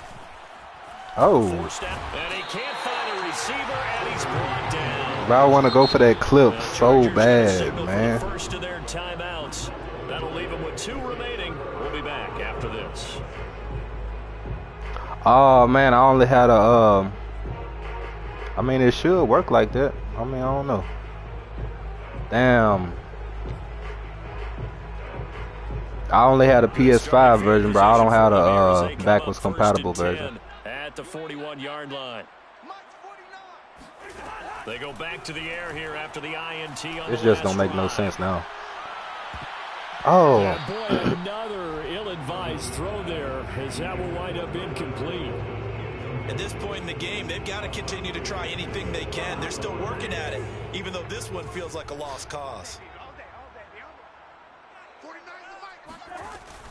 Oh. And he can't find a receiver, and he's brought down. Bro, I want to go for that clip so bad, man. First of their timeouts. That'll leave them with 2 remaining. We'll be back after this. Oh man, I only had a I mean it should work like that. I mean, I don't know. Damn. I only had a PS5 version, but I don't have a backwards compatible version. At the 41-yard line. They go back to the air here after the INT on this just don't make no sense now. Oh. Boy, another ill-advised throw there as that will wind up incomplete. At this point in the game, they've got to continue to try anything they can. They're still working at it, even though this one feels like a lost cause.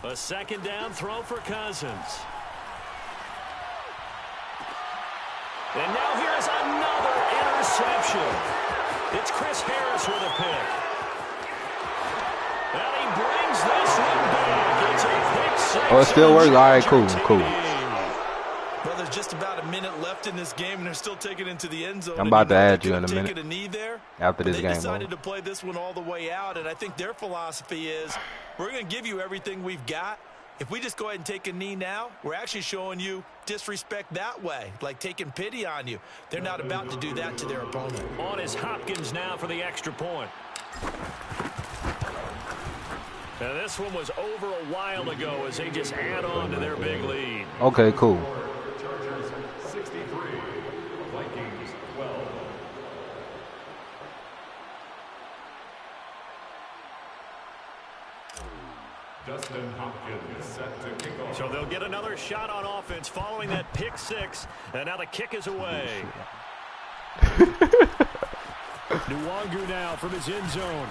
A second down throw for Cousins. And now here's another interception. It's Chris Harris with a pick. And he brings this one back. It's a pick six. Oh, it still works? All right, cool. Well, there's just about a minute left in this game, and they're still taking it into the end zone. I'm about to add you in a minute. After this game, they decided to play this one all the way out, and I think their philosophy is we're going to give you everything we've got. If we just go ahead and take a knee now, we're actually showing you disrespect that way, like taking pity on you. They're not about to do that to their opponent. On is Hopkins now for the extra point. Now this one was over a while ago as they just add on to their big lead. Okay, cool. Chargers 63, Vikings 12. Justin Hopkins set to kick off. So they'll get another shot on offense following that pick six, and now the kick is away. Nwangu now from his end zone.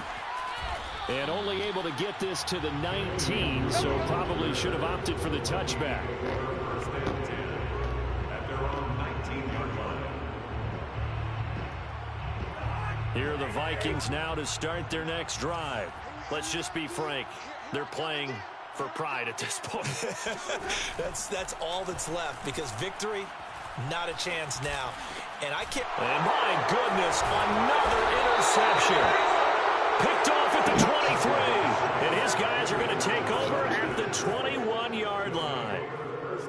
And only able to get this to the 19, so probably should have opted for the touchback. First and 10 at their own 19-yard line. Here are the Vikings now to start their next drive. Let's just be frank. They're playing for pride at this point. That's all that's left, because victory, not a chance now. And I can't. And my goodness, another interception. Picked off at the 23. And his guys are going to take over at the 21-yard line.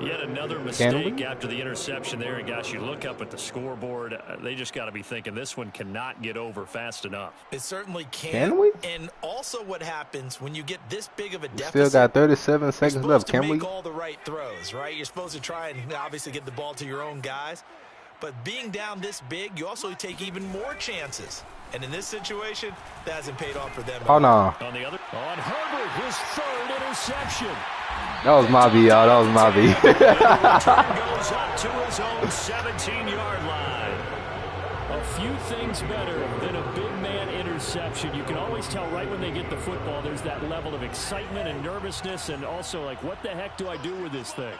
Yet another mistake after the interception there. And gosh, you look up at the scoreboard, they just got to be thinking this one cannot get over fast enough. It certainly Can we? And also what happens when you get this big of a deficit. Still got 37 seconds left. Can we? Make all the right throws, right? You're supposed to try and obviously get the ball to your own guys. But being down this big, you also take even more chances. And in this situation, that hasn't paid off for them. Oh, no. On Herbert, his third interception. That was my B, y'all. That was my B. Goes up to his own 17-yard line. A few things better than a big man interception. You can always tell right when they get the football, there's that level of excitement and nervousness, and also like, what the heck do I do with this thing?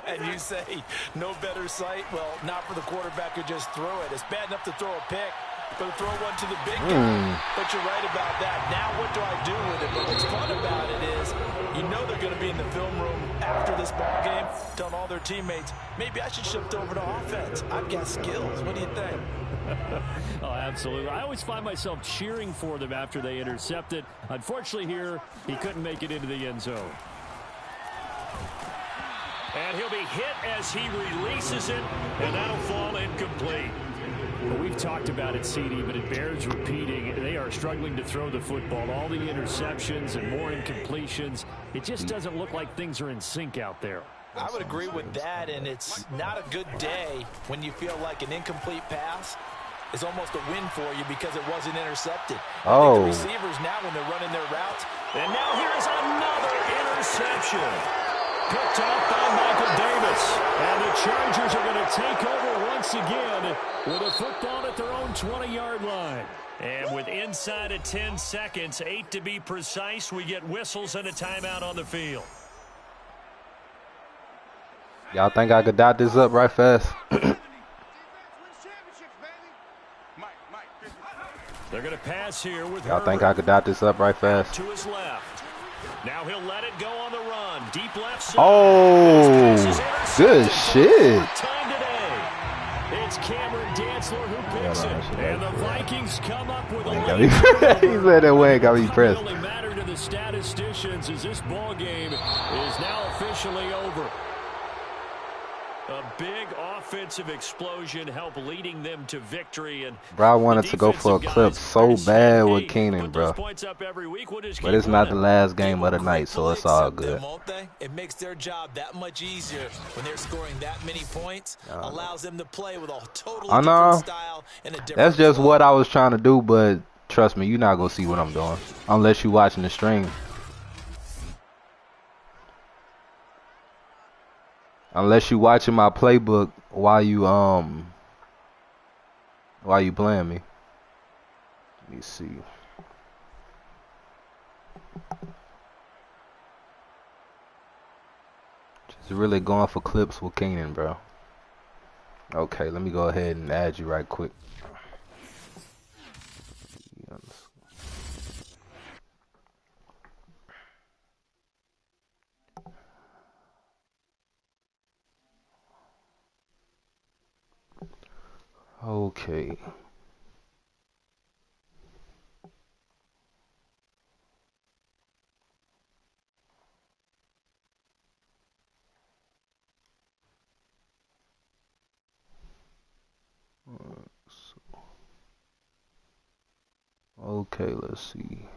And you say, no better sight? Well, not for the quarterback who just threw it. It's bad enough to throw a pick, but to throw one to the big guy. But you're right about that. Now what do I do with it? But what's fun about it is, you know they're going to be in the film room after this ball game, telling all their teammates, maybe I should shift over to offense. I've got skills. What do you think? Oh, absolutely. I always find myself cheering for them after they intercept it. Unfortunately here, he couldn't make it into the end zone. And he'll be hit as he releases it, and that'll fall incomplete. Well, we've talked about it, CD, but it bears repeating. They are struggling to throw the football. All the interceptions and more incompletions. It just doesn't look like things are in sync out there. I would agree with that, and it's not a good day when you feel like an incomplete pass is almost a win for you because it wasn't intercepted. I think the receivers now, when they're running their routes. And now here's another interception. Picked off by Michael Davis. And the Chargers are going to take over once again with a football at their own 20-yard line. And with inside of 10 seconds, 8 to be precise, we get whistles and a timeout on the field. Y'all think I could dot this up right fast? They're going to pass here with Y'all think I could dot this up right fast? To his left. Now he'll let it go on the run. Deep left side. Oh, good shit. Time today. It's Cameron Dantzler who picks it. And the Vikings come up with a He said that way got me pressed. It really mattered to the statisticians as this ball game is now officially over. A big offensive explosion helped leading them to victory. And bro, I wanted to go for a clip so bad with Keenan, bro. But it's not the last game of the night, so it's all good. It makes their job that much easier when they're scoring that many points. Allows them to play with a totally different style and a different That's just what I was trying to do, but trust me, you're not going to see what I'm doing unless you're watching the stream. Unless you watching my playbook while you playing me. Let me see. Just really going for clips with Keenan, bro. Okay, let me go ahead and add you right quick. Okay. Okay, let's see.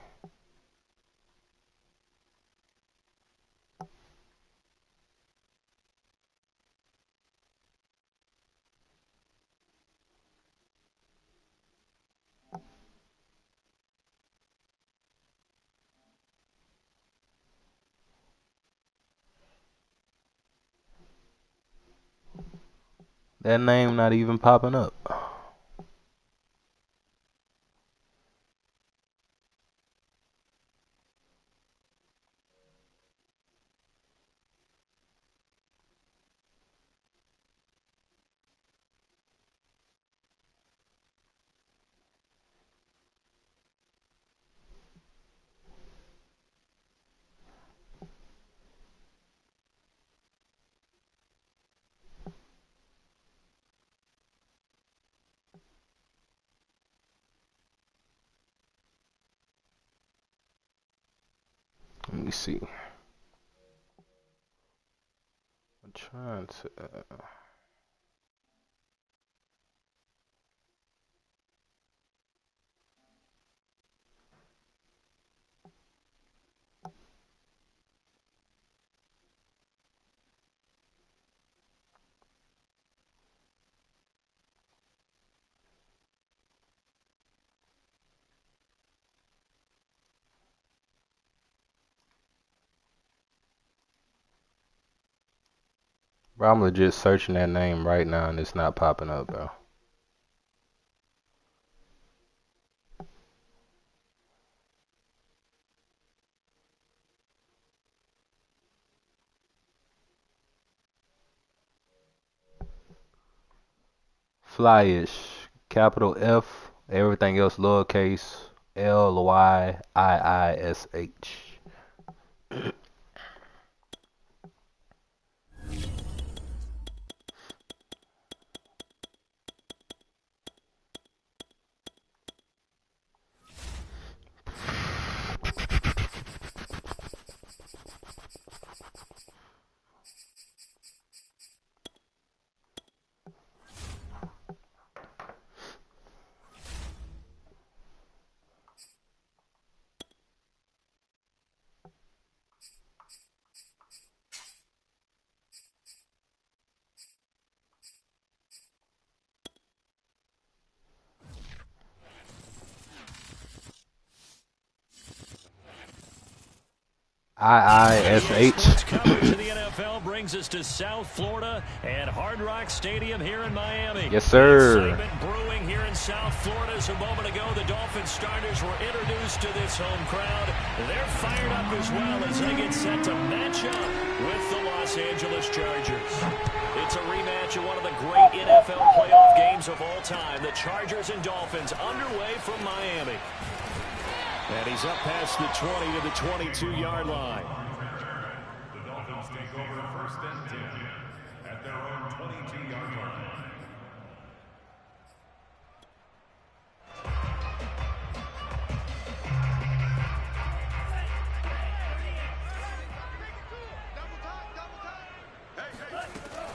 That name not even popping up. Let me see. I'm trying to. Bro, I'm legit searching that name right now and it's not popping up, bro. Flyish, capital F, everything else lowercase, Lyiish. Iish. Coverage of the NFL brings us to South Florida and Hard Rock Stadium here in Miami. Yes, sir. Excitement brewing here in South Florida. As a moment ago, the Dolphins starters were introduced to this home crowd. They're fired up as well as they get set to match up with the Los Angeles Chargers. It's a rematch of one of the great NFL playoff games of all time. The Chargers and Dolphins underway from Miami. And he's up past the 20 to the 22-yard line. The Dolphins take over 1st and 10 at their own 22-yard line.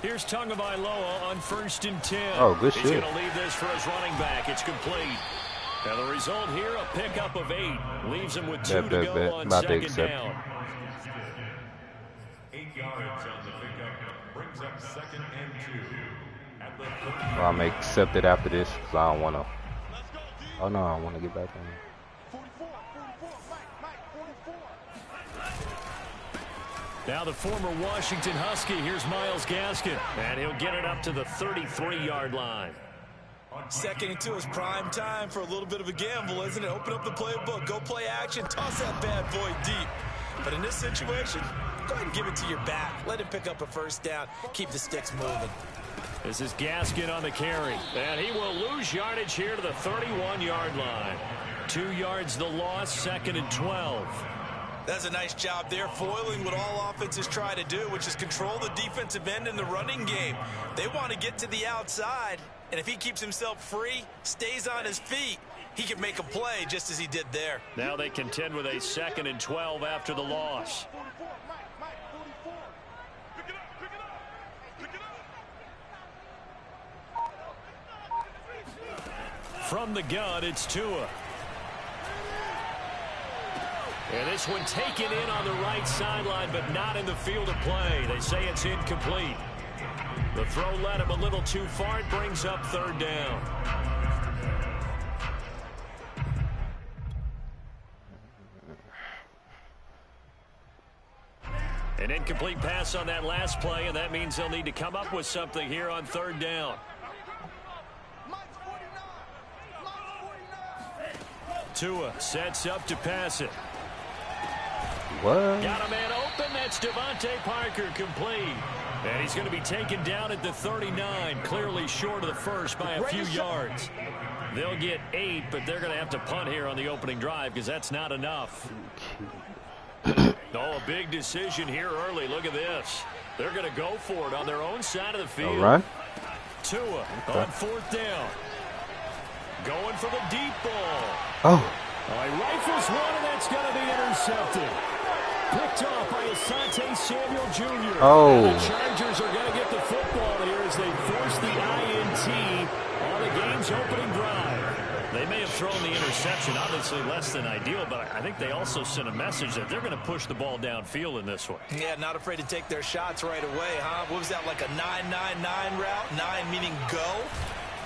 Here's Tagovailoa on 1st and 10. Oh, good He's shit. going to leave this for his running back. It's complete. And the result here, a pickup of 8. Leaves him with 2 to go on About to 2nd accept. down. 8 yards on the pickup brings up 2nd and 2 at the 30. Well, I may accept it after this because I don't want to. Oh, no, I want to get back in. 44, Mike, 44. Now the former Washington Husky. Here's Myles Gaskin. And he'll get it up to the 33-yard line. 2nd and 2 is prime time for a little bit of a gamble, isn't it? Open up the playbook, go play action, toss that bad boy deep. But in this situation, go ahead and give it to your back. Let him pick up a 1st down. Keep the sticks moving. This is Gaskin on the carry. And he will lose yardage here to the 31-yard line. 2 yards the loss, 2nd and 12. That's a nice job there, foiling what all offenses try to do, which is control the defensive end in the running game. They want to get to the outside, and if he keeps himself free, stays on his feet, he can make a play just as he did there. Now they contend with a 2nd and 12 after the loss. 44, Mike, 44. Pick it up. From the gun, it's Tua. And this one taken in on the right sideline, but not in the field of play. They say it's incomplete. The throw led him a little too far. It brings up 3rd down. An incomplete pass on that last play, and that means they'll need to come up with something here on 3rd down. Mike's 49. Tua sets up to pass it. What? Got a man open. That's Devontae Parker, complete. And he's going to be taken down at the 39, clearly short of the first by a few yards. They'll get 8, but they're going to have to punt here on the opening drive because that's not enough. Oh, a big decision here early. Look at this. They're going to go for it on their own side of the field. All right. Tua on 4th down. Going for the deep ball. Oh. He rifles one, and that's going to be intercepted. Picked off by Asante Samuel Jr. Oh. And the Chargers are going to get the football here as they force the INT on the game's opening drive. They may have thrown the interception, obviously less than ideal, but I think they also sent a message that they're going to push the ball downfield in this one. Yeah, not afraid to take their shots right away, huh? What was that, like a 9-9-9 route? 9 meaning go?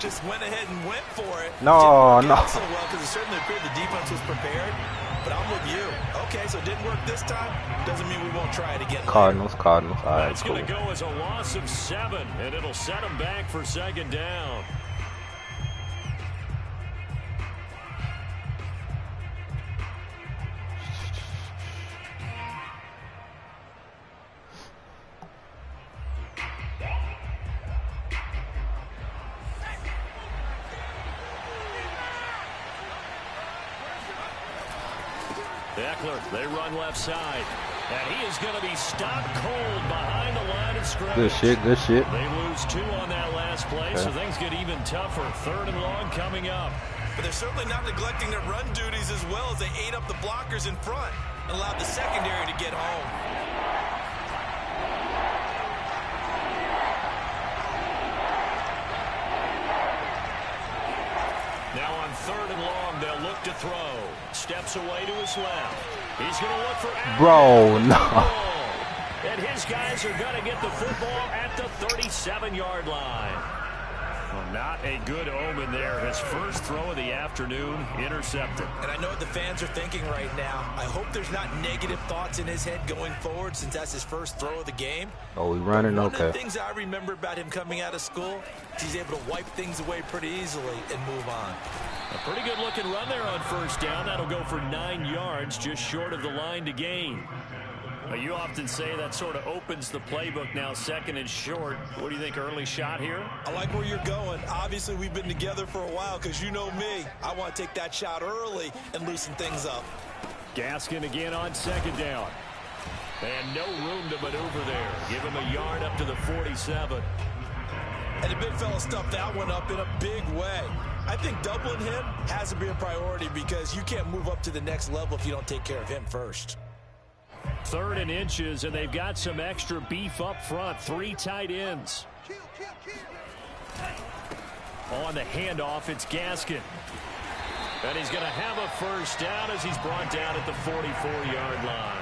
Just went ahead and went for it. No, didn't work no. out so well because it certainly appeared the defense was prepared. But I'm with you. Okay, so it didn't work this time. Doesn't mean we won't try it again. Cardinals. All right, That's going to go as a loss of 7, and it'll set them back for second down. Eckler, they run left side. And he is going to be stopped cold behind the line of scrimmage. Good shit. They lose 2 on that last play, so things get even tougher. 3rd and long coming up. But they're certainly not neglecting their run duties as well as they ate up the blockers in front and allowed the secondary to get home. Now on 3rd and long, they'll look to throw. Steps away to his left. He's going to look for Allen. Bro, no. And his guys are going to get the football at the 37-yard line. Well, not a good omen there. His first throw of the afternoon intercepted. And I know what the fans are thinking right now. I hope there's not negative thoughts in his head going forward since that's his first throw of the game. Oh, we running? One Okay. of the things I remember about him coming out of school is he's able to wipe things away pretty easily and move on. A pretty good-looking run there on first down. That'll go for 9 yards, just short of the line to gain. You often say that sort of opens the playbook now, 2nd and short. What do you think, early shot here? I like where you're going. Obviously, we've been together for a while because you know me. I want to take that shot early and loosen things up. Gaskin again on 2nd down. And no room to maneuver there. Give him a yard up to the 47. And the big fella stuffed that one up in a big way. I think doubling him has to be a priority because you can't move up to the next level if you don't take care of him first. 3rd and inches, and they've got some extra beef up front. 3 tight ends. On the handoff, it's Gaskin. And he's going to have a first down as he's brought down at the 44-yard line.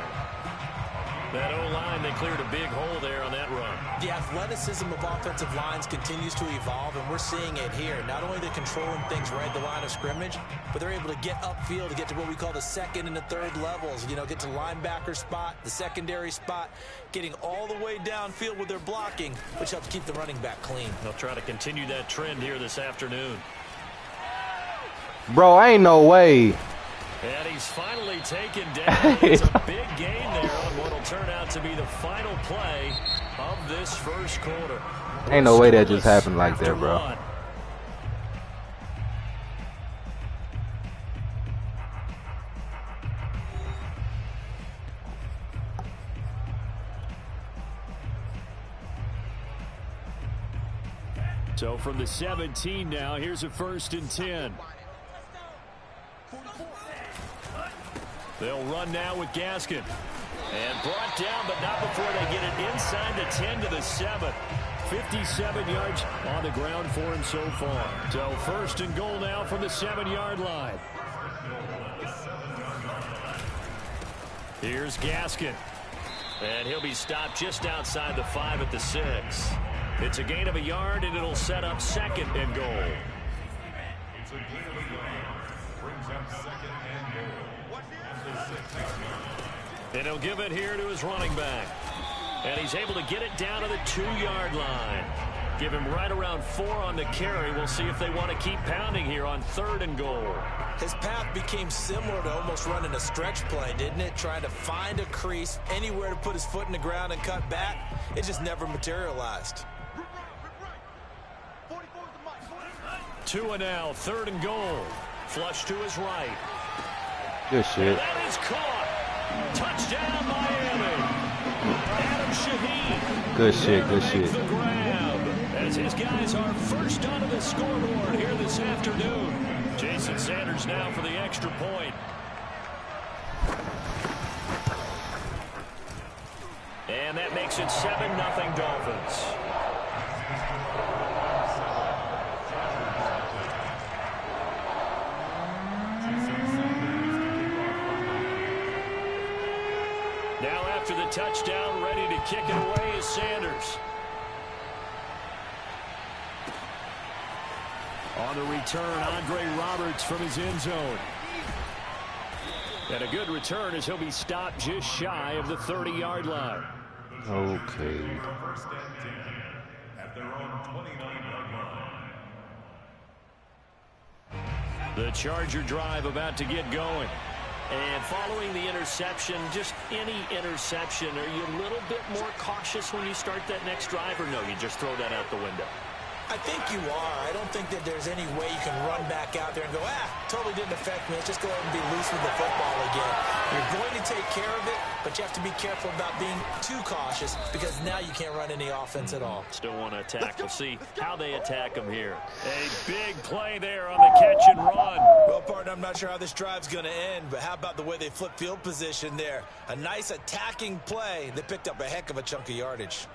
That O-line, they cleared a big hole there on that run. The athleticism of offensive lines continues to evolve, and we're seeing it here. Not only are they controlling things right at the line of scrimmage, but they're able to get upfield to get to what we call the 2nd and the 3rd levels. You know, get to linebacker spot, the secondary spot, getting all the way downfield with their blocking, which helps keep the running back clean. They'll try to continue that trend here this afternoon. Bro, ain't no way. And he's finally taken down. It's a big gain there on what will turn out to be the final play of this first quarter. Ain't no way that just happened like that, bro. So from the 17 now, here's a 1st and 10. They'll run now with Gaskin. And brought down, but not before they get it inside the 10 to the 7. 57 yards on the ground for him so far. So 1st and goal now from the 7-yard line. Here's Gaskin. And he'll be stopped just outside the 5 at the 6. It's a gain of a yard, and it'll set up 2nd and goal. It's a gain of a yard. Brings up 2nd and goal. And he'll give it here to his running back. And he's able to get it down to the 2-yard line. Give him right around 4 on the carry. We'll see if they want to keep pounding here on 3rd and goal. His path became similar to almost running a stretch play, didn't it? Trying to find a crease, anywhere to put his foot in the ground and cut back. It just never materialized. 2 and now, 3rd and goal. Flush to his right. Good shit. And that is caught. Touchdown, Miami. Adam Shaheen. Good shit, good shit. The grab as his guys are first onto the scoreboard here this afternoon. Jason Sanders now for the extra point. makes it 7-0 Dolphins. Now after the touchdown, ready to kick it away is Sanders. On the return, Andre Roberts from his end zone. And a good return as he'll be stopped just shy of the 30-yard line. Okay. First and 10 at their own 29-yard line. The Charger drive about to get going. And following the interception, just any interception, are you a little bit more cautious when you start that next drive, or no, you just throw that out the window? I think you are. I don't think that there's any way you can run back out there and go, totally didn't affect me. Let's just go ahead and be loose with the football again. You're going to take care of it, but you have to be careful about being too cautious because now you can't run any offense at all. Still want to attack. We'll see how they attack them here. A big play there on the catch and run. Well, partner, I'm not sure how this drive's going to end, but how about the way they flip field position there? A nice attacking play. They picked up a heck of a chunk of yardage.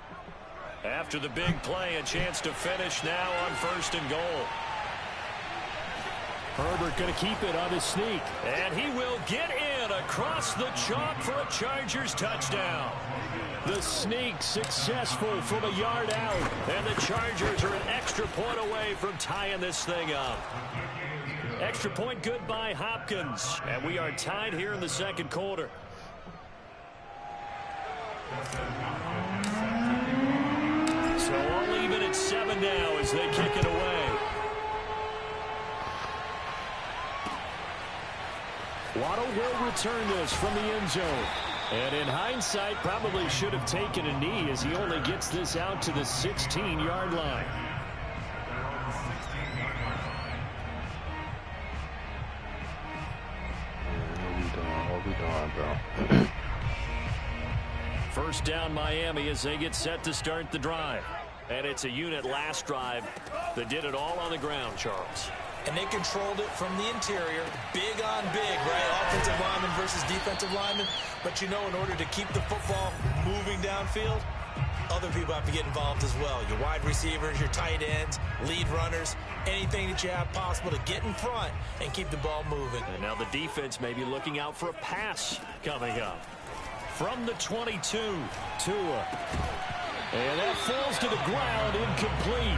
After the big play, a chance to finish now on 1st and goal. Herbert going to keep it on his sneak. And he will get in across the chalk for a Chargers touchdown. The sneak successful from a yard out. And the Chargers are an extra point away from tying this thing up. Extra point good by Hopkins. And we are tied here in the second quarter. So all even at 7 now as they kick it away. Waddle will return this from the end zone. And in hindsight, probably should have taken a knee as he only gets this out to the 16-yard line. What we doing, bro? First down Miami as they get set to start the drive. And it's a unit last drive that did it all on the ground, Charles. And they controlled it from the interior. Big on big, right? Offensive lineman versus defensive lineman. But you know, in order to keep the football moving downfield, other people have to get involved as well. Your wide receivers, your tight ends, lead runners, anything that you have possible to get in front and keep the ball moving. And now the defense may be looking out for a pass coming up. From the 22, Tua. And that falls to the ground, incomplete.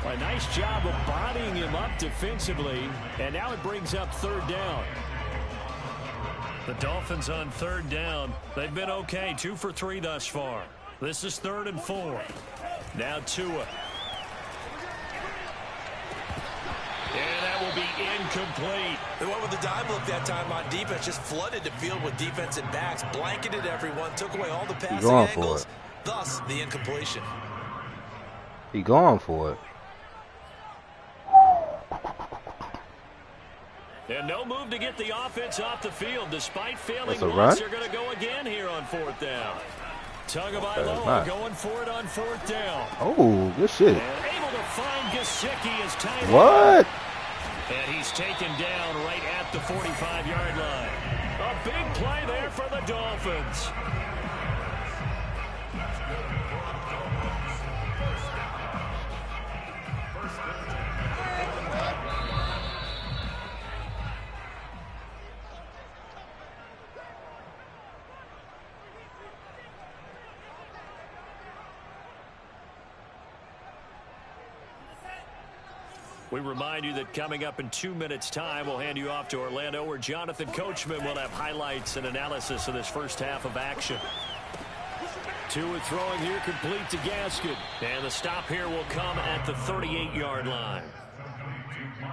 A nice job of bodying him up defensively. And now it brings up 3rd down. The Dolphins on 3rd down. They've been okay, 2 for 3 thus far. This is 3rd and 4. Now Tua. And that will be incomplete. They went with the dime look that time on defense. Just flooded the field with defensive backs. Blanketed everyone. Took away all the passing angles. Thus, the incompletion. He going for it. And no move to get the offense off the field. Despite failing once, once, they're going to go again here on 4th down. Tagovailoa going for it on 4th down. Oh, good shit. And able to find Gesicki as tight end. What? And he's taken down right at the 45-yard line. A big play there for the Dolphins. We remind you that coming up in 2 minutes' time, we'll hand you off to Orlando, where Jonathan Coachman will have highlights and analysis of this first half of action. Tua throwing here, complete to Gaskin. And the stop here will come at the 38-yard line.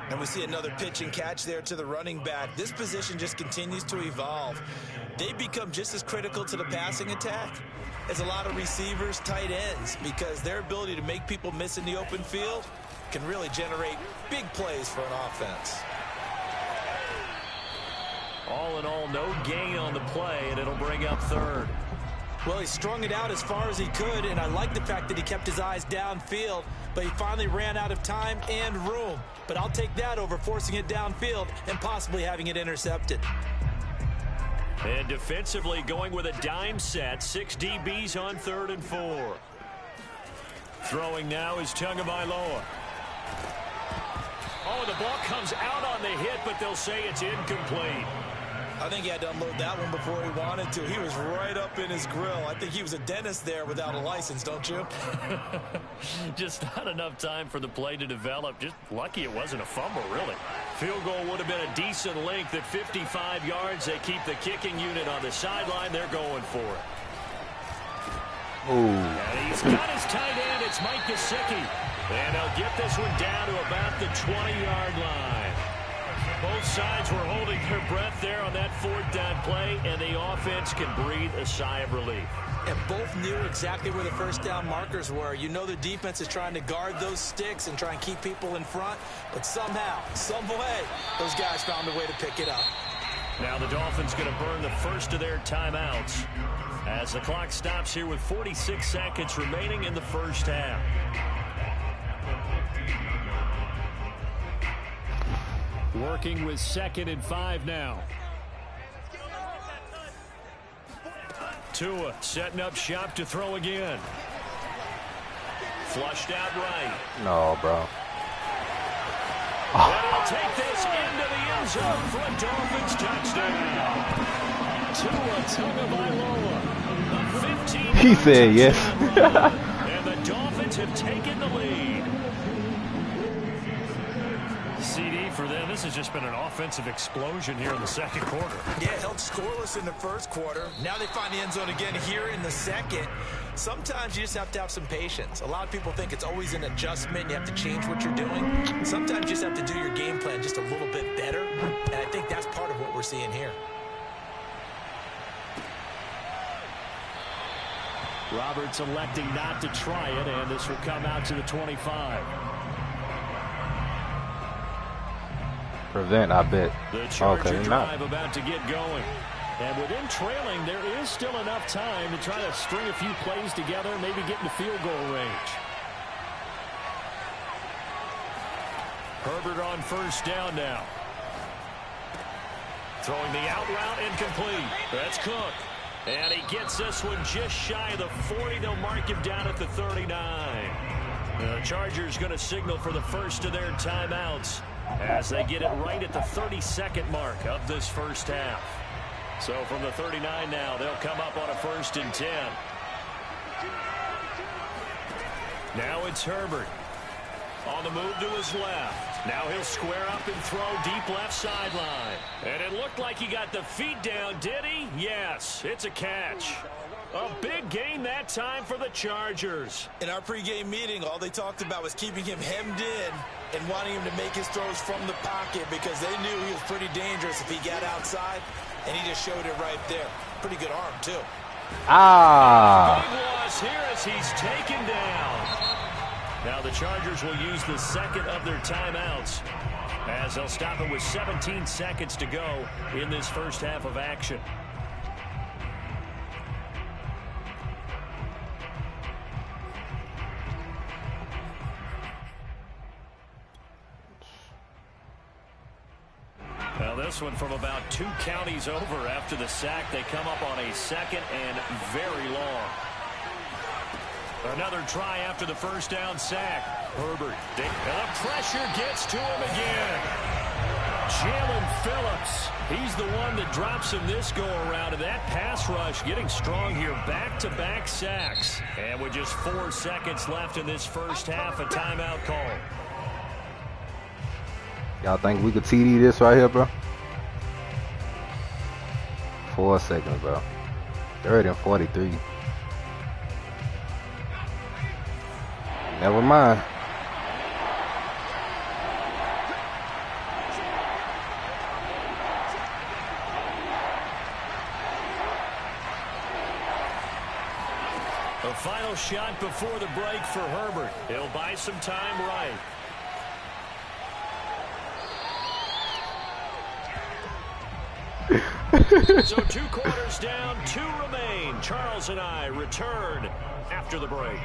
And we see another pitch and catch there to the running back. This position just continues to evolve. They become just as critical to the passing attack as a lot of receivers, tight ends, because their ability to make people miss in the open field can really generate big plays for an offense. All in all, no gain on the play, and it'll bring up 3rd. Well, he strung it out as far as he could, and I like the fact that he kept his eyes downfield, but he finally ran out of time and room. But I'll take that over forcing it downfield and possibly having it intercepted. And defensively going with a dime set. 6 DBs on 3rd and 4. Throwing now is Tagovailoa. Oh, the ball comes out on the hit, but they'll say it's incomplete. I think he had to unload that one before he wanted to. He was right up in his grill. I think he was a dentist there without a license, don't you? Just not enough time for the play to develop. Just lucky it wasn't a fumble, really. Field goal would have been a decent length at 55 yards. They keep the kicking unit on the sideline. They're going for it. Ooh. And he's got his tight end. It's Mike Gesicki. And he'll get this one down to about the 20-yard line. Both sides were holding their breath there on that 4th down play, and the offense can breathe a sigh of relief. And both knew exactly where the first down markers were. You know the defense is trying to guard those sticks and try and keep people in front, but somehow, some way, those guys found a way to pick it up. Now the Dolphins going to burn the first of their timeouts as the clock stops here with 46 seconds remaining in the first half. Working with 2nd and 5 now. Tua setting up shop to throw again. Flushed out right. No, bro. And he'll take this into the end zone for a Dolphins touchdown. Tua Tagovailoa. 15. He said yes. And the Dolphins have taken the lead. CD for them. This has just been an offensive explosion here in the second quarter. Yeah, held scoreless in the first quarter. Now they find the end zone again here in the second. Sometimes you just have to have some patience. A lot of people think it's always an adjustment. You have to change what you're doing. Sometimes you just have to do your game plan just a little bit better. And I think that's part of what we're seeing here. Roberts electing not to try it, and this will come out to the 25. Prevent, I bet. The Charger okay, drive about to get going. And with him trailing, there is still enough time to try to string a few plays together, maybe get into field goal range. Herbert on first down now. Throwing the out route incomplete. That's Cook. And he gets this one just shy of the 40. They'll mark him down at the 39. The Chargers going to signal for the first of their timeouts as they get it right at the 32nd mark of this first half. So from the 39 now, they'll come up on a 1st and 10. Now it's Herbert. On the move to his left. Now he'll square up and throw deep left sideline. And it looked like he got the feet down, did he? Yes, it's a catch. A big gain that time for the Chargers. In our pregame meeting, all they talked about was keeping him hemmed in and wanting him to make his throws from the pocket because they knew he was pretty dangerous if he got outside, and he just showed it right there. Pretty good arm, too. Ah. Big loss here as he's taken down. Now the Chargers will use the second of their timeouts as they'll stop it with 17 seconds to go in this first half of action. Now this one from about 2 counties over after the sack. They come up on a 2nd and very long. Another try after the first down sack. Herbert. And the pressure gets to him again. Jalen Phillips. He's the one that drops him this go-around. And that pass rush getting strong here. Back-to-back sacks. And with just 4 seconds left in this first half, a timeout call. Y'all think we could TD this right here, bro? 4 seconds, bro. 30 and 43. Never mind. A final shot before the break for Herbert. He'll buy some time right. So 2 quarters down, 2 remain. Charles and I return after the break.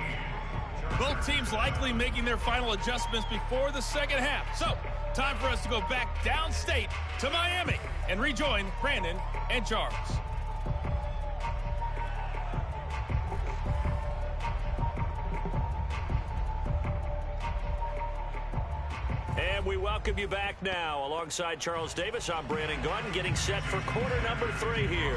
Both teams likely making their final adjustments before the second half. So Time for us to go back downstate to Miami and rejoin Brandon and Charles. And we welcome you back now. Alongside Charles Davis, I'm Brandon Gunn, getting set for quarter number 3 here.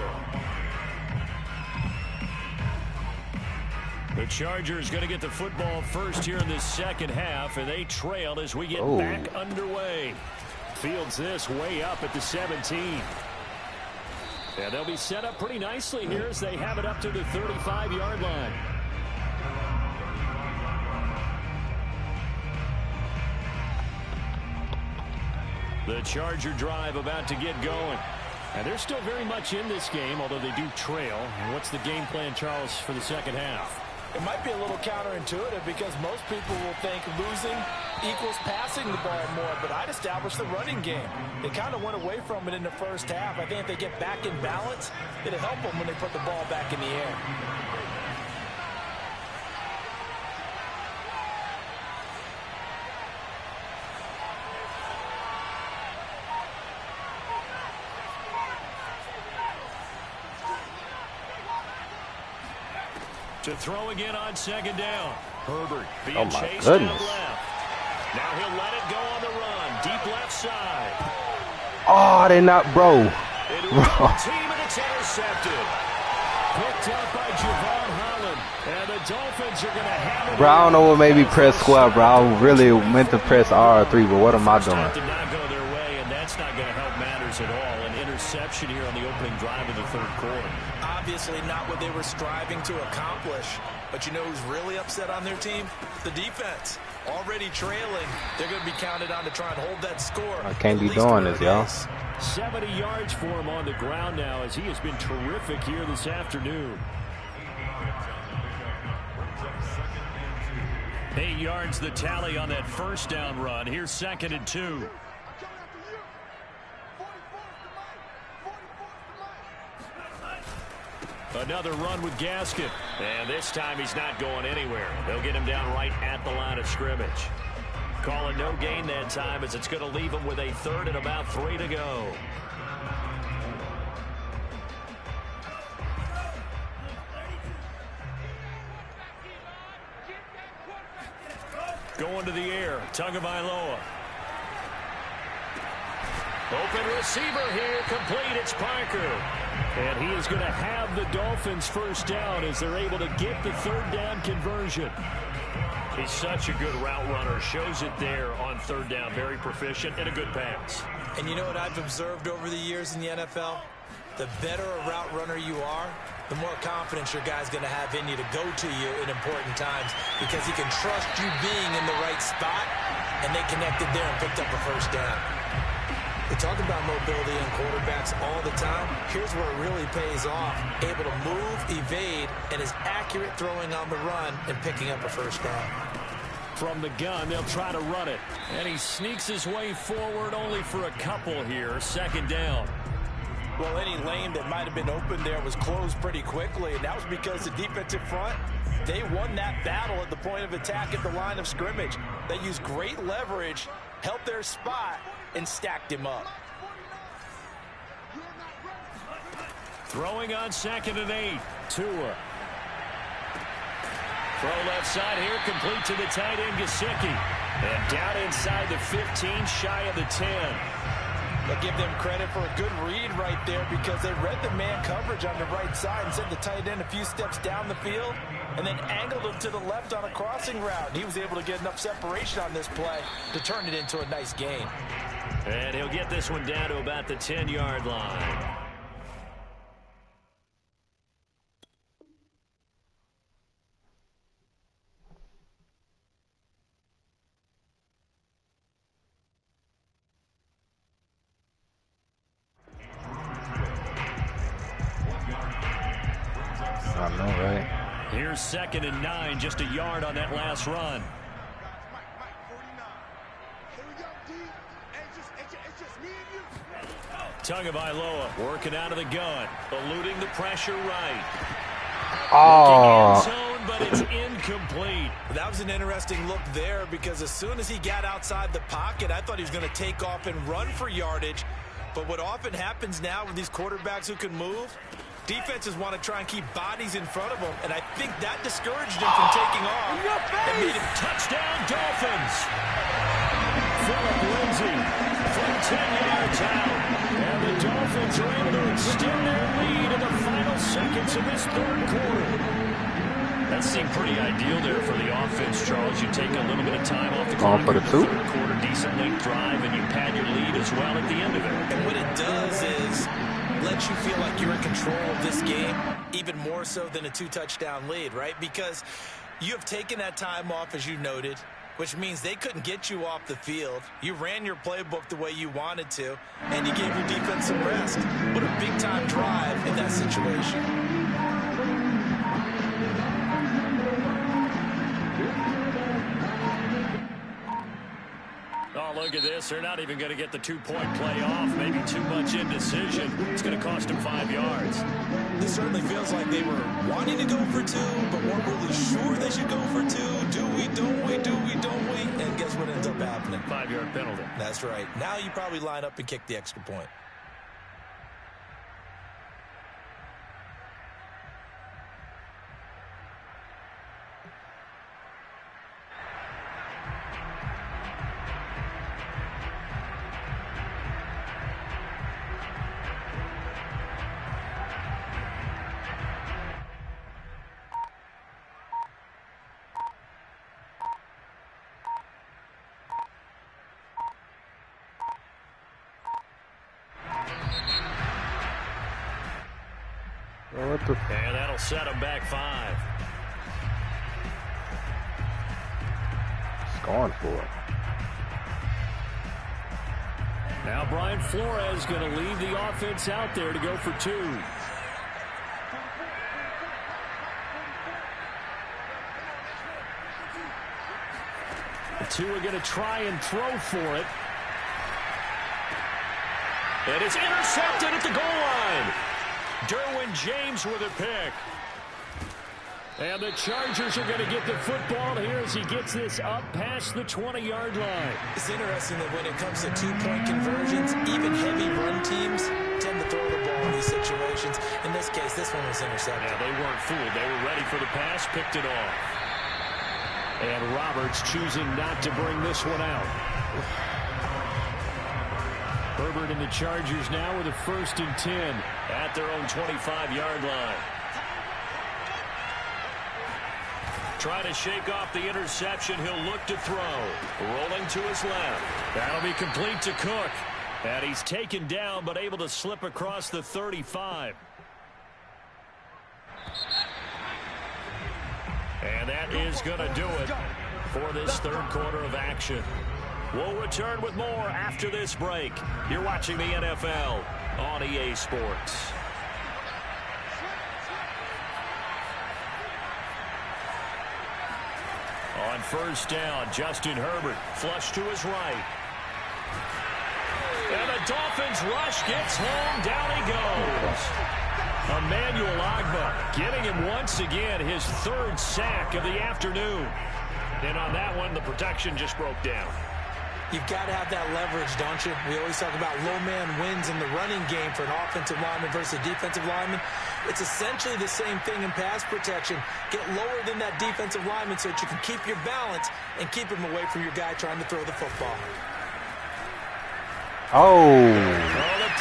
The Chargers going to get the football first here in this second half, and they trail as we get back underway. Fields this way up at the 17. And they'll be set up pretty nicely here as they have it up to the 35-yard line. The Charger drive about to get going. And they're still very much in this game, although they do trail. And what's the game plan, Charles, for the second half? It might be a little counterintuitive because most people will think losing equals passing the ball more, but I'd establish the running game. They kind of went away from it in the first half. I think if they get back in balance, it'll help them when they put the ball back in the air. To throw again on second down. Herbert being Oh my chased goodness. out left. Now he'll let it go on the run. Deep left side. Oh, they not, bro. It was the team, and it's intercepted. Picked up by Javon Holland. And the Dolphins are going to have it. Bro, I don't know what made me press square, bro. I really meant to press R3, but what am I doing? Did not go their way, and that's not going to help matters at all. An interception here on the opening drive of the third quarter. Obviously not what they were striving to accomplish. But you know who's really upset on their team? The defense. Already trailing. They're going to be counted on to try and hold that score. I can't be doing this, y'all. 70 yards for him on the ground now as he has been terrific here this afternoon. 8 yards the tally on that first down run. Here's 2nd and 2. Another run with Gaskin. And this time he's not going anywhere. They'll get him down right at the line of scrimmage. Call it no gain that time as it's going to leave him with a 3rd and about 3 to go. Going to the air. Tagovailoa. Open receiver here. Complete. It's Parker. And he is going to have the Dolphins first down as they're able to get the 3rd down conversion. He's such a good route runner. Shows it there on 3rd down. Very proficient and a good pass. And you know what I've observed over the years in the NFL? The better a route runner you are, the more confidence your guy's going to have in you to go to you in important times because he can trust you being in the right spot, and they connected there and picked up a first down. We talk about mobility in quarterbacks all the time. Here's where it really pays off. Able to move, evade, and is accurate throwing on the run and picking up a first down. From the gun, they'll try to run it. And he sneaks his way forward only for a couple here. 2nd down. Well, any lane that might have been open there was closed pretty quickly, and that was because the defensive front, they won that battle at the point of attack at the line of scrimmage. They used great leverage, held their spot, and stacked him up. Throwing on 2nd and 8. Tua. Throw left side here, complete to the tight end, Gesicki. And down inside the 15, shy of the 10. They'll give them credit for a good read right there because they read the man coverage on the right side and sent the tight end a few steps down the field and then angled him to the left on a crossing route. He was able to get enough separation on this play to turn it into a nice gain. And he'll get this one down to about the 10-yard line. I know, right? Here's 2nd and 9, just a yard on that last run. Tagovailoa working out of the gun, eluding the pressure right. Oh. Zone, but it's incomplete. That was an interesting look there because as soon as he got outside the pocket, I thought he was going to take off and run for yardage. But what often happens now with these quarterbacks who can move, defenses want to try and keep bodies in front of them, and I think that discouraged him from taking off. And made him touchdown, Dolphins. Philip Lindsay from 10 yards out. And the Dolphins are able to extend their lead in the final seconds of this third quarter. That seemed pretty ideal there for the offense, Charles. You take a little bit of time off the clock for the third quarter, decent length drive, and you pad your lead as well at the end of it. And what it does is lets you feel like you're in control of this game, even more so than a 2-touchdown lead, right? Because you have taken that time off, as you noted, which means they couldn't get you off the field. You ran your playbook the way you wanted to, and you gave your defense some rest. What a big-time drive in that situation. Oh, look at this. They're not even going to get the 2-point play off. Maybe too much indecision. It's going to cost them 5 yards. This certainly feels like they were wanting to go for 2, but weren't really sure they should go for 2. Do we, don't we, do we, don't we? And guess what ends up happening? 5-yard penalty. That's right. Now you probably line up and kick the extra point. And that'll set them back 5. It's going for it. Now Brian Flores going to lead the offense out there to go for 2. The 2 are going to try and throw for it. And it's intercepted at the goal line. Derwin James with a pick. And the Chargers are going to get the football here as he gets this up past the 20-yard line. It's interesting that when it comes to 2-point conversions, even heavy run teams tend to throw the ball in these situations. In this case, this one was intercepted. Yeah, they weren't fooled. They were ready for the pass, picked it off. And Roberts choosing not to bring this one out. Herbert and the Chargers now with a 1st and 10 at their own 25-yard line. Trying to shake off the interception. He'll look to throw. Rolling to his left. That'll be complete to Cook. And he's taken down but able to slip across the 35. And that is going to do it for this third quarter of action. We'll return with more after this break. You're watching the NFL on EA Sports. On 1st down, Justin Herbert flush to his right. And the Dolphins rush gets home. Down he goes. Emmanuel Ogbah getting him once again his 3rd sack of the afternoon. And on that one, the protection just broke down. You've got to have that leverage, don't you? We always talk about low man wins in the running game for an offensive lineman versus a defensive lineman. It's essentially the same thing in pass protection. Get lower than that defensive lineman so that you can keep your balance and keep him away from your guy trying to throw the football.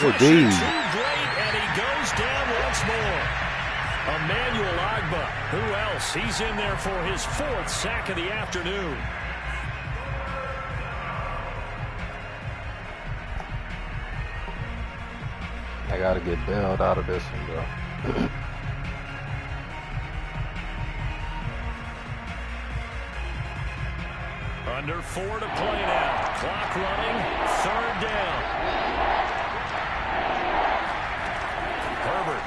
Good D. Too great, and he goes down once more. Emmanuel Ogbah, who else? He's in there for his 4th sack of the afternoon. I gotta get bailed out of this one, bro. Under 4 to play now. Clock running. 3rd down. Herbert.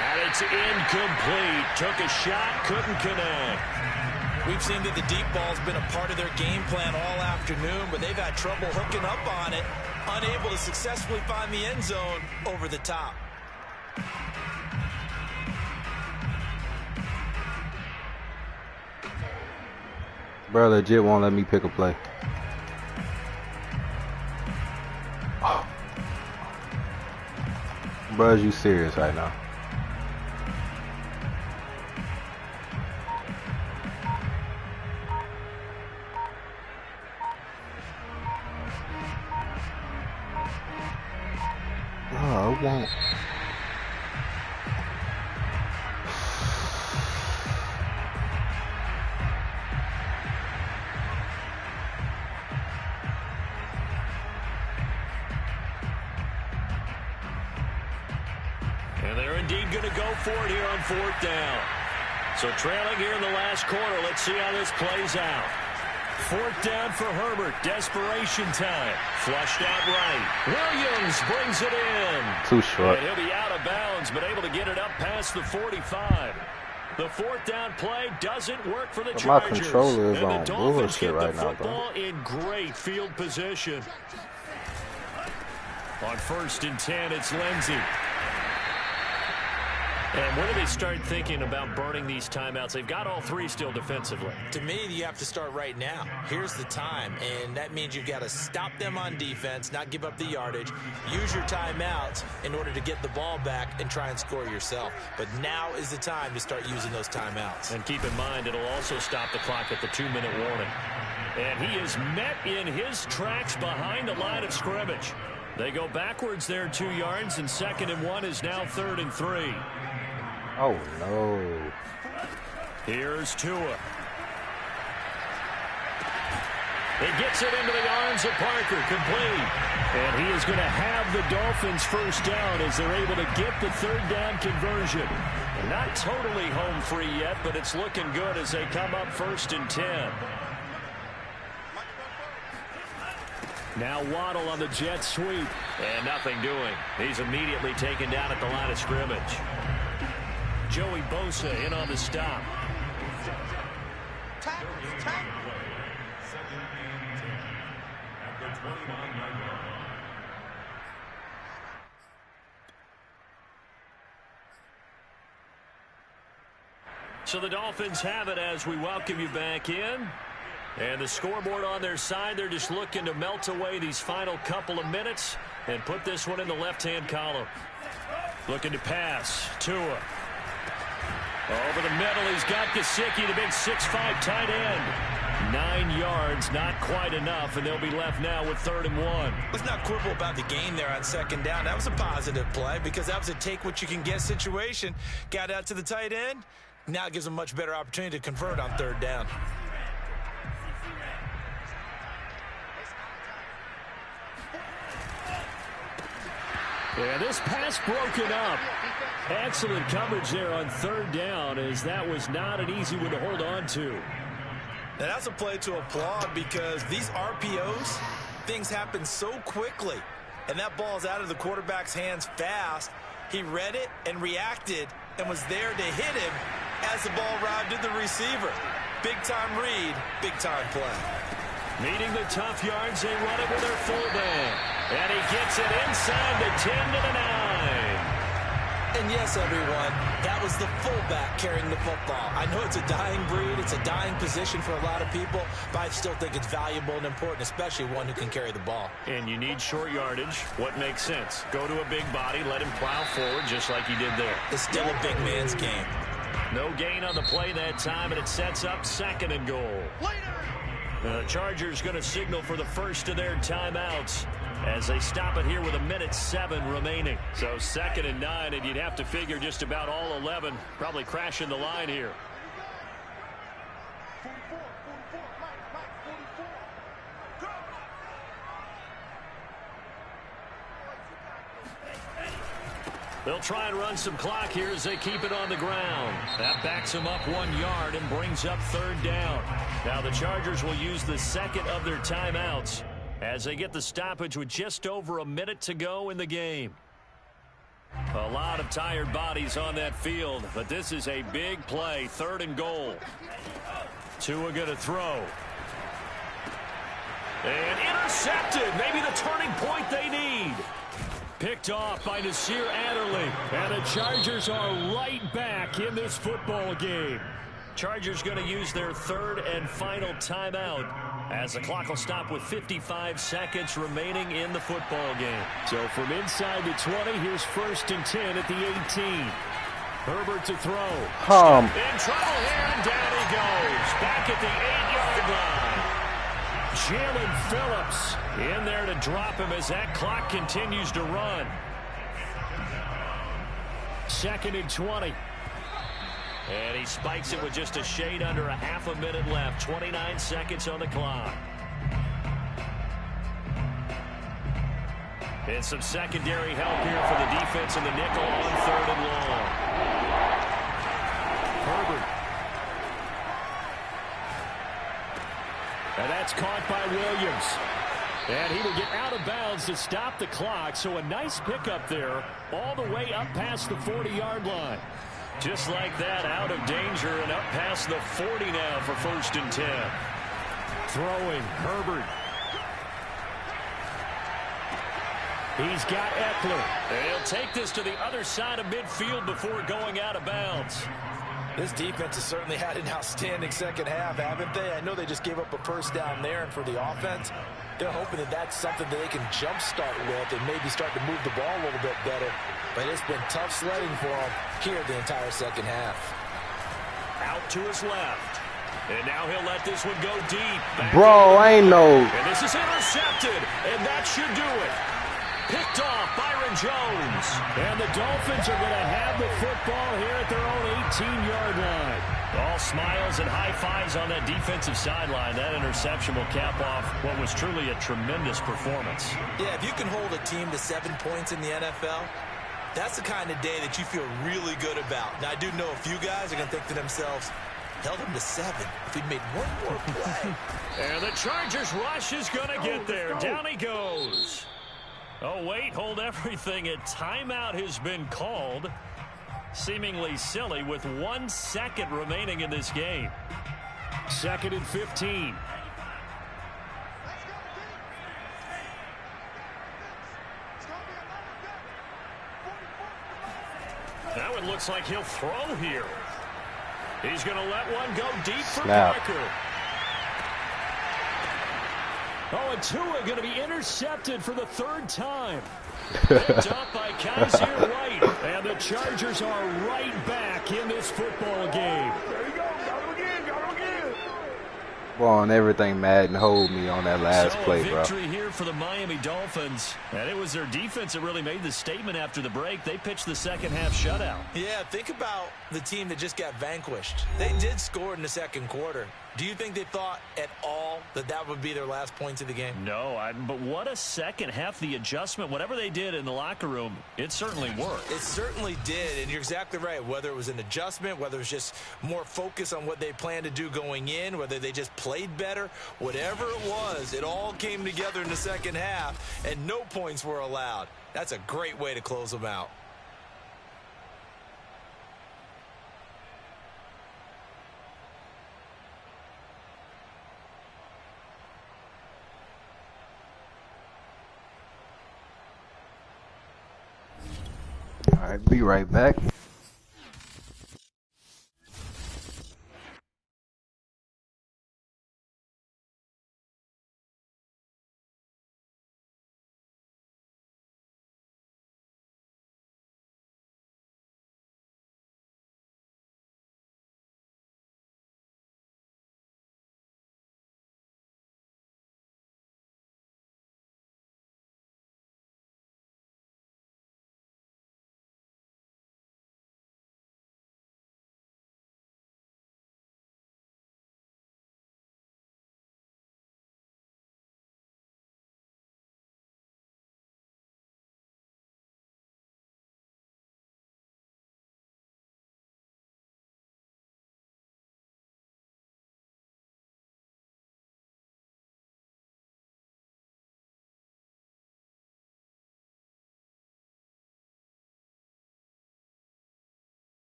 And it's incomplete. Took a shot, couldn't connect. We've seen that the deep ball's been a part of their game plan all afternoon, but they've had trouble hooking up on it, unable to successfully find the end zone over the top. Bro, legit won't let me pick a play. Oh. Bro, you serious right now? Oh, it won't. And they're indeed going to go for it here on 4th down. So trailing here in the last quarter. Let's see how this plays out. 4th down for Herbert. Desperation time. Flushed out right. Williams brings it in. Too short. And he'll be out of bounds, but able to get it up past the 45. The 4th down play doesn't work for the Chargers. My controller is and on the Dolphins bullshit get right the now, football in great field position. On 1st and 10, it's Lindsey. And when do they start thinking about burning these timeouts? They've got all 3 still defensively. To me, you have to start right now. Here's the time, and that means you've got to stop them on defense, not give up the yardage, use your timeouts in order to get the ball back and try and score yourself. But now is the time to start using those timeouts. And keep in mind, it'll also stop the clock at the 2-minute warning. And he is met in his tracks behind the line of scrimmage. They go backwards there 2 yards, and 2nd and 1 is now 3rd and 3. Oh, no. Here's Tua. He gets it into the arms of Parker, complete. And he is going to have the Dolphins 1st down as they're able to get the 3rd down conversion. Not totally home free yet, but it's looking good as they come up 1st and 10. Now Waddle on the jet sweep. And nothing doing. He's immediately taken down at the line of scrimmage. Joey Bosa in on the stop. So the Dolphins have it as we welcome you back in. And the scoreboard on their side, they're just looking to melt away these final couple of minutes and put this one in the left-hand column. Looking to pass. Tua. Over the middle, he's got Gesicki, the big 6'5" tight end. 9 yards, not quite enough, and they'll be left now with 3rd and 1. Let's not quibble about the gain there on 2nd down. That was a positive play because that was a take-what-you-can-get situation. Got out to the tight end. Now it gives them a much better opportunity to convert on 3rd down. Yeah, this pass broken up. Excellent coverage there on 3rd down, as that was not an easy one to hold on to. And that's a play to applaud because these RPOs, things happen so quickly. And that ball's out of the quarterback's hands fast. He read it and reacted and was there to hit him as the ball arrived at the receiver. Big-time read, big-time play. Meeting the tough yards, they run it with their fullback. And he gets it inside the 10 to the 9. And yes, everyone, that was the fullback carrying the football. I know it's a dying breed, it's a dying position for a lot of people, but I still think it's valuable and important, especially one who can carry the ball. And you need short yardage. What makes sense? Go to a big body, let him plow forward just like he did there. It's still a big man's game. No gain on the play that time, and it sets up 2nd and goal. The Chargers going to signal for the first of their timeouts as they stop it here with 1:07 remaining. So 2nd and 9, and you'd have to figure just about all 11 probably crashing the line here. They'll try and run some clock here as they keep it on the ground. That backs them up 1 yard and brings up 3rd down. Now the Chargers will use the 2nd of their timeouts as they get the stoppage with just over a minute to go in the game. A lot of tired bodies on that field, but this is a big play. 3rd and goal. Tua going to throw. And intercepted. Maybe the turning point they need. Picked off by Nasir Adderley. And the Chargers are right back in this football game. Chargers going to use their third and final timeout as the clock will stop with 55 seconds remaining in the football game. So from inside the 20, here's 1st and 10 at the 18. Herbert to throw. In trouble here, and down he goes. Back at the 8-yard line. Jalen Phillips in there to drop him as that clock continues to run. 2nd and 20. And he spikes it with just a shade under a half a minute left. 29 seconds on the clock. And some secondary help here for the defense in the nickel on 3rd and long. Herbert. And that's caught by Williams. And he will get out of bounds to stop the clock. So a nice pickup there all the way up past the 40-yard line. Just like that, out of danger and up past the 40 now for 1st and 10. Throwing, Herbert. He's got Eckler. And he'll take this to the other side of midfield before going out of bounds. This defense has certainly had an outstanding second half, haven't they? I know they just gave up a 1st down there, and for the offense, they're hoping that that's something that they can jumpstart with and maybe start to move the ball a little bit better. But it's been tough sledding for them here the entire second half. Out to his left. And now he'll let this one go deep. Bro, I ain't know. And this is intercepted. And that should do it. Picked off Byron Jones. And the Dolphins are going to have the football here at their own 18-yard line. All smiles and high fives on that defensive sideline. That interception will cap off what was truly a tremendous performance. Yeah, if you can hold a team to 7 points in the NFL, that's the kind of day that you feel really good about. Now, I do know a few guys are going to think to themselves, held them to 7 if he'd made one more play. And the Chargers rush is going to get there. Down he goes. Oh, wait, hold everything. A timeout has been called. Seemingly silly with 1 second remaining in this game. 2nd and 15. Now it looks like he'll throw here. He's going to let one go deep for Parker. Oh, and Tua going to be intercepted for the 3rd time. Picked up by Kaiser White. And the Chargers are right back in this football game. There you go. Got him again. Got him again. Well, on everything Madden hold me on that last play, bro. Victory here for the Miami Dolphins. And it was their defense that really made the statement after the break. They pitched the second half shutout. Yeah, think about the team that just got vanquished. They did score in the 2nd quarter. Do you think they thought at all that that would be their last points of the game? No, but what a second half. The adjustment, whatever they did in the locker room, it certainly worked. It certainly did, and you're exactly right. Whether it was an adjustment, whether it was just more focus on what they planned to do going in, whether they just played better, whatever it was, it all came together in the second half, and no points were allowed. That's a great way to close them out. All right, be right back.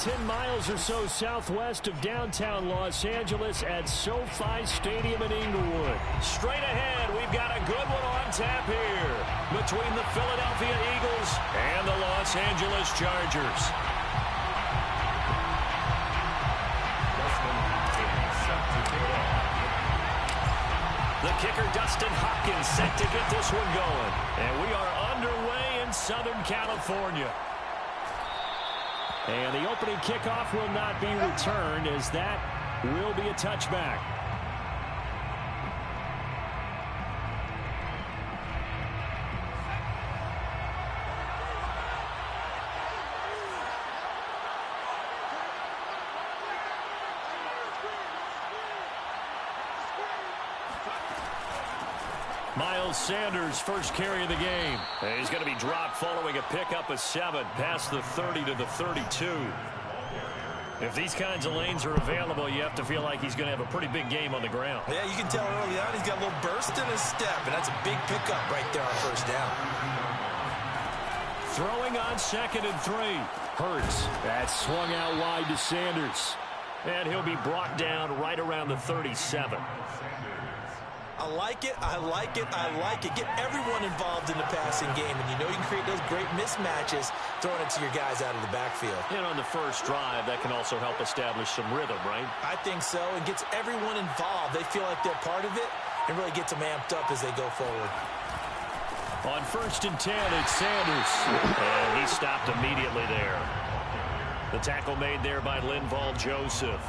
10 miles or so southwest of downtown Los Angeles at SoFi Stadium in Inglewood. Straight ahead, we've got a good one on tap here between the Philadelphia Eagles and the Los Angeles Chargers. The kicker, Dustin Hopkins, set to get this one going. And we are underway in Southern California. And the opening kickoff will not be returned, as that will be a touchback. Miles Sanders, first carry of the game. And he's going to be dropped following a pickup of 7 past the 30 to the 32. If these kinds of lanes are available, you have to feel like he's going to have a pretty big game on the ground. Yeah, you can tell early on he's got a little burst in his step, and that's a big pickup right there on first down. Throwing on 2nd and 3. Hurts. That's swung out wide to Sanders. And he'll be brought down right around the 37. I like it, I like it, I like it. Get everyone involved in the passing game, and you know you can create those great mismatches throwing it to your guys out of the backfield. And on the first drive, that can also help establish some rhythm, right? I think so. It gets everyone involved. They feel like they're part of it and really gets them amped up as they go forward. On 1st and 10, it's Sanders. And he stopped immediately there. The tackle made there by Linval Joseph.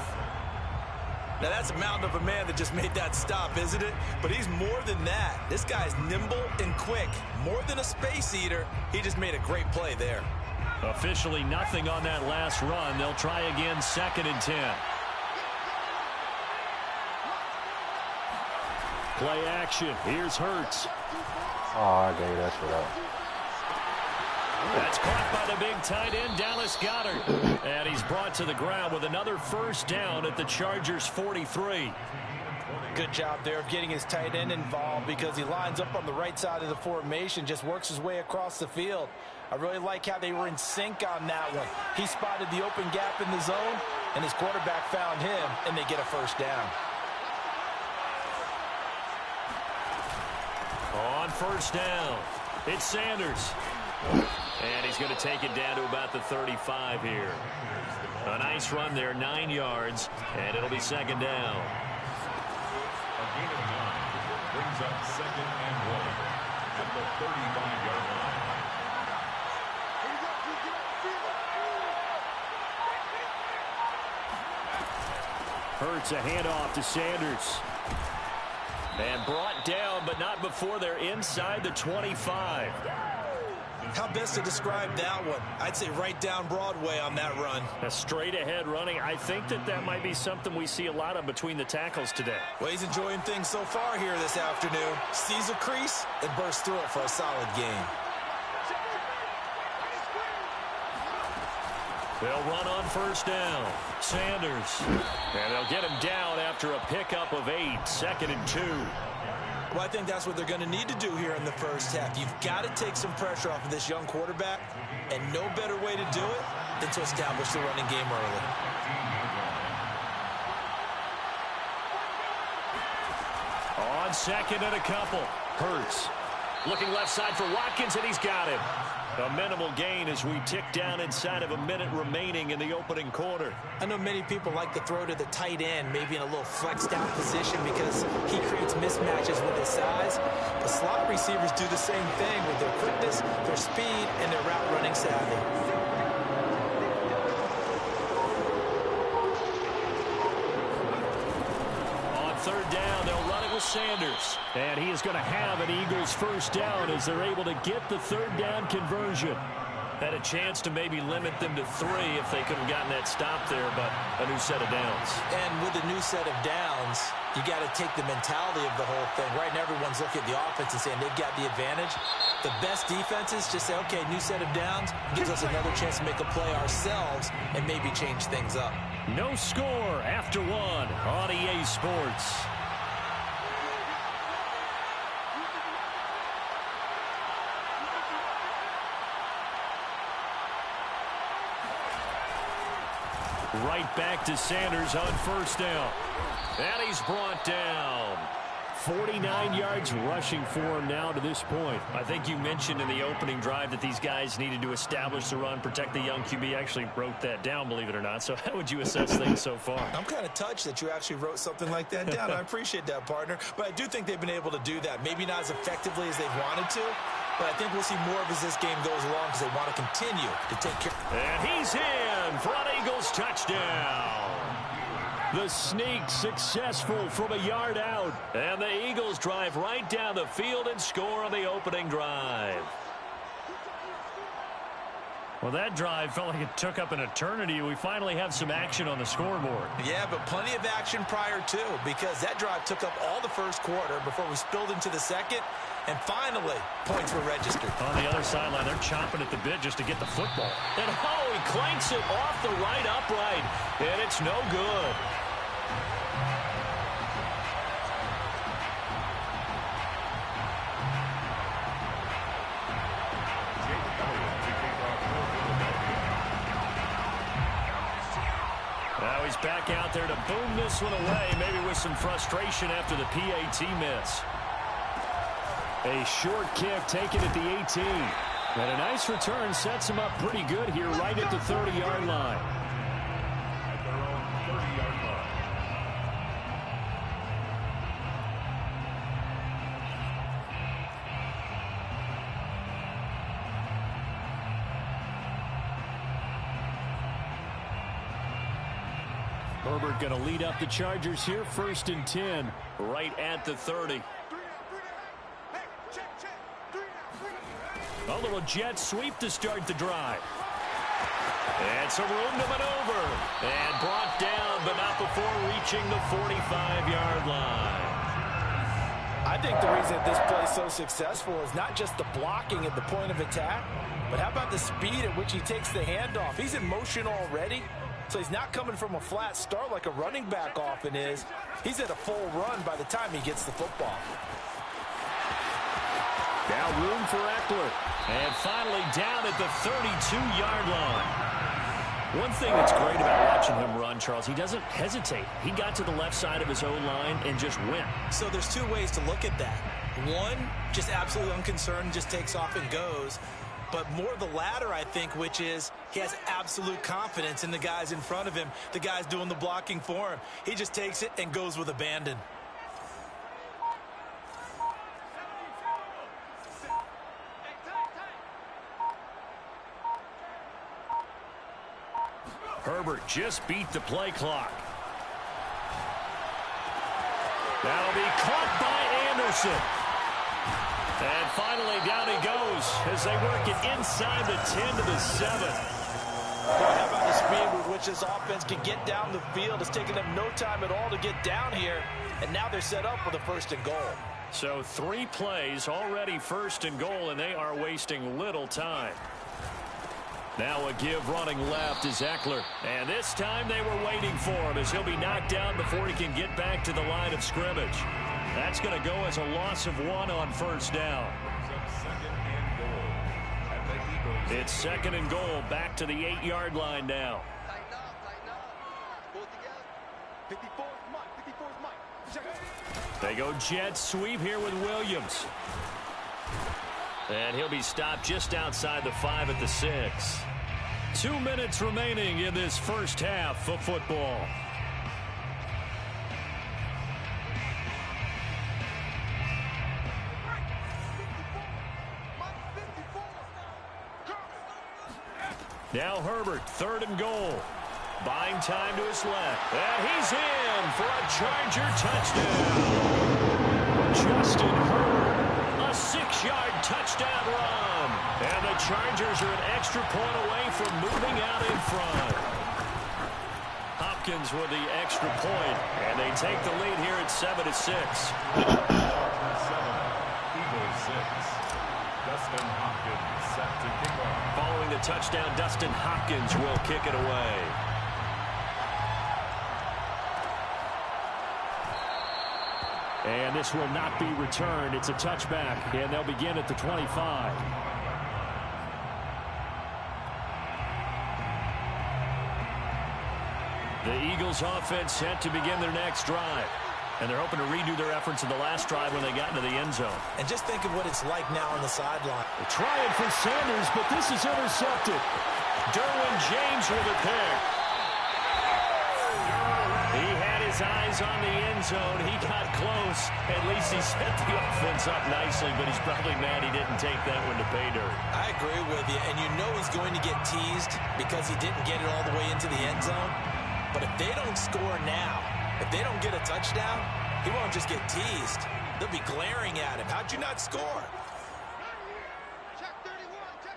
Now, that's a mountain of a man that just made that stop, isn't it? But he's more than that. This guy's nimble and quick. More than a space eater, he just made a great play there. Officially nothing on that last run. They'll try again 2nd and 10. Play action. Here's Hurts. Oh, I gave that shit up. That's caught by the big tight end, Dallas Goedert. And he's brought to the ground with another first down at the Chargers' 43. Good job there of getting his tight end involved, because he lines up on the right side of the formation, just works his way across the field. I really like how they were in sync on that one. He spotted the open gap in the zone, and his quarterback found him, and they get a first down. On first down, it's Sanders. And he's going to take it down to about the 35 here. A nice run there, 9 yards, and it'll be 2nd down. A gain of 9 brings up 2nd and 1 at the 35-yard line. Hurts a handoff to Sanders. And brought down, but not before they're inside the 25. How best to describe that one? I'd say right down Broadway on that run. A straight ahead running. I think that might be something we see a lot of between the tackles today. Well, he's enjoying things so far here this afternoon. Sees a crease and bursts through it for a solid gain. They'll run on first down. Sanders. And they'll get him down after a pickup of 8. 2nd and 2. Well, I think that's what they're going to need to do here in the first half. You've got to take some pressure off of this young quarterback, and no better way to do it than to establish the running game early. On 2nd and a couple. Hurts. Looking left side for Watkins, and he's got him. A minimal gain as we tick down inside of a minute remaining in the opening quarter. I know many people like to throw to the tight end, maybe in a little flexed out position because he creates mismatches with his size. The slot receivers do the same thing with their quickness, their speed, and their route running savvy. On 3rd down, they'll run it with Sanders. And he is going to have an Eagles first down as they're able to get the 3rd down conversion. Had a chance to maybe limit them to 3 if they could have gotten that stop there, but a new set of downs. And with a new set of downs, you got to take the mentality of the whole thing. Right now, everyone's looking at the offense and saying they've got the advantage. The best defenses just say, okay, new set of downs, gives us another chance to make a play ourselves and maybe change things up. No score after 1 on EA Sports. Right back to Sanders on first down. And he's brought down. 49 yards rushing for him now to this point. I think you mentioned in the opening drive that these guys needed to establish the run, protect the young QB. Actually wrote that down, believe it or not. So how would you assess things so far? I'm kind of touched that you actually wrote something like that down. I appreciate that, partner. But I do think they've been able to do that. Maybe not as effectively as they've wanted to, but I think we'll see more of as this game goes along because they want to continue to take care. And he's in for an Eagles touchdown. The sneak successful from a yard out. And the Eagles drive right down the field and score on the opening drive. Well, that drive felt like it took up an eternity. We finally have some action on the scoreboard. Yeah, but plenty of action prior to, because that drive took up all the first quarter before we spilled into the second. And finally, points were registered. On the other sideline, they're chomping at the bit just to get the football. And, oh, he clanks it off the right upright. And it's no good. Now he's back out there to boom this one away, maybe with some frustration after the PAT miss. A short kick taken at the 18. And a nice return sets him up pretty good here right at the 30-yard line. At their own 30-yard line. Herbert going to lead up the Chargers here, 1st and 10, right at the 30. A little jet sweep to start the drive. And some room to maneuver. And brought down, but not before reaching the 45-yard line. I think the reason that this play is so successful is not just the blocking at the point of attack, but how about the speed at which he takes the handoff? He's in motion already, so he's not coming from a flat start like a running back often is. He's at a full run by the time he gets the football. Now room for Eckler. And finally down at the 32-yard line. One thing that's great about watching him run, Charles, he doesn't hesitate. He got to the left side of his own line and just went. So there's two ways to look at that. One, just absolutely unconcerned, just takes off and goes. But more the latter, I think, which is he has absolute confidence in the guys in front of him, the guys doing the blocking for him. He just takes it and goes with abandon. Herbert just beat the play clock. That'll be caught by Anderson. And finally down he goes as they work it inside the 10 to the 7. How about the speed with which this offense can get down the field? It's taken them no time at all to get down here. And now they're set up with a 1st and goal. So 3 plays already 1st and goal, and they are wasting little time. Now a give running left is Eckler. And this time they were waiting for him as he'll be knocked down before he can get back to the line of scrimmage. That's going to go as a loss of 1 on 1st down. It's 2nd and goal, back to the 8-yard line now. They go jet sweep here with Williams. And he'll be stopped just outside the 5 at the 6. 2 minutes remaining in this first half of football. Now Herbert, 3rd and goal. Buying time to his left. And he's in for a Charger touchdown. Justin Herbert. A 6-yard touchdown run. And the Chargers are an extra point away from moving out in front. Hopkins with the extra point, and they take the lead here at 7-6. 7, Eagles 6. Dustin Hopkins set to kick off. Following the touchdown, Dustin Hopkins will kick it away. And this will not be returned. It's a touchback, and they'll begin at the 25. The Eagles offense set to begin their next drive. And they're hoping to redo their efforts in the last drive when they got into the end zone. And just think of what it's like now on the sideline. They're trying for Sanders, but this is intercepted. Derwin James with a pick. He had his eyes on the end zone. He got close. At least he set the offense up nicely, but he's probably mad he didn't take that one to pay dirt. I agree with you, and you know he's going to get teased because he didn't get it all the way into the end zone. But if they don't score now, if they don't get a touchdown, he won't just get teased. They'll be glaring at him. How'd you not score? Check 31, check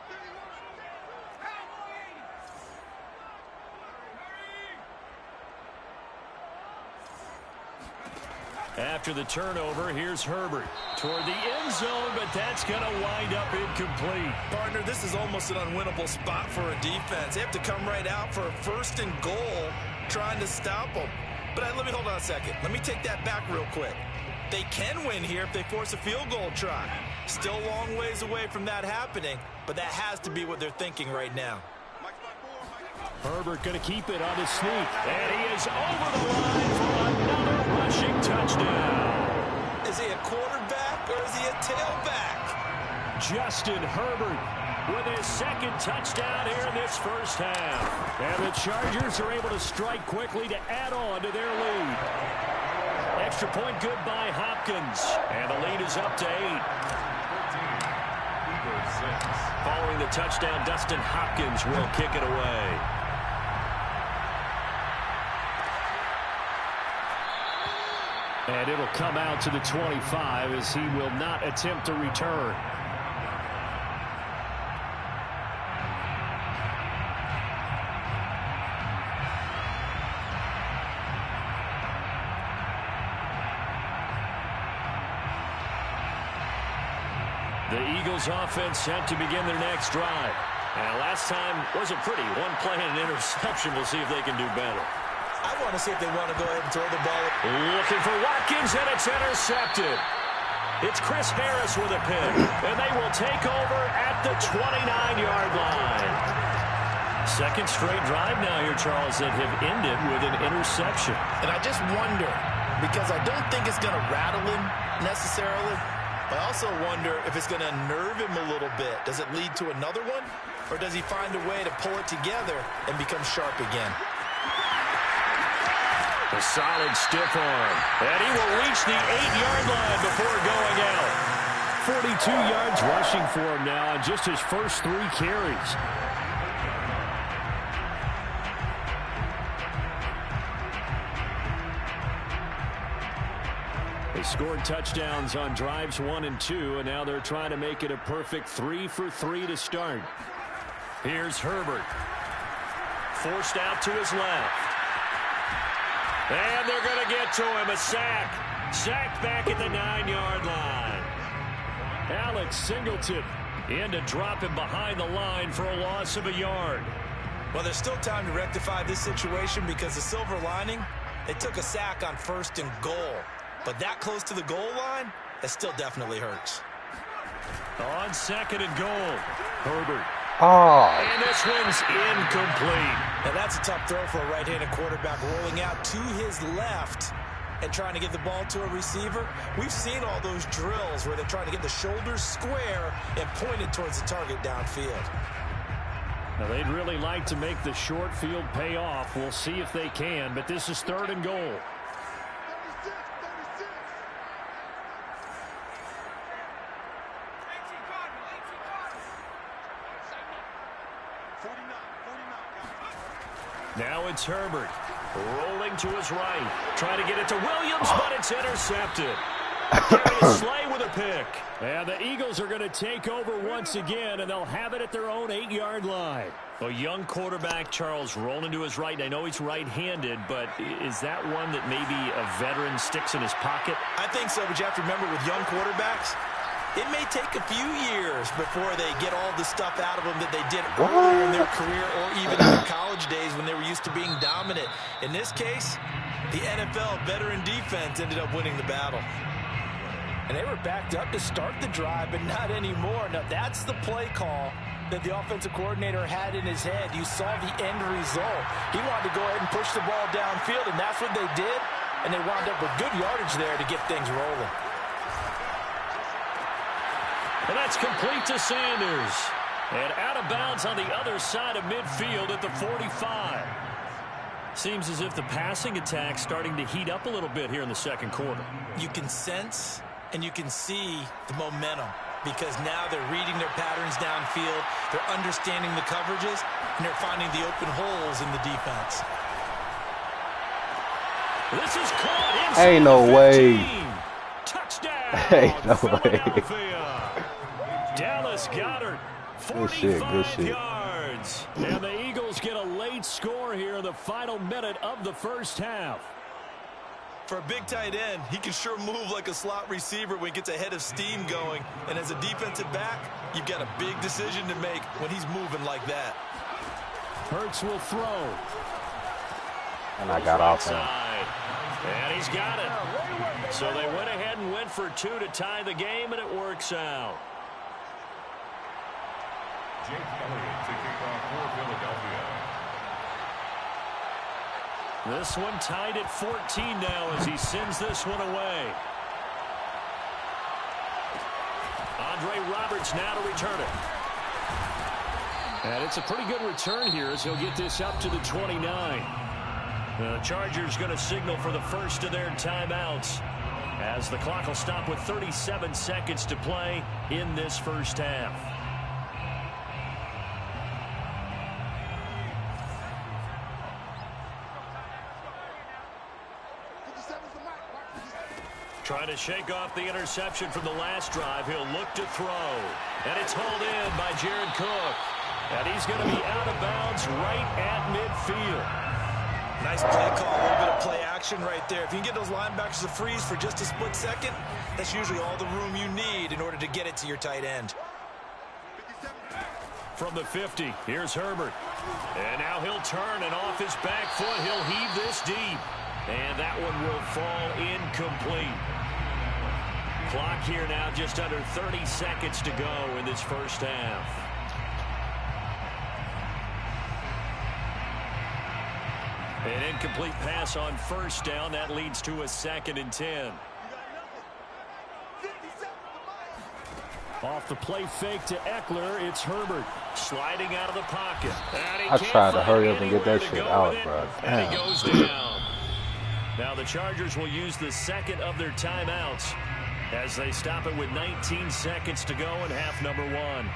31. After the turnover, here's Herbert toward the end zone, but that's going to wind up incomplete. Partner, this is almost an unwinnable spot for a defense. They have to come right out for a 1st and goal trying to stop them. But let me hold on a second. Let me take that back real quick. They can win here if they force a field goal try. Still a long ways away from that happening, but that has to be what they're thinking right now. Herbert going to keep it on his sneak. And he is over the line for another rushing touchdown. Is he a quarterback or is he a tailback? Justin Herbert with his 2nd touchdown here in this first half. And the Chargers are able to strike quickly to add on to their lead. Extra point good by Hopkins. And the lead is up to 8. Following the touchdown, Dustin Hopkins will kick it away. And it'll come out to the 25 as he will not attempt to return. The Eagles offense set to begin their next drive. And last time wasn't pretty. One play and an interception. We'll see if they can do better. I want to see if they want to go ahead and throw the ball. Looking for Watkins, and it's intercepted. It's Chris Harris with a pick. And they will take over at the 29-yard line. 2nd straight drive now here, Charles, that have ended with an interception. And I just wonder, because I don't think it's going to rattle him necessarily. I also wonder if it's going to nerve him a little bit. Does it lead to another one? Or does he find a way to pull it together and become sharp again? A solid stiff arm. And he will reach the 8-yard line before going out. 42 yards rushing for him now on just his first 3 carries. They scored touchdowns on drives 1 and 2, and now they're trying to make it a perfect 3 for 3 to start. Here's Herbert. Forced out to his left. And they're going to get to him. A sack. Sacked back at the 9-yard line. Alex Singleton in to drop him behind the line for a loss of a yard. Well, there's still time to rectify this situation because the silver lining, they took a sack on 1st and goal. But that close to the goal line, that still definitely hurts. On 2nd and goal, Herbert. Oh. And this one's incomplete. Now that's a tough throw for a right-handed quarterback, rolling out to his left and trying to get the ball to a receiver. We've seen all those drills where they're trying to get the shoulders square and point it towards the target downfield. Now they'd really like to make the short field pay off. We'll see if they can, but this is 3rd and goal. 49. Now it's Herbert rolling to his right. Trying to get it to Williams, but it's intercepted. Darius Slay with a pick. And the Eagles are going to take over once again, and they'll have it at their own 8-yard line. A young quarterback, Charles, rolling to his right. And I know he's right-handed, but is that one that maybe a veteran sticks in his pocket? I think so, but you have to remember with young quarterbacks, it may take a few years before they get all the stuff out of them that they did earlier in their career or even in their college days when they were used to being dominant. In this case, the NFL veteran defense ended up winning the battle. And they were backed up to start the drive, but not anymore. Now, that's the play call that the offensive coordinator had in his head. You saw the end result. He wanted to go ahead and push the ball downfield, and that's what they did, and they wound up with good yardage there to get things rolling. And that's complete to Sanders. And out of bounds on the other side of midfield at the 45. Seems as if the passing attack's starting to heat up a little bit here in the second quarter. You can sense and you can see the momentum because now they're reading their patterns downfield, they're understanding the coverages, and they're finding the open holes in the defense. This is caught inside. Ain't no way. Touchdown. Ain't no way. Dallas Goedert, 45 yards. And the Eagles get a late score here in the final minute of the first half. For a big tight end, he can sure move like a slot receiver when he gets a head of steam going. And as a defensive back, you've got a big decision to make when he's moving like that. Hurts will throw. And I got off him. And he's got it. So they went ahead and went for 2 to tie the game, and it works out. Jake Elliott to kick off for Philadelphia. This one tied at 14 now as he sends this one away. Andre Roberts now to return it. And it's a pretty good return here as he'll get this up to the 29. The Chargers going to signal for the first of their timeouts as the clock will stop with 37 seconds to play in this first half. Trying to shake off the interception from the last drive. He'll look to throw. And it's hauled in by Jared Cook. And he's going to be out of bounds right at midfield. Nice play call. A little bit of play action right there. If you can get those linebackers to freeze for just a split second, that's usually all the room you need in order to get it to your tight end. From the 50, here's Herbert. And now he'll turn, and off his back foot, he'll heave this deep. And that one will fall incomplete. Clock here now just under 30 seconds to go in this first half. An incomplete pass on first down. That leads to a 2nd and 10. Off the play fake to Eckler, it's Herbert sliding out of the pocket. I tried to hurry up and get that shit out, bro. And he goes down. Now the Chargers will use the second of their timeouts as they stop it with 19 seconds to go in half number 1.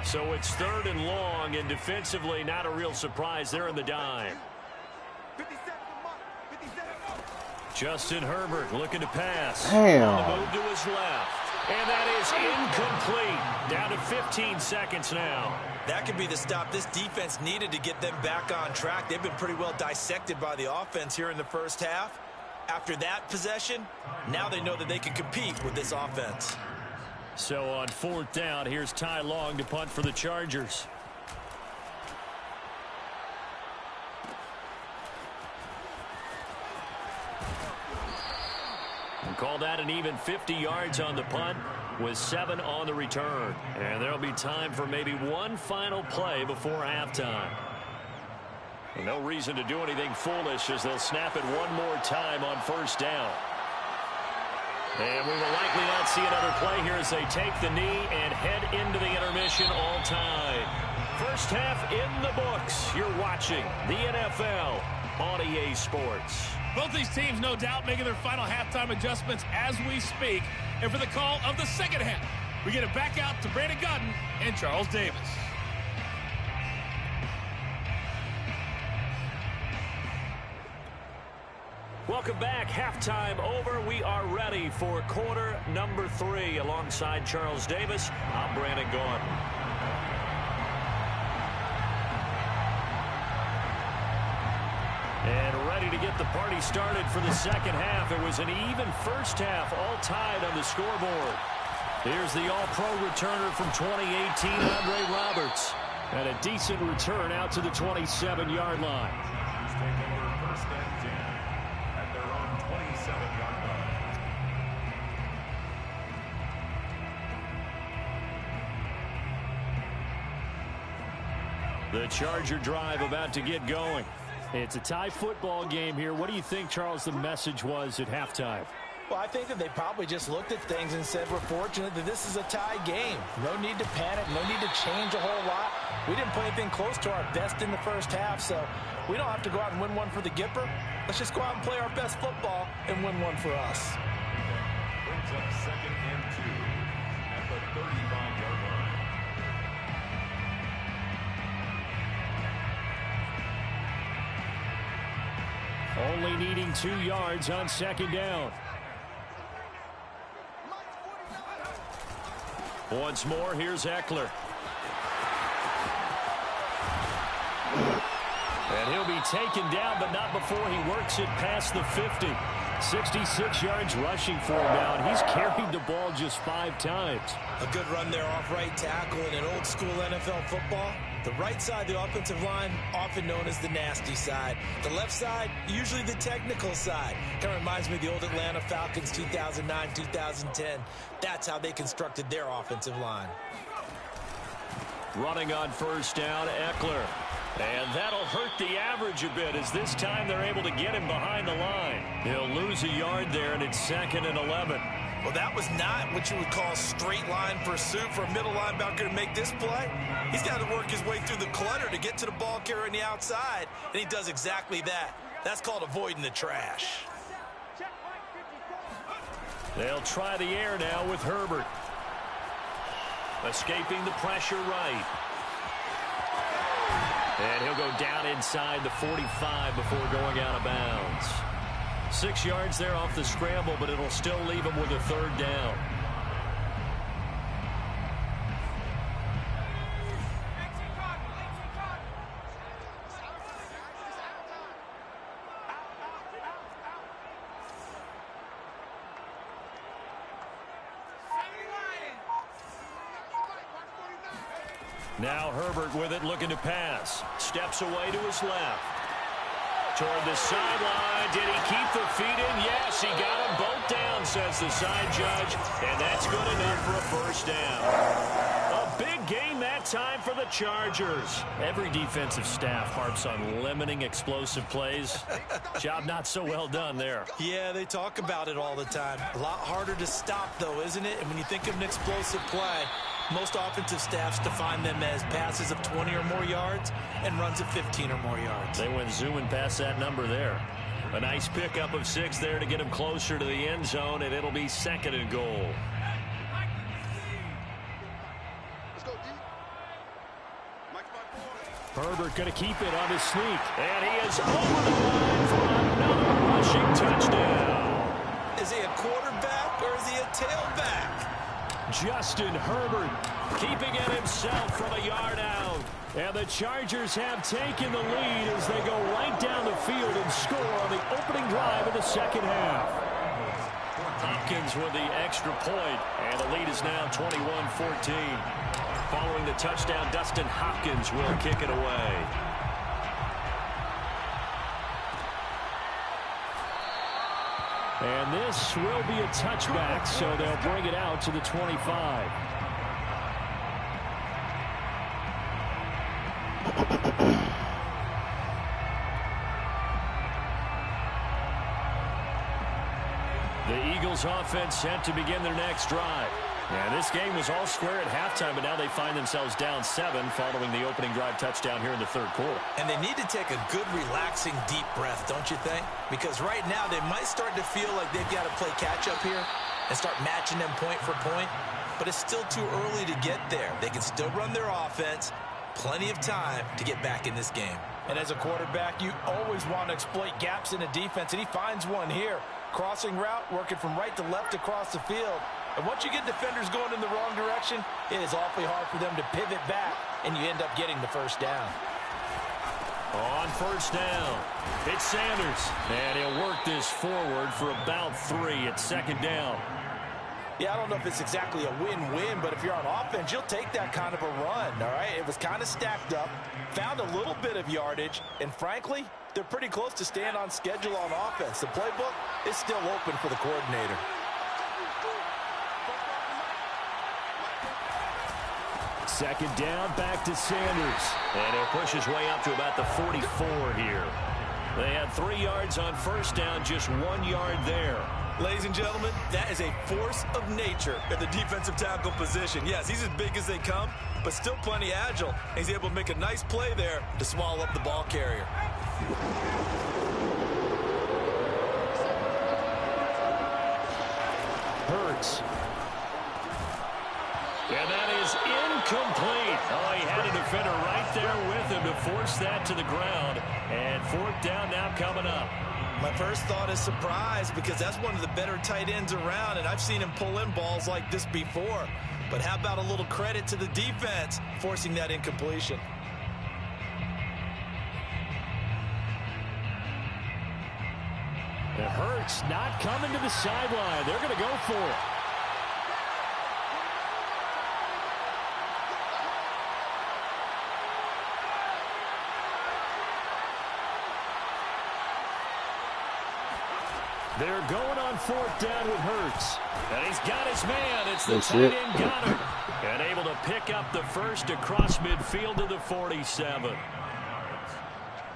So it's 3rd and long, and defensively not a real surprise. They're in the dime. Justin Herbert looking to pass. Damn. On the move to his left. And that is incomplete. Down to 15 seconds now. That could be the stop this defense needed to get them back on track. They've been pretty well dissected by the offense here in the first half. After that possession, now they know that they can compete with this offense. So on 4th down, here's Ty Long to punt for the Chargers. And call that an even 50 yards on the punt with 7 on the return. And there'll be time for maybe one final play before halftime. And no reason to do anything foolish as they'll snap it one more time on 1st down. And we will likely not see another play here as they take the knee and head into the intermission all tied. First half in the books. You're watching the NFL on EA Sports. Both these teams, no doubt, making their final halftime adjustments as we speak. And for the call of the second half, we get it back out to Brandon Gaudin and Charles Davis. Welcome back. Halftime over. We are ready for quarter number 3. Alongside Charles Davis, I'm Brandon Gaudin. And ready to get the party started for the second half. It was an even first half, all tied on the scoreboard. Here's the all-pro returner from 2018, Andre Roberts. And a decent return out to the 27-yard line. He's taking over first and 10 at their own 27-yard line. The Charger drive about to get going. It's a tie football game here. What do you think, Charles, the message was at halftime? Well, I think that they probably just looked at things and said, we're fortunate that this is a tie game. No need to panic, no need to change a whole lot. We didn't play anything close to our best in the first half, so we don't have to go out and win one for the Gipper. Let's just go out and play our best football and win one for us. Brings up second and 2 at the 35-yard line. Only needing 2 yards on second down. Once more, here's Eckler. And he'll be taken down, but not before he works it past the 50. 66 yards rushing for him now, and he's carried the ball just 5 times. A good run there off right tackle in an old-school NFL football. The right side, the offensive line, often known as the nasty side. The left side, usually the technical side. Kind of reminds me of the old Atlanta Falcons 2009, 2010. That's how they constructed their offensive line. Running on first down, Eckler. And that'll hurt the average a bit as this time they're able to get him behind the line. He'll lose a yard there, and it's 2nd and 11. Well, that was not what you would call straight line pursuit for a middle linebacker to make this play. He's got to work his way through the clutter to get to the ball carrier on the outside, and he does exactly that. That's called avoiding the trash. They'll try the air now with Herbert. Escaping the pressure right. And he'll go down inside the 45 before going out of bounds. 6 yards there off the scramble, but it'll still leave him with a 3rd down. Now Herbert with it, looking to pass. Steps away to his left. Toward the sideline. Did he keep the feet in? Yes, he got them both down, says the side judge. And that's good enough for a 1st down. A big gain that time for the Chargers. Every defensive staff harps on limiting explosive plays. Job not so well done there. Yeah, they talk about it all the time. A lot harder to stop, though, isn't it? And when you think of an explosive play, most offensive staffs define them as passes of 20 or more yards and runs of 15 or more yards. They went zooming past that number there. A nice pickup of 6 there to get him closer to the end zone, and it'll be 2nd and goal. Herbert going to keep it on his sneak. And he is over the line for another rushing touchdown. Is he a quarterback or is he a tailback? Justin Herbert keeping it himself from a yard out. And the Chargers have taken the lead as they go right down the field and score on the opening drive of the 2nd half. Hopkins with the extra point, and the lead is now 21-14. Following the touchdown, Dustin Hopkins will kick it away. And this will be a touchback, so they'll bring it out to the 25. The Eagles offense set to begin their next drive. Yeah, this game was all square at halftime, but now they find themselves down 7 following the opening drive touchdown here in the 3rd quarter. And they need to take a good, relaxing, deep breath, don't you think? Because right now they might start to feel like they've got to play catch-up here and start matching them point for point. But it's still too early to get there. They can still run their offense. Plenty of time to get back in this game. And as a quarterback, you always want to exploit gaps in a defense, and he finds one here. Crossing route, working from right to left across the field. And once you get defenders going in the wrong direction, it is awfully hard for them to pivot back, and you end up getting the 1st down. On 1st down, it's Sanders. And he'll work this forward for about 3 at 2nd down. Yeah, I don't know if it's exactly a win-win, but if you're on offense, you'll take that kind of a run, all right? It was kind of stacked up, found a little bit of yardage, and frankly, they're pretty close to staying on schedule on offense. The playbook is still open for the coordinator. Second down, back to Sanders. And he'll push his way up to about the 44 here. They had 3 yards on first down, just 1 yard there. Ladies and gentlemen, that is a force of nature at the defensive tackle position. Yes, he's as big as they come, but still plenty agile. He's able to make a nice play there to swallow up the ball carrier. Hurts. And that is incomplete. Oh, he had a defender right there with him to force that to the ground. And 4th down now coming up. My first thought is surprise, because that's one of the better tight ends around, and I've seen him pull in balls like this before. But how about a little credit to the defense forcing that incompletion? It hurts, not coming to the sideline. They're going to go for it. They're going on 4th down with Hurts. And he's got his man. It's the tight end Goddard. And able to pick up the first across midfield to the 47.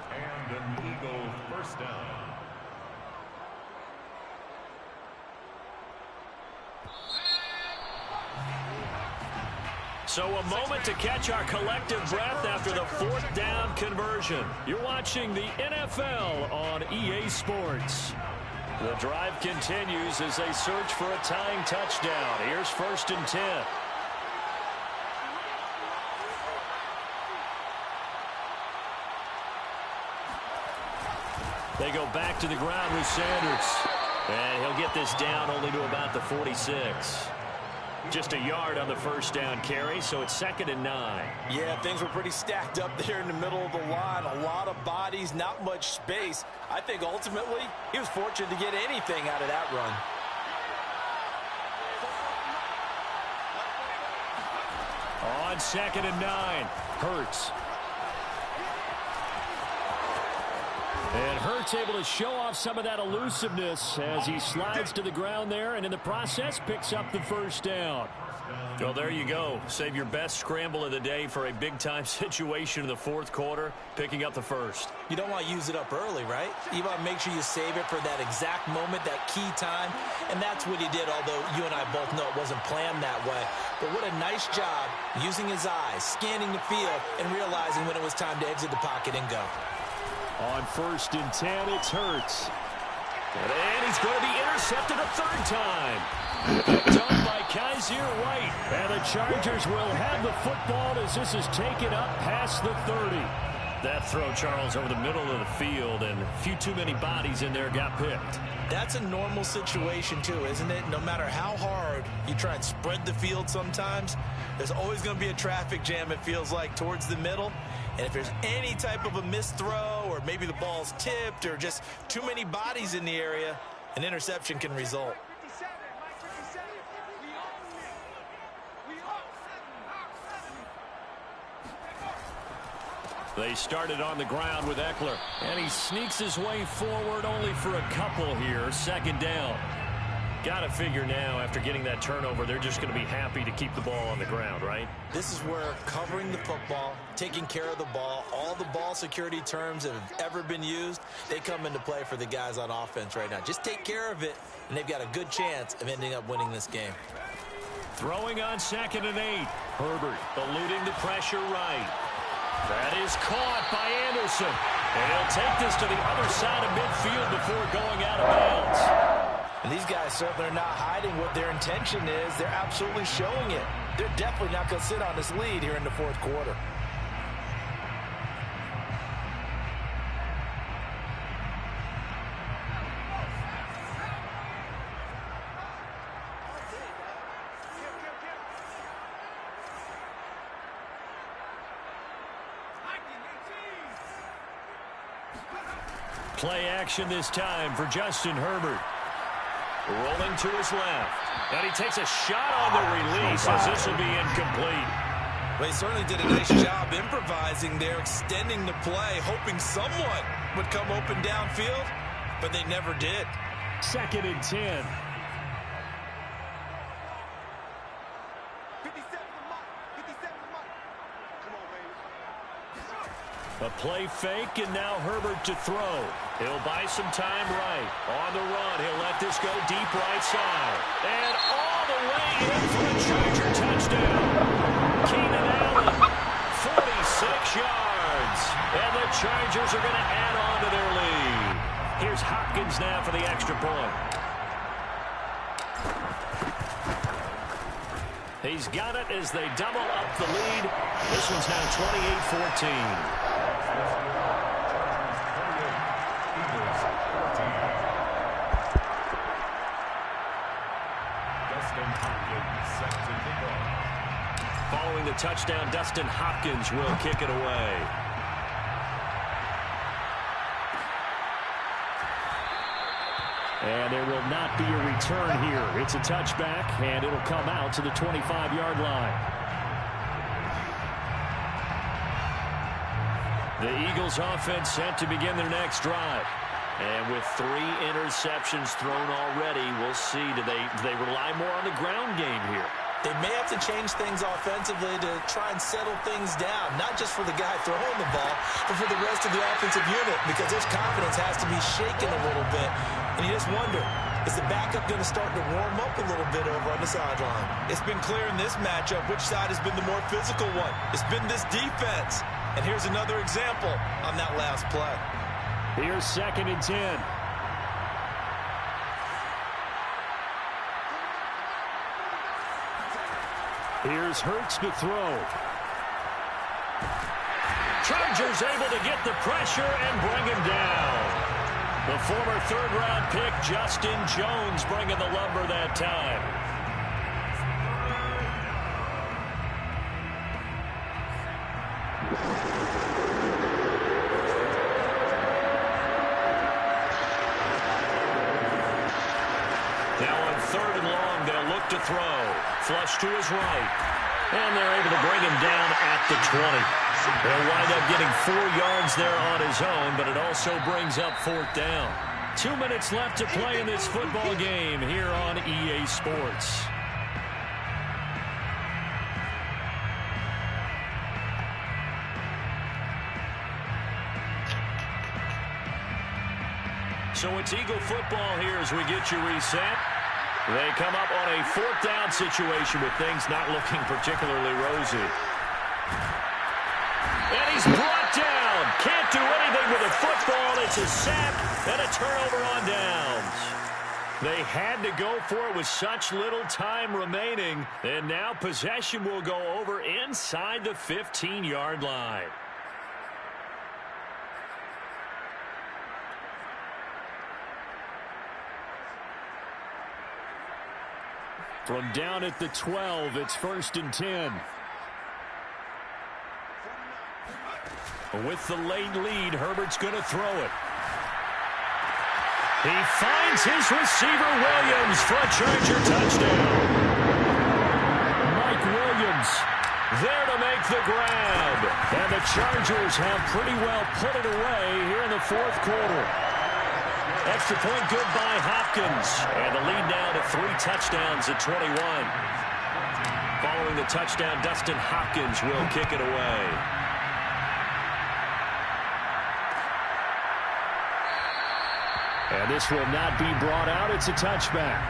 And an Eagles first down. So a moment to catch our collective breath after the 4th down conversion. You're watching the NFL on EA Sports. The drive continues as they search for a tying touchdown. Here's 1st and 10. They go back to the ground with Sanders. And he'll get this down only to about the 46. Just a yard on the first down carry, so it's 2nd and 9. Yeah, things were pretty stacked up there in the middle of the line. A lot of bodies, not much space. I think ultimately he was fortunate to get anything out of that run. On 2nd and 9, Hurts. And Hurts able to show off some of that elusiveness as he slides to the ground there, and in the process picks up the first down. Well, there you go. Save your best scramble of the day for a big-time situation in the 4th quarter, picking up the first. You don't want to use it up early, right? You want to make sure you save it for that exact moment, that key time, and that's what he did, although you and I both know it wasn't planned that way. But what a nice job using his eyes, scanning the field, and realizing when it was time to exit the pocket and go. On 1st and 10, it's Hurts. And he's going to be intercepted a 3rd time. Done by Kaiser White. And the Chargers will have the football as this is taken up past the 30. That throw, Charles, over the middle of the field, and a few too many bodies in there got picked. That's a normal situation, too, isn't it? No matter how hard you try and spread the field sometimes, there's always going to be a traffic jam, it feels like, towards the middle. And if there's any type of a missed throw, or maybe the ball's tipped, or just too many bodies in the area, an interception can result. They started on the ground with Eckler, and he sneaks his way forward only for a couple here. 2nd down. Got to figure now, after getting that turnover, they're just going to be happy to keep the ball on the ground, right? This is where covering the football, taking care of the ball, all the ball security terms that have ever been used, they come into play for the guys on offense right now. Just take care of it, and they've got a good chance of ending up winning this game. Throwing on 2nd and 8. Herbert eluding the pressure right. That is caught by Anderson. And he'll take this to the other side of midfield before going out of bounds. And these guys certainly are not hiding what their intention is. They're absolutely showing it. They're definitely not going to sit on this lead here in the 4th quarter. Play action this time for Justin Herbert. Rolling to his left. And he takes a shot on the release as this will be incomplete. Well, he certainly did a nice job improvising there, extending the play, hoping someone would come open downfield, but they never did. 2nd and 10. A play fake, and now Herbert to throw. He'll buy some time right. On the run, he'll let this go deep right side. And all the way in for a Charger touchdown. Keenan Allen, 46 yards. And the Chargers are going to add on to their lead. Here's Hopkins now for the extra point. He's got it as they double up the lead. This one's now 28-14. Following the touchdown, Dustin Hopkins will kick it away. And there will not be a return here. It's a touchback, and it'll come out to the 25-yard line. The Eagles offense set to begin their next drive. And with 3 interceptions thrown already, we'll see. Do they rely more on the ground game here? They may have to change things offensively to try and settle things down, not just for the guy throwing the ball, but for the rest of the offensive unit, because his confidence has to be shaken a little bit. And you just wonder, is the backup going to start to warm up a little bit over on the sideline? It's been clear in this matchup which side has been the more physical one. It's been this defense. And here's another example on that last play. Here's 2nd and 10. Here's Hurts to throw. Chargers able to get the pressure and bring him down. The former 3rd-round pick, Justin Jones, bringing the lumber that time. Now on 3rd and long, they'll look to throw. Flush to his right. And they're able to bring him down at the 20. He'll wind up getting 4 yards there on his own, but it also brings up 4th down. 2 minutes left to play in this football game here on EA Sports. So it's Eagle football here as we get you reset. They come up on a 4th down situation with things not looking particularly rosy. And he's brought down. Can't do anything with a football. It's a sack and a turnover on downs. They had to go for it with such little time remaining. And now possession will go over inside the 15-yard line. From down at the 12, it's 1st and 10. With the late lead, Herbert's going to throw it. He finds his receiver, Williams, for a Charger touchdown. Mike Williams there to make the grab. And the Chargers have pretty well put it away here in the 4th quarter. Extra point good by Hopkins. And the lead now to 3 touchdowns at 21. Following the touchdown, Dustin Hopkins will kick it away. And this will not be brought out. It's a touchback.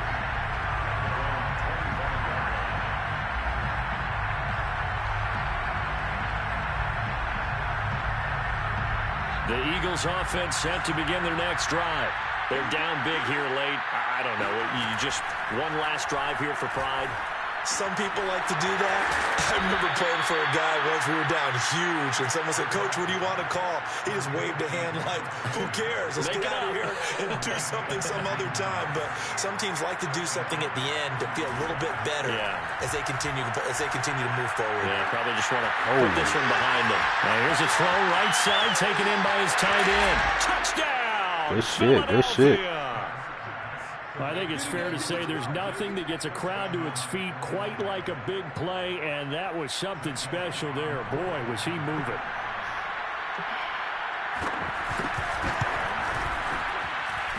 The Eagles offense set to begin their next drive. They're down big here late. I don't know. You just one last drive here for pride. Some people like to do that. I remember playing for a guy once. We were down huge, and someone said, "Coach, what do you want to call?" He just waved a hand like, "Who cares? Let's get out of here and do something some other time." But some teams like to do something at the end to feel a little bit better as they continue to move forward. Yeah, probably just want to put this one behind them. Now here's a throw right side, taken in by his tight end. Touchdown! Good shit. Good shit. I think it's fair to say there's nothing that gets a crowd to its feet quite like a big play, and that was something special there. Boy, was he moving.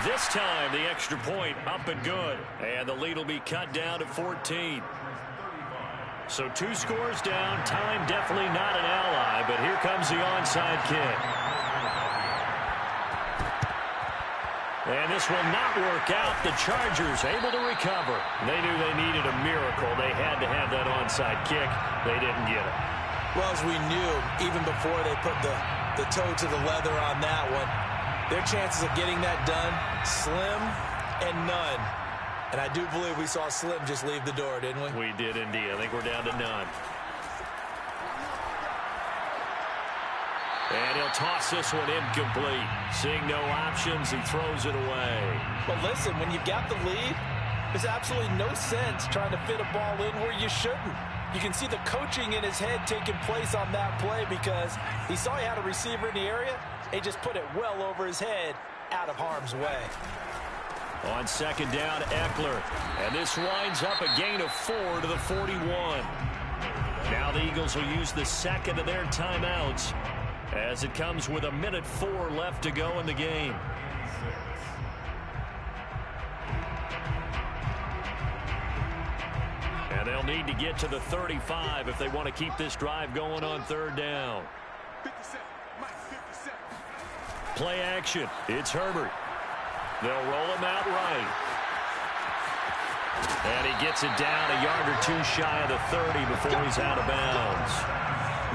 This time, the extra point up and good, and the lead will be cut down to 14. So 2 scores down. Time definitely not an ally, but here comes the onside kick. And this will not work out. The Chargers able to recover. They knew they needed a miracle. They had to have that onside kick. They didn't get it. Well, as we knew, even before they put the toe to the leather on that one, their chances of getting that done, slim and none. And I do believe we saw Slim just leave the door, didn't we? We did indeed. I think we're down to none. And he'll toss this one incomplete. Seeing no options, he throws it away. But listen, when you've got the lead, there's absolutely no sense trying to fit a ball in where you shouldn't. You can see the coaching in his head taking place on that play because he saw he had a receiver in the area. He just put it well over his head, out of harm's way. On second down, Eckler. And this winds up a gain of 4 to the 41. Now the Eagles will use the second of their timeouts as it comes with 1:04 left to go in the game. And they'll need to get to the 35 if they want to keep this drive going on third down. Play action. It's Herbert. They'll roll him out right. And he gets it down a yard or 2 shy of the 30 before he's out of bounds.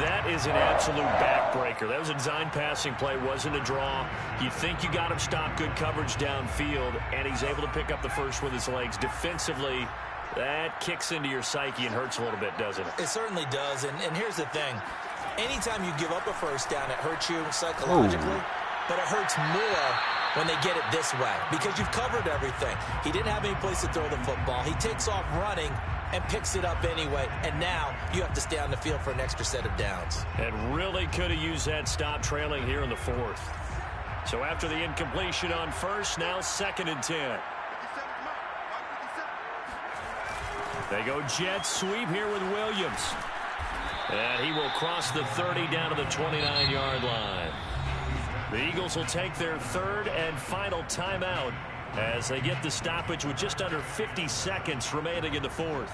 That is an absolute backbreaker. That was a design passing play, wasn't a draw. You think you got him stopped, good coverage downfield, and he's able to pick up the first with his legs. Defensively, that kicks into your psyche and hurts a little bit, doesn't it? It certainly does, and here's the thing. Anytime you give up a first down, it hurts you psychologically, but it hurts more when they get it this way because you've covered everything. He didn't have any place to throw the football. He takes off running and picks it up anyway, and now you have to stay on the field for an extra set of downs. And really could have used that stop trailing here in the 4th. So after the incompletion on first, now 2nd and 10. They go jet sweep here with Williams. And he will cross the 30 down to the 29-yard line. The Eagles will take their 3rd and final timeout as they get the stoppage with just under 50 seconds remaining in the 4th.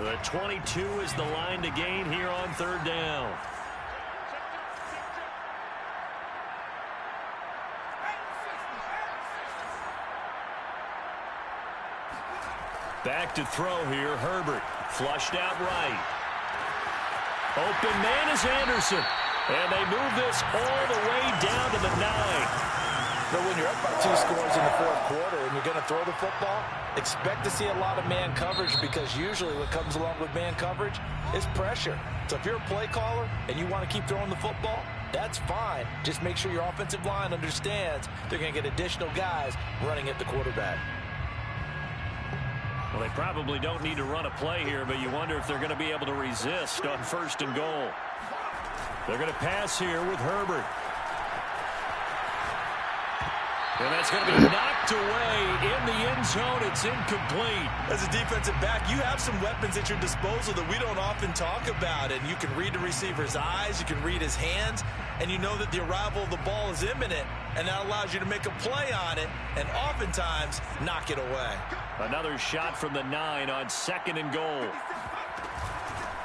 The 22 is the line to gain here on 3rd down. Back to throw here, Herbert. Flushed out right. Open man is Anderson. And they move this all the way down to the 9. But when you're up by 2 scores in the 4th quarter and you're going to throw the football, expect to see a lot of man coverage because usually what comes along with man coverage is pressure. So if you're a play caller and you want to keep throwing the football, that's fine. Just make sure your offensive line understands they're going to get additional guys running at the quarterback. Well, they probably don't need to run a play here, but you wonder if they're going to be able to resist on 1st and goal. They're going to pass here with Herbert. And that's going to be knocked away in the end zone. It's incomplete. As a defensive back, you have some weapons at your disposal that we don't often talk about. And you can read the receiver's eyes, you can read his hands, and you know that the arrival of the ball is imminent. And that allows you to make a play on it and oftentimes knock it away. Another shot from the 9 on 2nd and goal.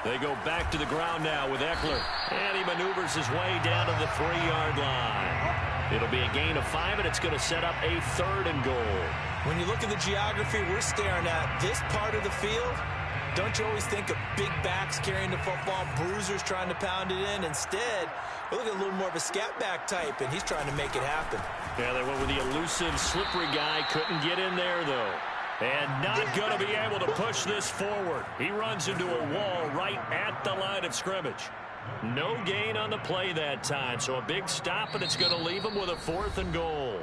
They go back to the ground now with Eckler. And he maneuvers his way down to the 3-yard line. It'll be a gain of 5, and it's going to set up a 3rd and goal. When you look at the geography we're staring at, this part of the field, don't you always think of big backs carrying the football, bruisers trying to pound it in? Instead, we look at a little more of a scat back type, and he's trying to make it happen. Yeah, they went with the elusive, slippery guy. Couldn't get in there, though. And not going to be able to push this forward. He runs into a wall right at the line of scrimmage. No gain on the play that time, so a big stop, and it's going to leave him with a 4th and goal.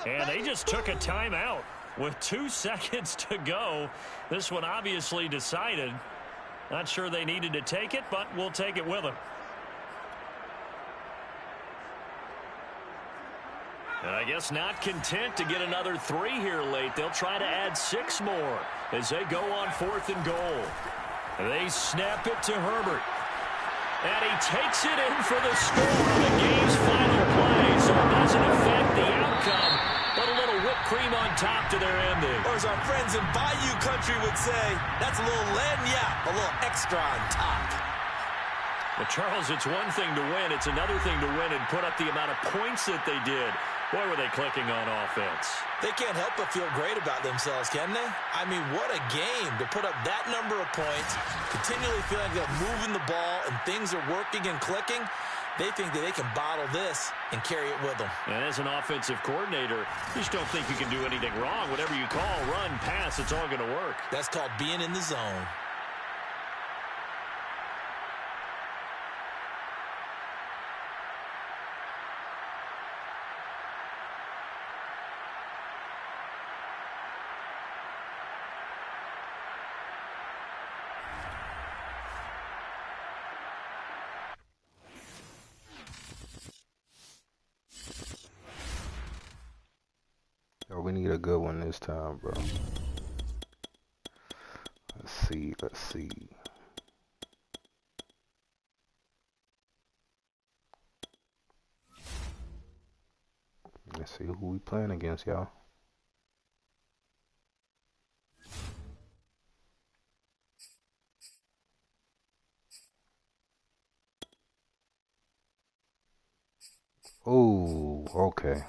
And they just took a timeout with 2 seconds to go. This one obviously decided. Not sure they needed to take it, but we'll take it with them. And I guess not content to get another 3 here late. They'll try to add 6 more as they go on 4th and goal. They snap it to Herbert. And he takes it in for the score on the game's final play, so it doesn't affect the outcome, but a little whipped cream on top to their ending. Or as our friends in Bayou Country would say, that's a little lagniappe, a little extra on top. But Charles, it's one thing to win. It's another thing to win and put up the amount of points that they did. Boy, were they clicking on offense. They can't help but feel great about themselves, can they? I mean, what a game to put up that number of points, continually feeling like they're moving the ball and things are working and clicking. They think that they can bottle this and carry it with them. And as an offensive coordinator, you just don't think you can do anything wrong. Whatever you call, run, pass, it's all going to work. That's called being in the zone. We need a good one this time, bro. Let's see. Let's see who we playing against, y'all. Oh, okay.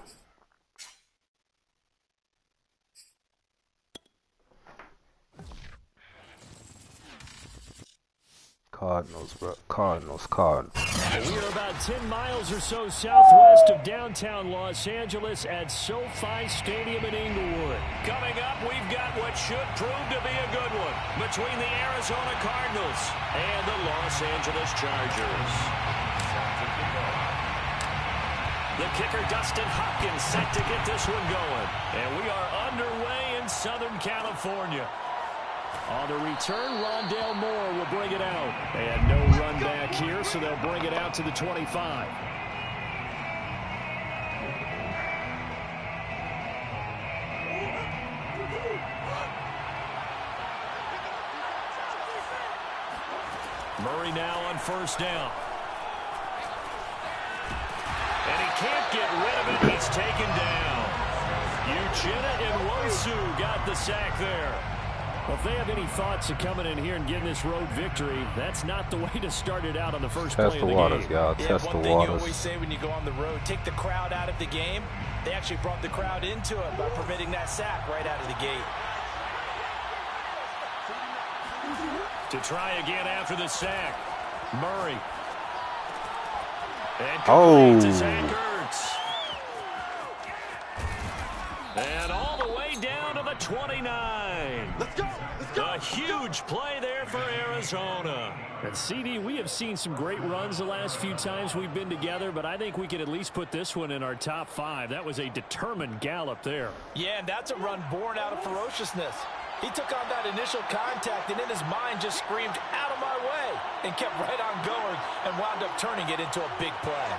Cardinals, bro. Cardinals. We are about 10 miles or so southwest of downtown Los Angeles at SoFi Stadium in Inglewood. Coming up, we've got what should prove to be a good one between the Arizona Cardinals and the Los Angeles Chargers. The kicker, Dustin Hopkins, set to get this one going. And we are underway in Southern California. On the return, Rondale Moore will bring it out. And no run back here, so they'll bring it out to the 25. Murray now on 1st down. And he can't get rid of it. He's taken down. Uchenna and Wosu got the sack there. Well, if they have any thoughts of coming in here and getting this road victory, that's not the way to start it out on the first play of the game. Test the waters, y'all. Test the waters. One thing you always say when you go on the road, take the crowd out of the game. They actually brought the crowd into it by permitting that sack right out of the gate. To try again after the sack, Murray. And complete to Zach Ertz. And all the way down to the 29. Let's go. A huge play there for Arizona. And CD, we have seen some great runs the last few times we've been together, but I think we could at least put this one in our top 5. That was a determined gallop there. Yeah, and that's a run born out of ferociousness. He took on that initial contact and in his mind just screamed, "Out of my way," and kept right on going and wound up turning it into a big play.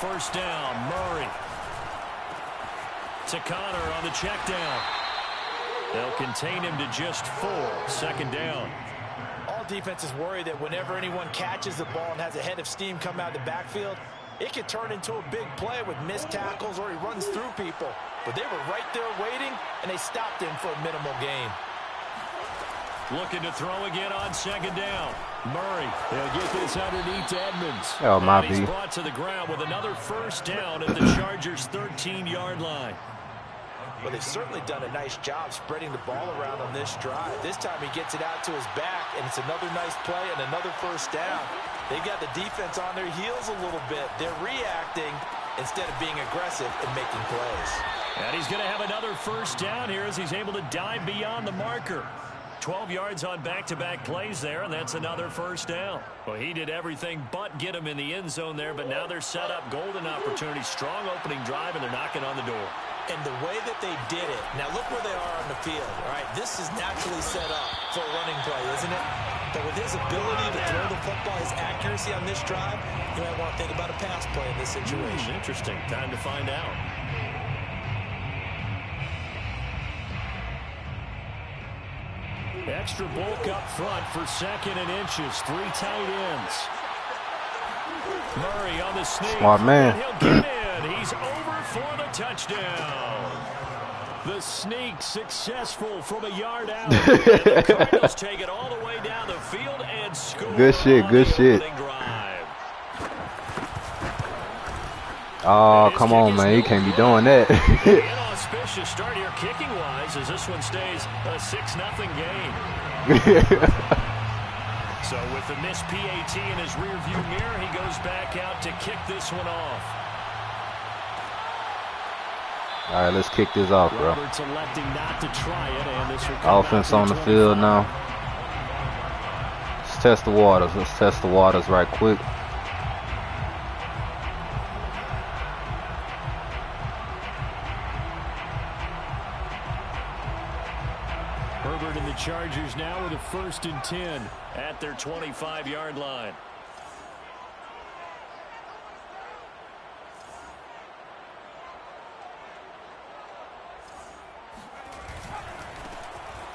1st down, Murray. To Connor on the check down. They'll contain him to just 4. 2nd down. All defenses worry that whenever anyone catches the ball and has a head of steam come out of the backfield, it could turn into a big play with missed tackles or he runs through people. But they were right there waiting, and they stopped him for a minimal gain. Looking to throw again on 2nd down. Murray, they'll get this underneath to Edmonds. Oh, my He's brought to the ground with another 1st down at the Chargers' 13-yard line. Well, they've certainly done a nice job spreading the ball around on this drive. This time he gets it out to his back, and it's another nice play and another 1st down. They've got the defense on their heels a little bit. They're reacting instead of being aggressive and making plays. And he's going to have another 1st down here as he's able to dive beyond the marker. 12 yards on back-to-back plays there, and that's another 1st down. Well, he did everything but get him in the end zone there, but now they're set up golden opportunity, strong opening drive, and they're knocking on the door. And the way that they did it, now look where they are on the field, all right? This is naturally set up for a running play, isn't it? But with his ability to throw the football, his accuracy on this drive, You might want to think about a pass play in this situation. Interesting. Time to find out. Extra bulk up front for 2nd and inches. 3 tight ends. Murray on the sneak. Smart man. And he'll get in. He's over for the touchdown. The sneak successful from a yard out. And the Cardinals take it all the way down the field and score. Good shit, good shit. Oh, come on, man. You can't be doing that. Inauspicious start here kicking-wise as this one stays a 6-0 game. So with the missed PAT in his rearview mirror, he goes back out to kick this one off. All right, let's kick this off, bro. Herbert electing not to try it, and this offense on the field now. Let's test the waters. Let's test the waters right quick. Herbert and the Chargers now with a 1st and 10 at their 25-yard line.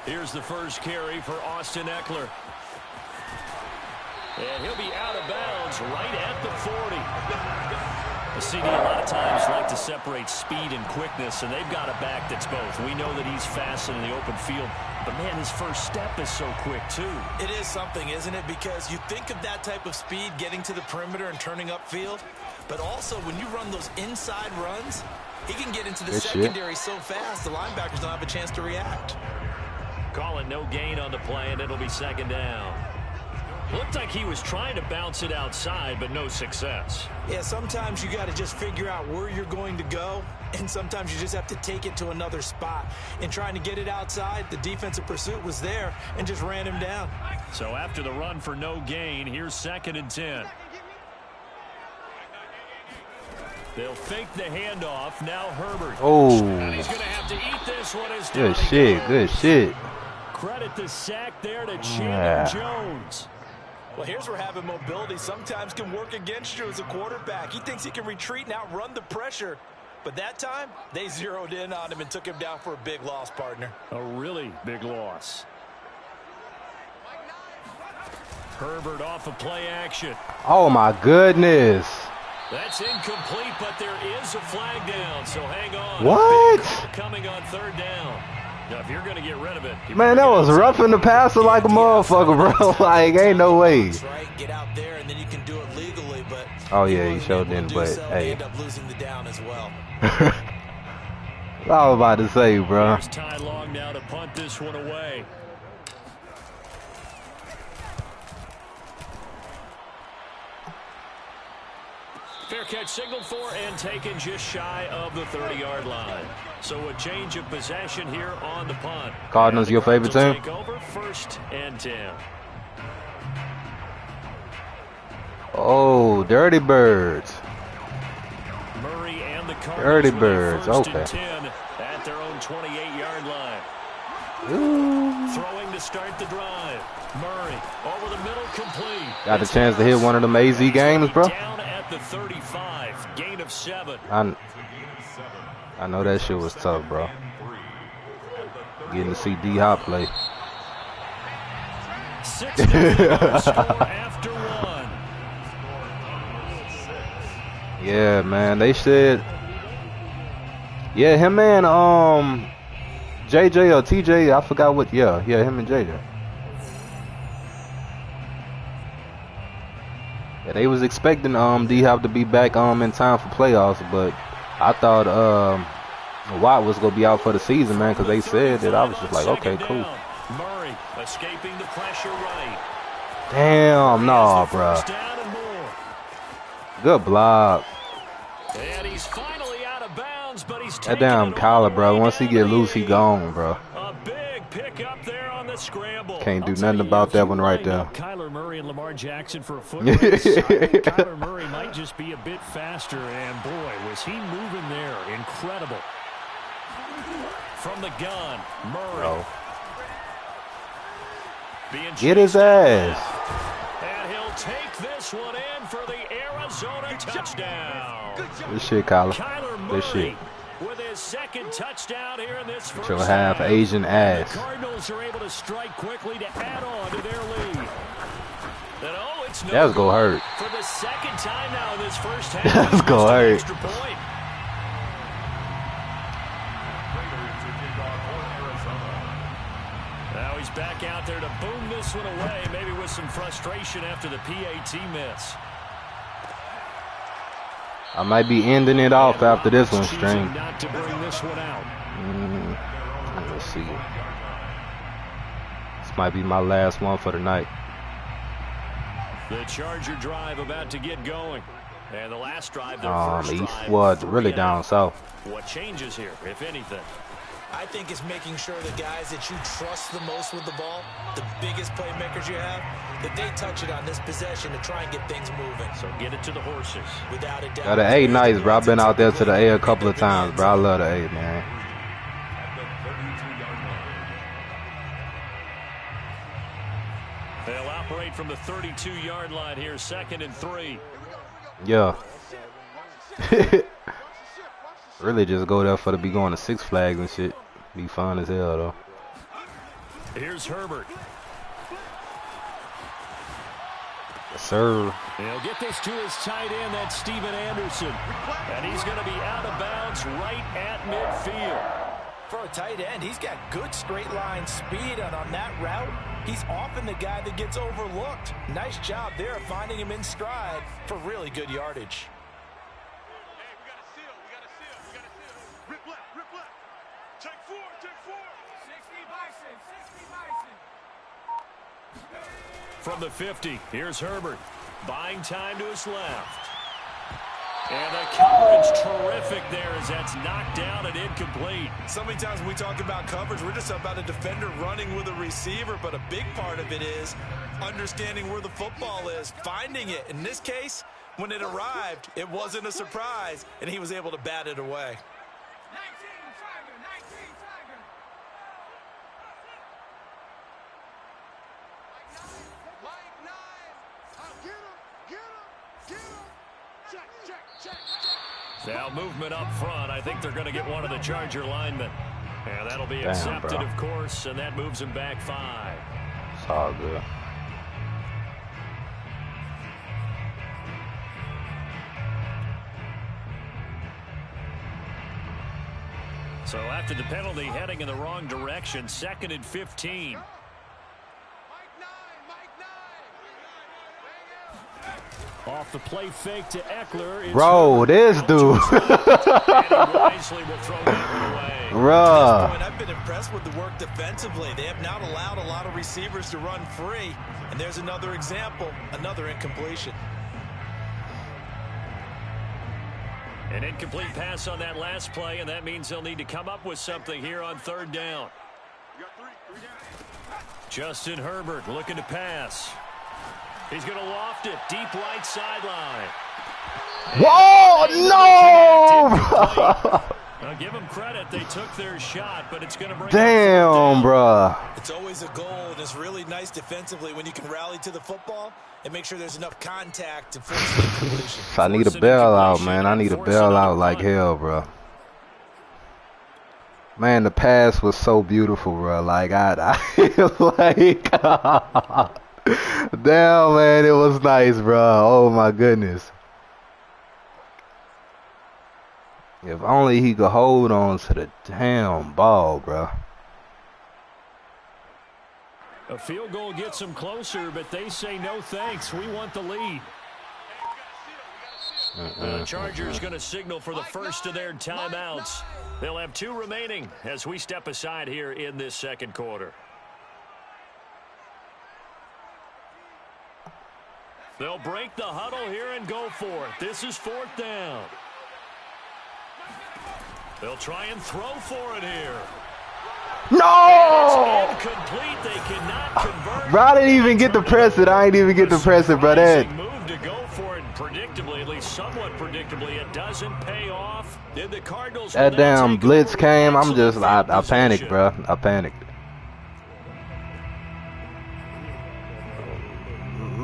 Here's the first carry for Austin Eckler. And he'll be out of bounds right at the 40. The CD a lot of times like to separate speed and quickness, and they've got a back that's both. We know that he's fast in the open field, but man, his first step is so quick too. It is something, isn't it? Because you think of that type of speed getting to the perimeter and turning upfield, but also when you run those inside runs, he can get into the secondary so fast the linebackers don't have a chance to react. Calling no gain on the play, and it'll be 2nd down. Looked like he was trying to bounce it outside, but no success. Yeah, sometimes you got to just figure out where you're going to go, and sometimes you just have to take it to another spot. In trying to get it outside, the defensive pursuit was there and just ran him down. So after the run for no gain, here's 2nd and 10. They'll fake the handoff. Now Herbert. Oh. And he's going to have to eat this one. Good shit, good shit. Credit the sack there to Chandler Jones. Well, here's where having mobility sometimes can work against you as a quarterback. He thinks he can retreat and outrun the pressure. But that time, they zeroed in on him and took him down for a big loss, partner. A really big loss. Herbert off of play action. Oh, my goodness. That's incomplete, but there is a flag down, so hang on. What? Coming on 3rd down. Now, if you're going to get rid of it, man, that was roughing the passer like a motherfucker, bro. Like, ain't no way. Right, get out there, and then you can do it legally, but oh yeah, he showed didn't, but hey. End up losing the down as well. I was about to say, bro. Here's Ty Long now to punt this one away. Fair catch signaled for and taken just shy of the 30-yard line. So a change of possession here on the punt. Cardinals, your favorite team? Take over 1st and 10. Oh, Dirty Birds. Murray and the Cardinals Dirty Birds, okay. And 10 at their own 28-yard line. Ooh. Throwing to start the drive. Murray over the middle, complete. Got the chance to hit one of them AZ games, bro. Down at the 35, gain of 7. I know that shit was tough, bro. Getting to see D-Hop play. 6 score after 1. Yeah, man, they said. Yeah, him and JJ or TJ, I forgot what. Yeah, him and JJ. Yeah, they was expecting D-Hop to be back in time for playoffs, but I thought Watt was gonna be out for the season, man, because they said that. I was just like, okay, cool. Murray escaping the pressure right. Damn, no, bro. Good block. And he's finally out of bounds, but he's that damn collar, bro. Once he get loose, he gone, bro. A big pick up there on the scramble. Can't do nothing about that one right there. Kyler Murray and Lamar Jackson for a foot race. Kyler Murray might just be a bit faster, and boy, was he moving there. Incredible. From the gun, Murray. Get his ass. And he'll take this one in for the Arizona touchdown. Good shit, Kyler. Good shit. With his second touchdown here in this first Your half Asian ass. The Cardinals are able to strike quickly to add on to their lead. And oh, it's no That's gonna hurt. For the second time now in this first half. That's gonna hurt. Extra point. Now he's back out there to boom this one away, maybe with some frustration after the PAT miss. I might be ending it off after this one, String. Not to bring this one out. Let's see. This might be my last one for the night. The Charger drive about to get going. And the last drive, East was really down south. What changes here, if anything? I think it's making sure the guys that you trust the most with the ball, the biggest playmakers you have, that they touch it on this possession to try and get things moving. So get it to the horses. Without a doubt. Yeah, the A nice, bro. I've been out there to the A a couple of times, bro. I love the A, man. They'll operate from the 32-yard line here, 2nd and 3. Yeah. Really just go there for to be going to Six Flags and shit. Be fun as hell, though. Here's Herbert. Yes, sir. He'll get this to his tight end, that's Steven Anderson. And he's going to be out of bounds right at midfield. For a tight end, he's got good straight line speed, and on that route, he's often the guy that gets overlooked. Nice job there finding him in stride for really good yardage. From the 50, here's Herbert. Buying time to his left. And the coverage terrific there as that's knocked down and incomplete. So many times when we talk about coverage, we're just about a defender running with a receiver, but a big part of it is understanding where the football is, finding it. In this case, when it arrived, it wasn't a surprise, and he was able to bat it away. Now movement up front. I think they're going to get one of the Charger linemen. And that'll be accepted, of course, and that moves him back 5. It's all good. So after the penalty, heading in the wrong direction, 2nd and 15. Off the play fake to Eckler. Bro, this dude. Bruh. I've been impressed with the work defensively. They have not allowed a lot of receivers to run free. And there's another example, another incompletion. An incomplete pass on that last play, and that means they'll need to come up with something here on 3rd down. Justin Herbert looking to pass. He's going to loft it deep right sideline. Whoa, no! Now give them credit. They took their shot, but it's going to bring Damn, bruh. It's always a goal, and it's really nice defensively when you can rally to the football and make sure there's enough contact to force the completion. I need a bailout, man. I need a bailout like hell, bro. Man, the pass was so beautiful, bro. Like, I like, damn, man, it was nice, bro. Oh, my goodness. If only he could hold on to the damn ball, bro. A field goal gets them closer, but they say no thanks. We want the lead. The Chargers going to signal for the first of their timeouts. They'll have 2 remaining as we step aside here in this 2nd quarter. They'll break the huddle here and go for it. This is 4th down. They'll try and throw for it here. No! Incomplete. They cannot convert. Bro, I didn't even get to press it. I ain't even get to press it, bro. That move to go for it predictably, at least somewhat predictably. It doesn't pay off. Did the Cardinals? That damn blitz came. I'm just, I panicked, bro. I panicked.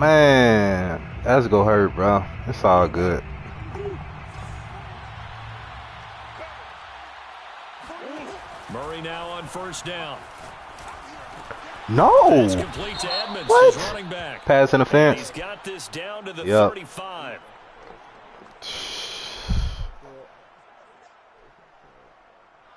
Man, that's gonna hurt, bro. It's all good. Murray now on first down. No. It's complete to Edmonds. What? He's running back. Pass interference. He's got this down to the 35.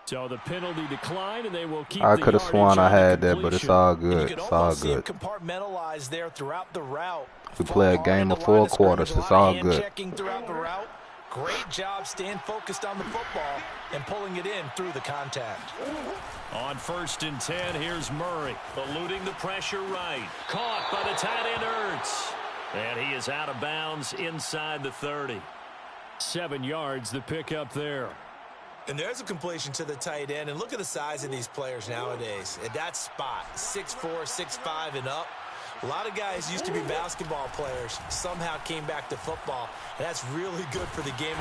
So the penalty declined, and they will keep. I could have sworn I had that, but it's all good. It's all good. Compartmentalized there throughout the route. We play a game of 4 quarters. It's all good. Checking throughout the route. Great job staying focused on the football and pulling it in through the contact. On 1st and 10, here's Murray, eluding the pressure right. Caught by the tight end Ertz. And he is out of bounds inside the 30. 7 yards, the pickup there. And there's a completion to the tight end. And look at the size of these players nowadays. At that spot, 6'4", 6'5", and up. A lot of guys used to be basketball players, somehow came back to football, and that's really good for the game.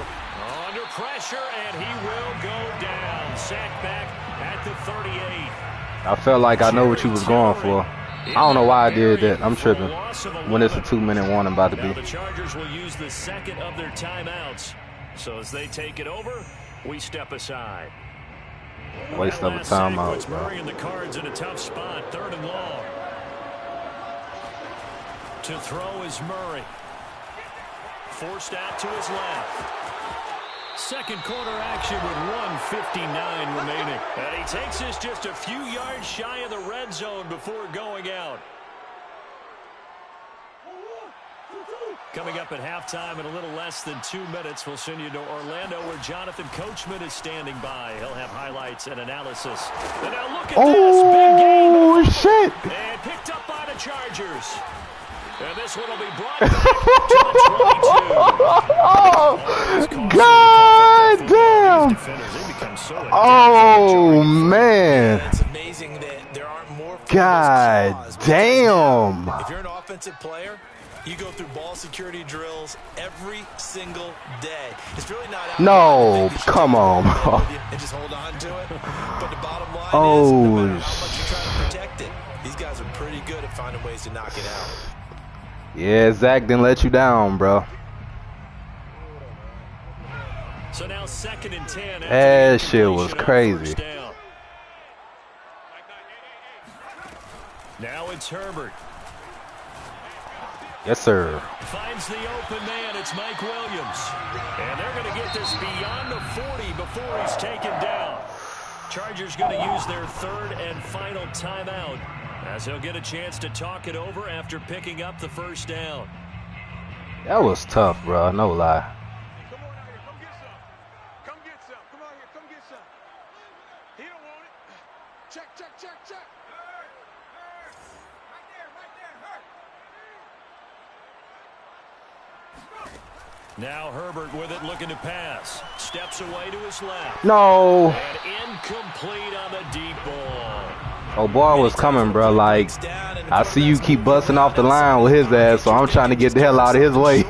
Under pressure, and he will go down. Sacked back at the 38. I felt like I know what you was going for. I don't know why I did that. I'm tripping. When it's a 2-minute warning about to be. Now the Chargers will use the second of their timeouts. So as they take it over, we step aside. Waste of a timeout, bro. Murray and the Cards in a tough spot, 3rd and long. To throw is Murray. Forced out to his left. Second quarter action with 1:59 remaining. And he takes this just a few yards shy of the red zone before going out. Coming up at halftime in a little less than 2 minutes, we'll send you to Orlando where Jonathan Coachman is standing by. He'll have highlights and analysis. And now look at this. Big game. Oh, shit. And picked up by the Chargers. And this one will be brought back to the 22. God damn. Oh, man. It's amazing that there aren't more. God damn. If you're an offensive player, you go through ball security drills every single day. It's really not. No, come on. And just hold on to it. But the bottom line is, Oh, no matter how much you try to protect it, these guys are pretty good at finding ways to knock it out. Yeah, Zach didn't let you down, bro. So now 2nd and 10. That shit was crazy. Now it's Herbert. Yes, sir. Finds the open man. It's Mike Williams. And they're going to get this beyond the 40 before he's taken down. Chargers going to use their 3rd and final timeout, as he'll get a chance to talk it over after picking up the 1st down. That was tough, bro. No lie. Come on out here. Come get some. Come get some. Come out here. Come get some. He don't want it. Check, check, check, check. Hurt. Right there. Hurt. Now Herbert with it, looking to pass. Steps away to his left. No. And incomplete on the deep ball. Oh, boy, was coming, bro. Like, I see you keep busting off the line with his ass, so I'm trying to get the hell out of his way.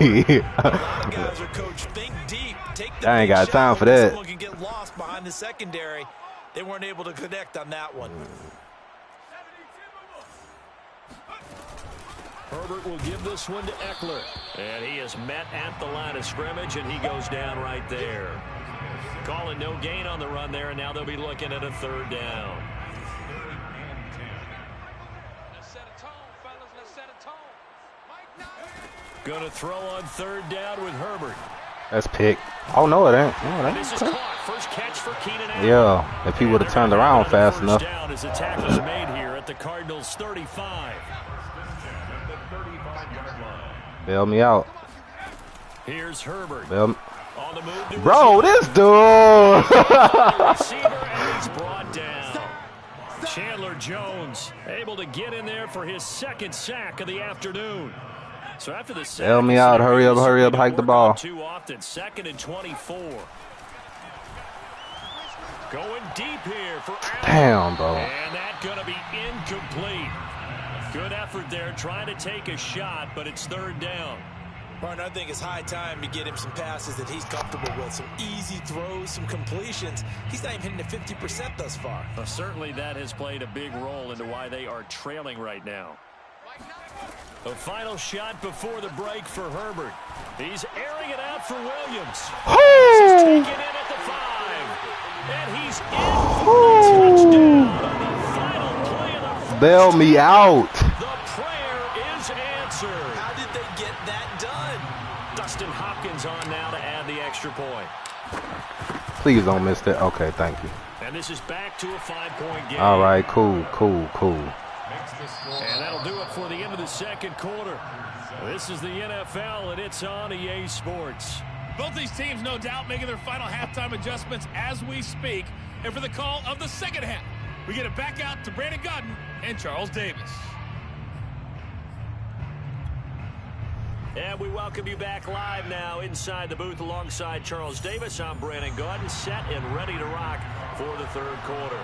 I ain't got time for that. Someone can get lost behind the secondary. They weren't able to connect on that one. Herbert will give this one to Eckler. And he is met at the line of scrimmage, and he goes down right there. Calling no gain on the run there, and now they'll be looking at a 3rd down. Going to throw on 3rd down with Herbert. That's pick. Oh, no, it ain't. No, And this is caught. First catch for Keenan Allen. Yeah, if he would have turned around fast enough. Down as the tackle is made here at the Cardinals' 35. Bail me out. Here's Herbert. Bail me. On the move to Bro, this dude. receiver, and he's brought down. Chandler Jones able to get in there for his 2nd sack of the afternoon. So after the sack, Bail me out. Hurry up, hike the ball. Too often, 2nd and 24. Going deep here for Allen. Damn, bro. And that's going to be incomplete. Good effort there, trying to take a shot, but it's 3rd down. Martin, I think it's high time to get him some passes that he's comfortable with. Some easy throws, some completions. He's not even hitting the 50% thus far. Well, certainly that has played a big role into why they are trailing right now. A final shot before the break for Herbert. He's airing it out for Williams. Oh. This is taken in at the 5. And he's in for a touchdown on the final play of the first. Bail me out. The prayer is answered. How did they get that done? Dustin Hopkins on now to add the extra point. Please don't miss that. Okay, thank you. And this is back to a 5-point game. All right, cool. And that'll do it for the end of the second quarter. This is the NFL, and it's on EA Sports. Both these teams, no doubt, making their final halftime adjustments as we speak. And for the call of the second half, we get it back out to Brandon Gaudin and Charles Davis. And we welcome you back live now inside the booth alongside Charles Davis. I'm Brandon Gaudin, set and ready to rock for the third quarter.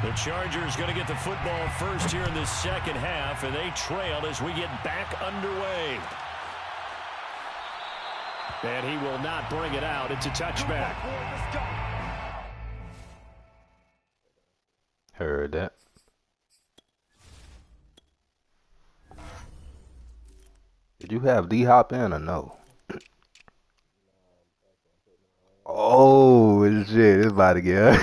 The Chargers going to get the football first here in this second half, and they trail as we get back underway. And he will not bring it out. It's a touchback. Heard that. Did you have D-Hop in or no? Oh, shit. It's about to get...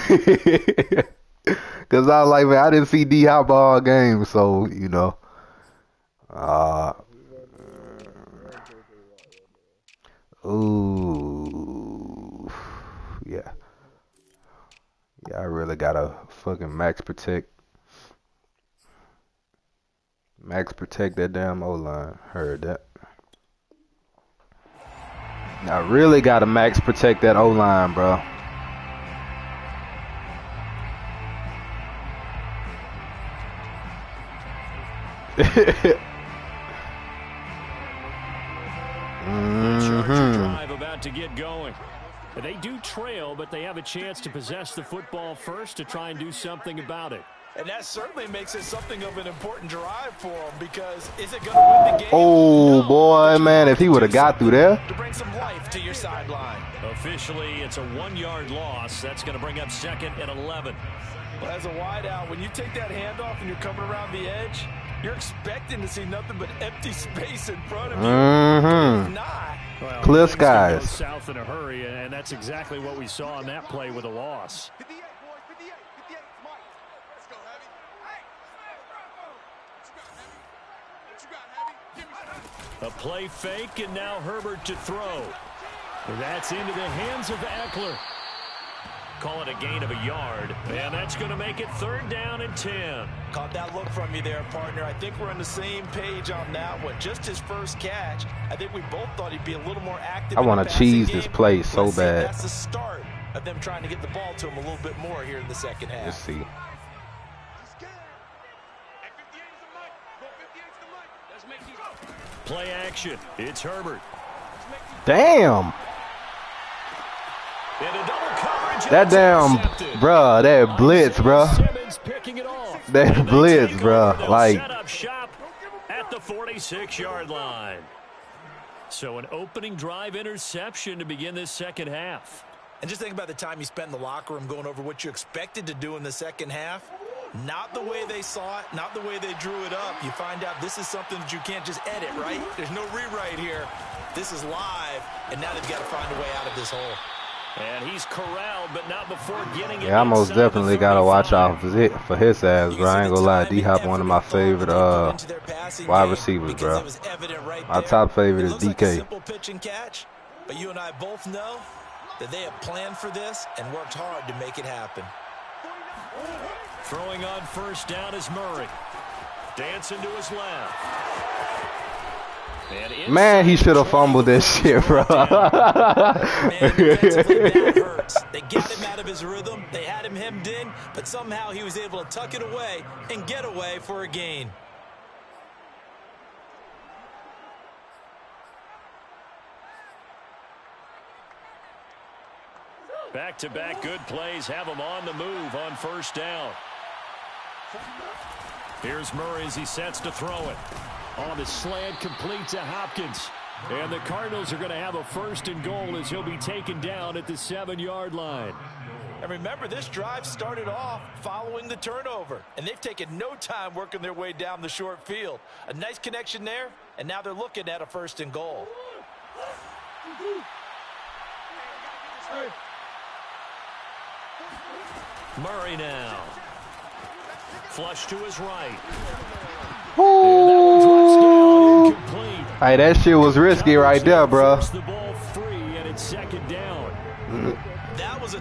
Because I was like, man, I didn't see D-Hop all game, so, you know. Ooh. Yeah. Yeah, I really got to fucking max protect that damn O-line. Heard that. I really got to max protect that O-line, bro. Charger drive about to get going. They do trail, but they have a chance to possess the football first to try and do something about it. And that certainly makes it something of an important drive for them, because is it going to win the game? Oh, No, boy, man, if he would have got through there. To bring some life to your sideline. Officially, it's a 1-yard loss. That's going to bring up 2nd and 11. Well, as a wideout, when you take that handoff and you're coming around the edge, you're expecting to see nothing but empty space in front of you. Mm-hmm. Not. Well, Clear things can go skies. south in a hurry, and that's exactly what we saw on that play with a loss. 58, boys, 58, 58, it's Mike. Let's go, Heavy. Hey, what you got, Heavy? Give me some. A play fake, and now Herbert to throw. That's into the hands of Eckler. Call it a gain of a yard, and that's going to make it 3rd down and 10. Caught that look from you there, partner. I think we're on the same page on that one. Just his first catch, I think we both thought he'd be a little more active. I want to cheese this play so Let's see, bad. that's the start of them trying to get the ball to him a little bit more here in the second half. Let's see. Play action. It's Herbert. Damn. And a double coverage. That damn, bruh, that blitz, bruh. Simmons picking it off. That blitz, bruh. They'll Like, set up shop at the 46-yard line. So an opening drive interception to begin this second half. And just think about the time you spent in the locker room going over what you expected to do in the second half. Not the way they saw it, not the way they drew it up. You find out this is something that you can't just edit, right? There's no rewrite here. This is live, and now they've got to find a way out of this hole. And he's corralled, but not before getting it. yeah, I most definitely got to watch out for his ass, bro. I ain't gonna lie. D-Hop, one of my favorite wide receivers, bro. My top favorite is DK. Simple pitch and catch, but you and I both know that they have planned for this and worked hard to make it happen. Throwing on 1st down is Murray. Dancing to his left. Man, he should have fumbled this shit, bro. Man, defensively, that hurts. They get him out of his rhythm. They had him hemmed in, but somehow he was able to tuck it away and get away for a gain. Back-to-back good plays have him on the move on 1st down. Here's Murray as he sets to throw it. On the slant, complete to Hopkins. And the Cardinals are going to have a 1st and goal as he'll be taken down at the 7-yard line. And remember, this drive started off following the turnover, and they've taken no time working their way down the short field. A nice connection there, and now they're looking at a 1st and goal. Murray now. Flush to his right. Ooh. Hey, that shit was risky right there, bro. The ball free, and it's 2nd down.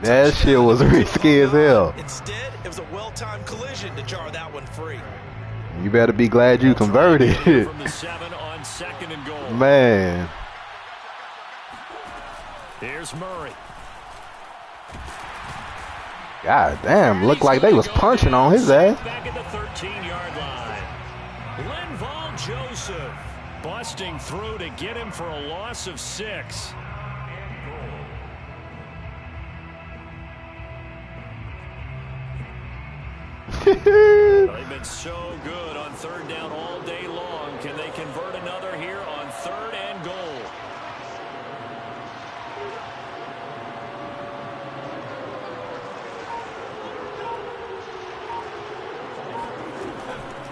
That shit was risky as hell. Instead, it was a well-timed collision to jar that one free. You better be glad you converted. From the 7 on 2nd and goal. Man. Here's Murray. God damn, looked like they was punching on his ass. Back at the 13-yard line. Linval Joseph busting through to get him for a loss of 6. They've been so good on 3rd down all day long. Can they convert another here on 3rd and goal?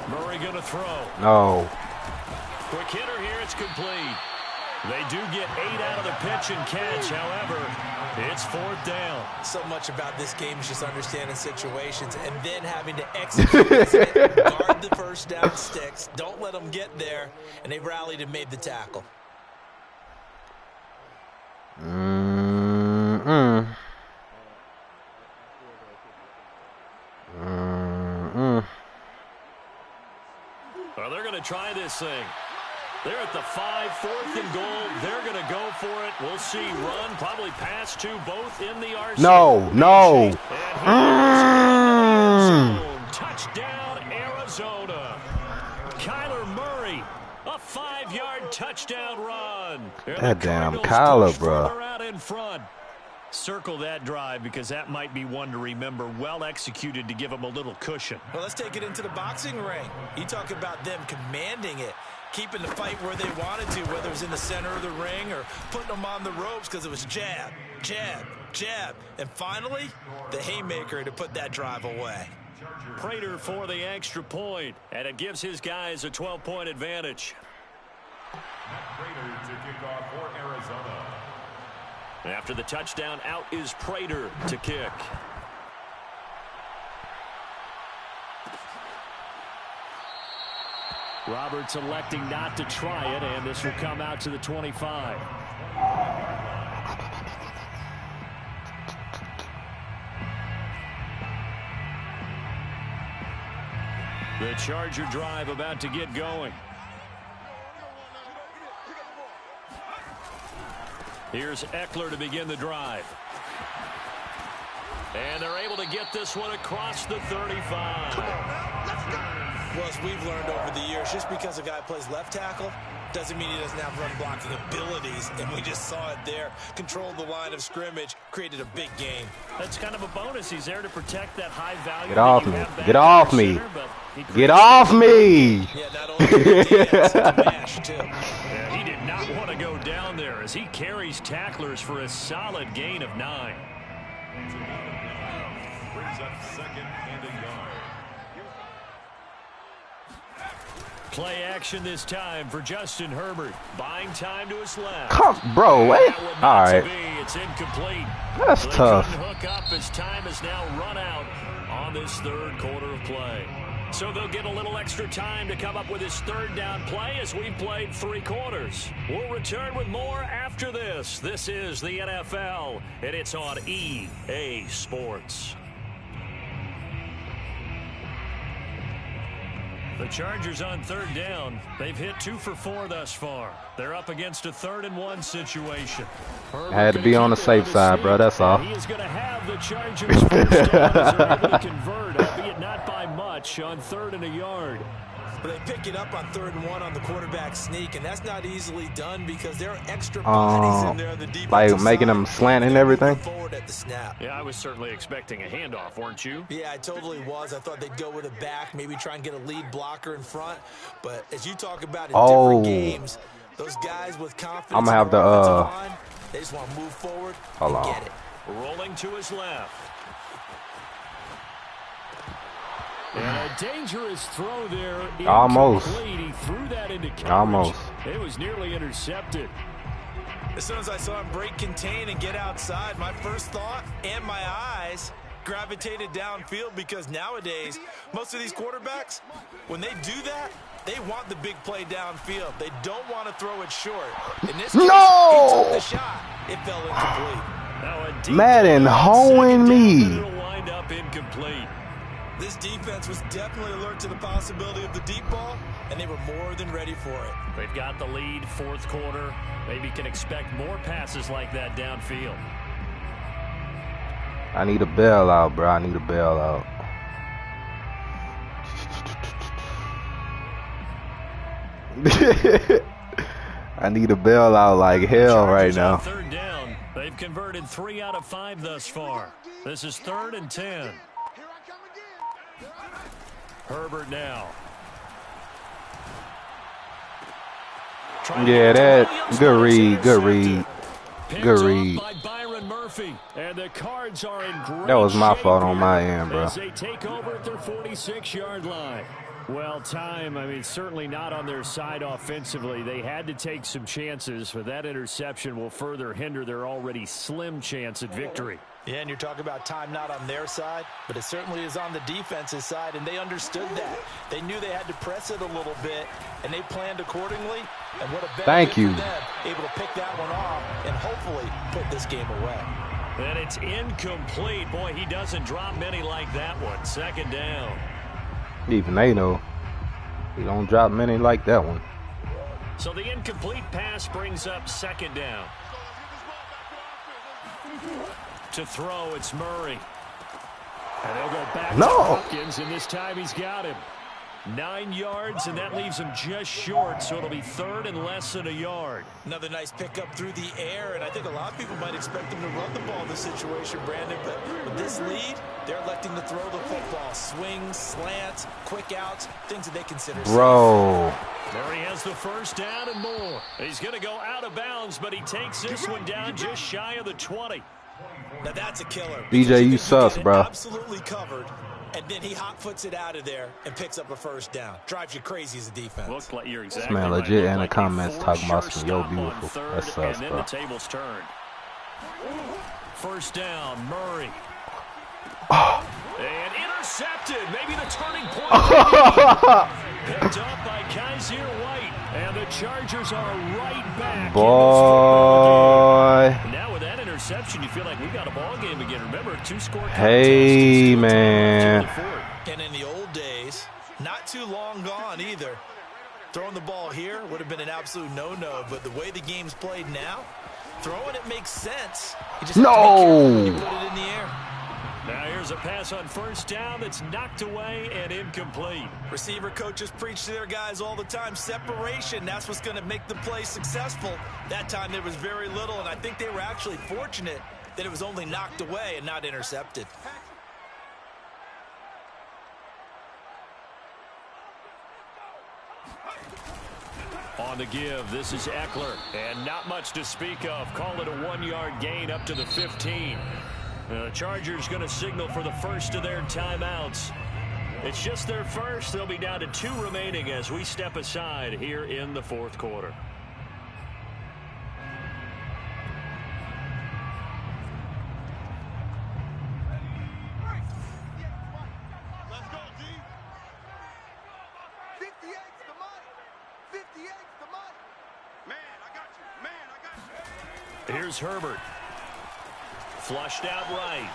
Murray going to throw. No. Quick hitter here. It's complete. They do get 8 out of the pitch and catch. However, it's 4th down. So much about this game is just understanding situations and then having to execute it, guard the 1st down sticks. Don't let them get there. And they rallied and made the tackle. Well, they're going to try this thing. They're at the 5, 4th and goal. They're going to go for it. We'll see. Run, probably pass to both in the RC. No. Touchdown, Arizona. Kyler Murray, a 5-yard touchdown run. That damn Kyler, bro. Out in front. Circle that drive because that might be one to remember. Well executed to give them a little cushion. Well, let's take it into the boxing ring. You talk about them commanding it, keeping the fight where they wanted to, whether it was in the center of the ring or putting them on the ropes because it was jab, jab, jab. And finally, the haymaker to put that drive away. Prater for the extra point, and it gives his guys a 12-point advantage. Prater to kick off for Arizona. After the touchdown, out is Prater to kick. Roberts electing not to try it, and this will come out to the 25. The Charger drive about to get going. Here's Eckler to begin the drive. And they're able to get this one across the 35. Well, as we've learned over the years, just because a guy plays left tackle doesn't mean he doesn't have run blocking abilities. And we just saw it there. Controlled the line of scrimmage, created a big game. That's kind of a bonus. He's there to protect that high value. Get off me. Get off me. Get off me. Yeah, not only did he dance, the mash, too. Yeah, he did not want to go down there as he carries tacklers for a solid gain of 9. Brings up 2nd and a yard. Play action this time for Justin Herbert. Buying time to his left. Come, bro, wait. All right. It's incomplete. That's tough. Hook up as time has now run out on this 3rd quarter of play. So they'll get a little extra time to come up with his 3rd down play as we've played 3 quarters. We'll return with more after this. This is the NFL, and it's on EA Sports. The Chargers on 3rd down. They've hit 2 for 4 thus far. They're up against a 3rd and 1 situation. I had to be on the safe side, bro. That's all. He is going to have the Chargers first down as they're able to convert, albeit not by much, on 3rd and a yard. But they pick it up on 3rd and 1 on the quarterback sneak, and that's not easily done because there are extra bodies in there on the defensive like making them slant and everything. Forward at the snap. Yeah, I was certainly expecting a handoff, weren't you? Yeah, I totally was. I thought they'd go with a back, maybe try and get a lead blocker in front. But as you talk about in different games, those guys with confidence, I'm gonna have the line, they just want to move forward hold and on. get it. Rolling to his left. And a dangerous throw there. Almost. He threw that into coverage. Almost. It was nearly intercepted. As soon as I saw him break contain and get outside, my first thought and my eyes gravitated downfield, because nowadays, most of these quarterbacks, when they do that, they want the big play downfield. They don't want to throw it short. In this case, he took the shot. It fell incomplete. Madden hoeing me. It'll wind up incomplete. This defense was definitely alert to the possibility of the deep ball, and they were more than ready for it. They've got the lead, fourth quarter. Maybe can expect more passes like that downfield. I need a bailout, bro. I need a bailout. I need a bailout like hell right now. Third down. They've converted 3 out of 5 thus far. This is 3rd and 10. Herbert now. Yeah, that good read, good read, good read. And the Cards are in great That was my shape fault on my end, bro. as they take over at their 46-yard line. Well, time, I mean, certainly not on their side offensively. They had to take some chances, but that interception will further hinder their already slim chance at victory. Yeah, and you're talking about time not on their side, but it certainly is on the defense's side, and they understood that. They knew they had to press it a little bit, and they planned accordingly. And what a benefit for them, able to pick that one off and hopefully put this game away. And it's incomplete. Boy, he doesn't drop many like that one. 2nd down. Even they know he don't drop many like that one. So the incomplete pass brings up 2nd down. To throw, it's Murray. And they'll go back to Hopkins, and this time he's got him. 9 yards, and that leaves him just short, so it'll be 3rd and less than a yard. Another nice pickup through the air, and I think a lot of people might expect them to run the ball in this situation, Brandon, but with this lead, they're electing to throw the football. Swings, slants, quick outs, things that they consider safe. Bro. There he has the 1st down and more. He's going to go out of bounds, but he takes this one down just shy of the 20. Now that's a killer. BJ, you sus, bro. Absolutely covered. And then he hot foots it out of there and picks up a 1st down. Drives you crazy as a defense. Looks like you're exactly man, right. legit in the comments talking about some yo beautiful. That's sus, and then bro. the tables turned. 1st down, Murray. And intercepted. Maybe the turning point. Picked up by Kaiser White. And the Chargers are right back. Boy. Now with that interception, you feel like we've got a ball game again. Remember, 2-score contest. Hey, man. And in the old days, not too long gone either, throwing the ball here would have been an absolute no-no. But the way the game's played now, throwing it makes sense. You just have to be careful when you put it in the air. Now here's a pass on 1st down that's knocked away and incomplete. Receiver coaches preach to their guys all the time. Separation, that's what's going to make the play successful. That time there was very little, and I think they were actually fortunate that it was only knocked away and not intercepted. On the give, this is Eckler, and not much to speak of. Call it a 1-yard gain up to the 15. The Chargers going to signal for the first of their timeouts. It's just their first. They'll be down to 2 remaining as we step aside here in the 4th quarter. Let's go, D. 58's the money. 58's the money. Man, I got you. Man, I got you. Here's Herbert. Flushed out right.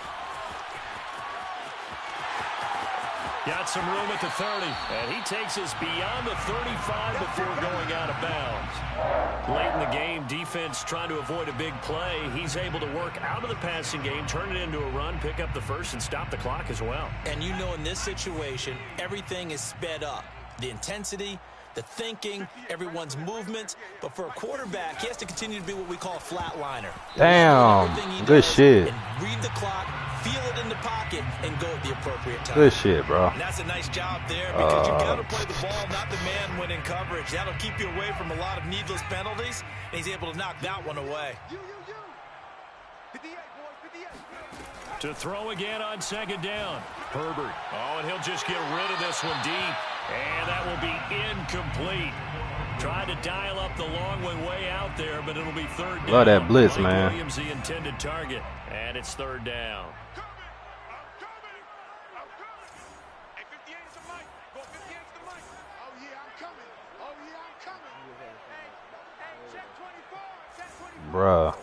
Got some room at the 30, and he takes us beyond the 35 before going out of bounds. Late in the game, defense trying to avoid a big play. He's able to work out of the passing game, turn it into a run, pick up the 1st, and stop the clock as well. And you know in this situation, everything is sped up. The intensity, the thinking, everyone's movements. But for a quarterback, he has to continue to be what we call a flatliner. Damn, good shit. And read the clock, feel it in the pocket, and go at the appropriate time. Good shit, bro. And that's a nice job there because you've got to play the ball, not the man when in coverage. That'll keep you away from a lot of needless penalties, and he's able to knock that one away. 58, boys, 58. To throw again on second down. Herbert. Oh, and he'll just get rid of this one deep. And that will be incomplete. Trying to dial up the long one way out there, but it'll be third down. Love that blitz, man. Williams, the intended target. And it's third down. Bruh.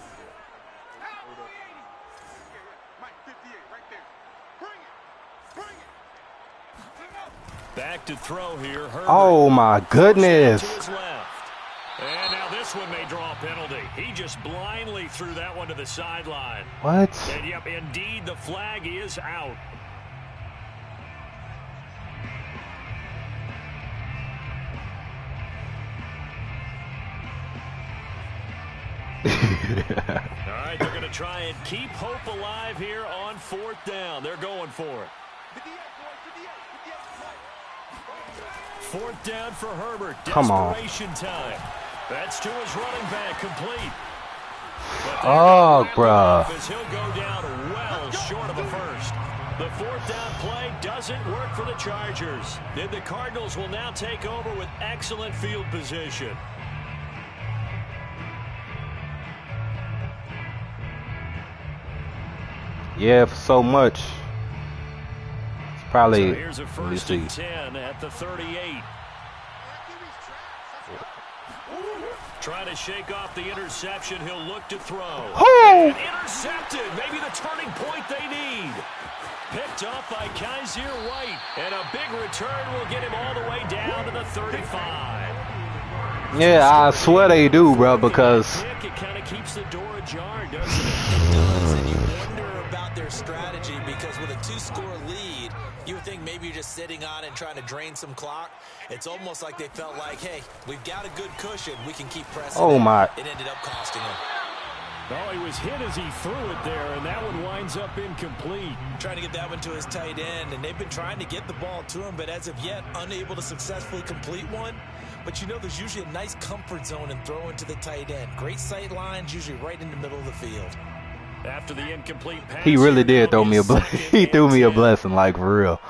Back to throw here. Herbert. Oh my goodness. To his left. And now this one may draw a penalty. He just blindly threw that one to the sideline. What? And yep, indeed the flag is out. All right, they're going to try and keep hope alive here on fourth down. They're going for it. Fourth down for Herbert. Come on. Desperation time. That's to his running back, complete. Oh, bruh. He'll go down well short of a first. The fourth down play doesn't work for the Chargers. Then the Cardinals will now take over with excellent field position. Yeah, for so much. It's probably. So here's a first and 10 at the 38. Trying to shake off the interception. He'll look to throw. Oh! Intercepted. Maybe the turning point they need. Picked off by Kaiser White. And a big return will get him all the way down to the 35. Yeah, I swear they do, bro, because. It kind of keeps the door ajar, doesn't it? It does, and you wonder about their strategy because with a 2-score lead, you would think maybe you're just sitting on it and trying to drain some clock. It's almost like they felt like, hey, we've got a good cushion. We can keep pressing. Oh, my. It ended up costing him. Oh, he was hit as he threw it there, and that one winds up incomplete. Trying to get that one to his tight end, and they've been trying to get the ball to him, but as of yet, unable to successfully complete one. But you know there's usually a nice comfort zone in throwing to the tight end. Great sight lines, usually right in the middle of the field. After the incomplete pass, He really did throw me a blessing. He threw me a blessing, like, for real.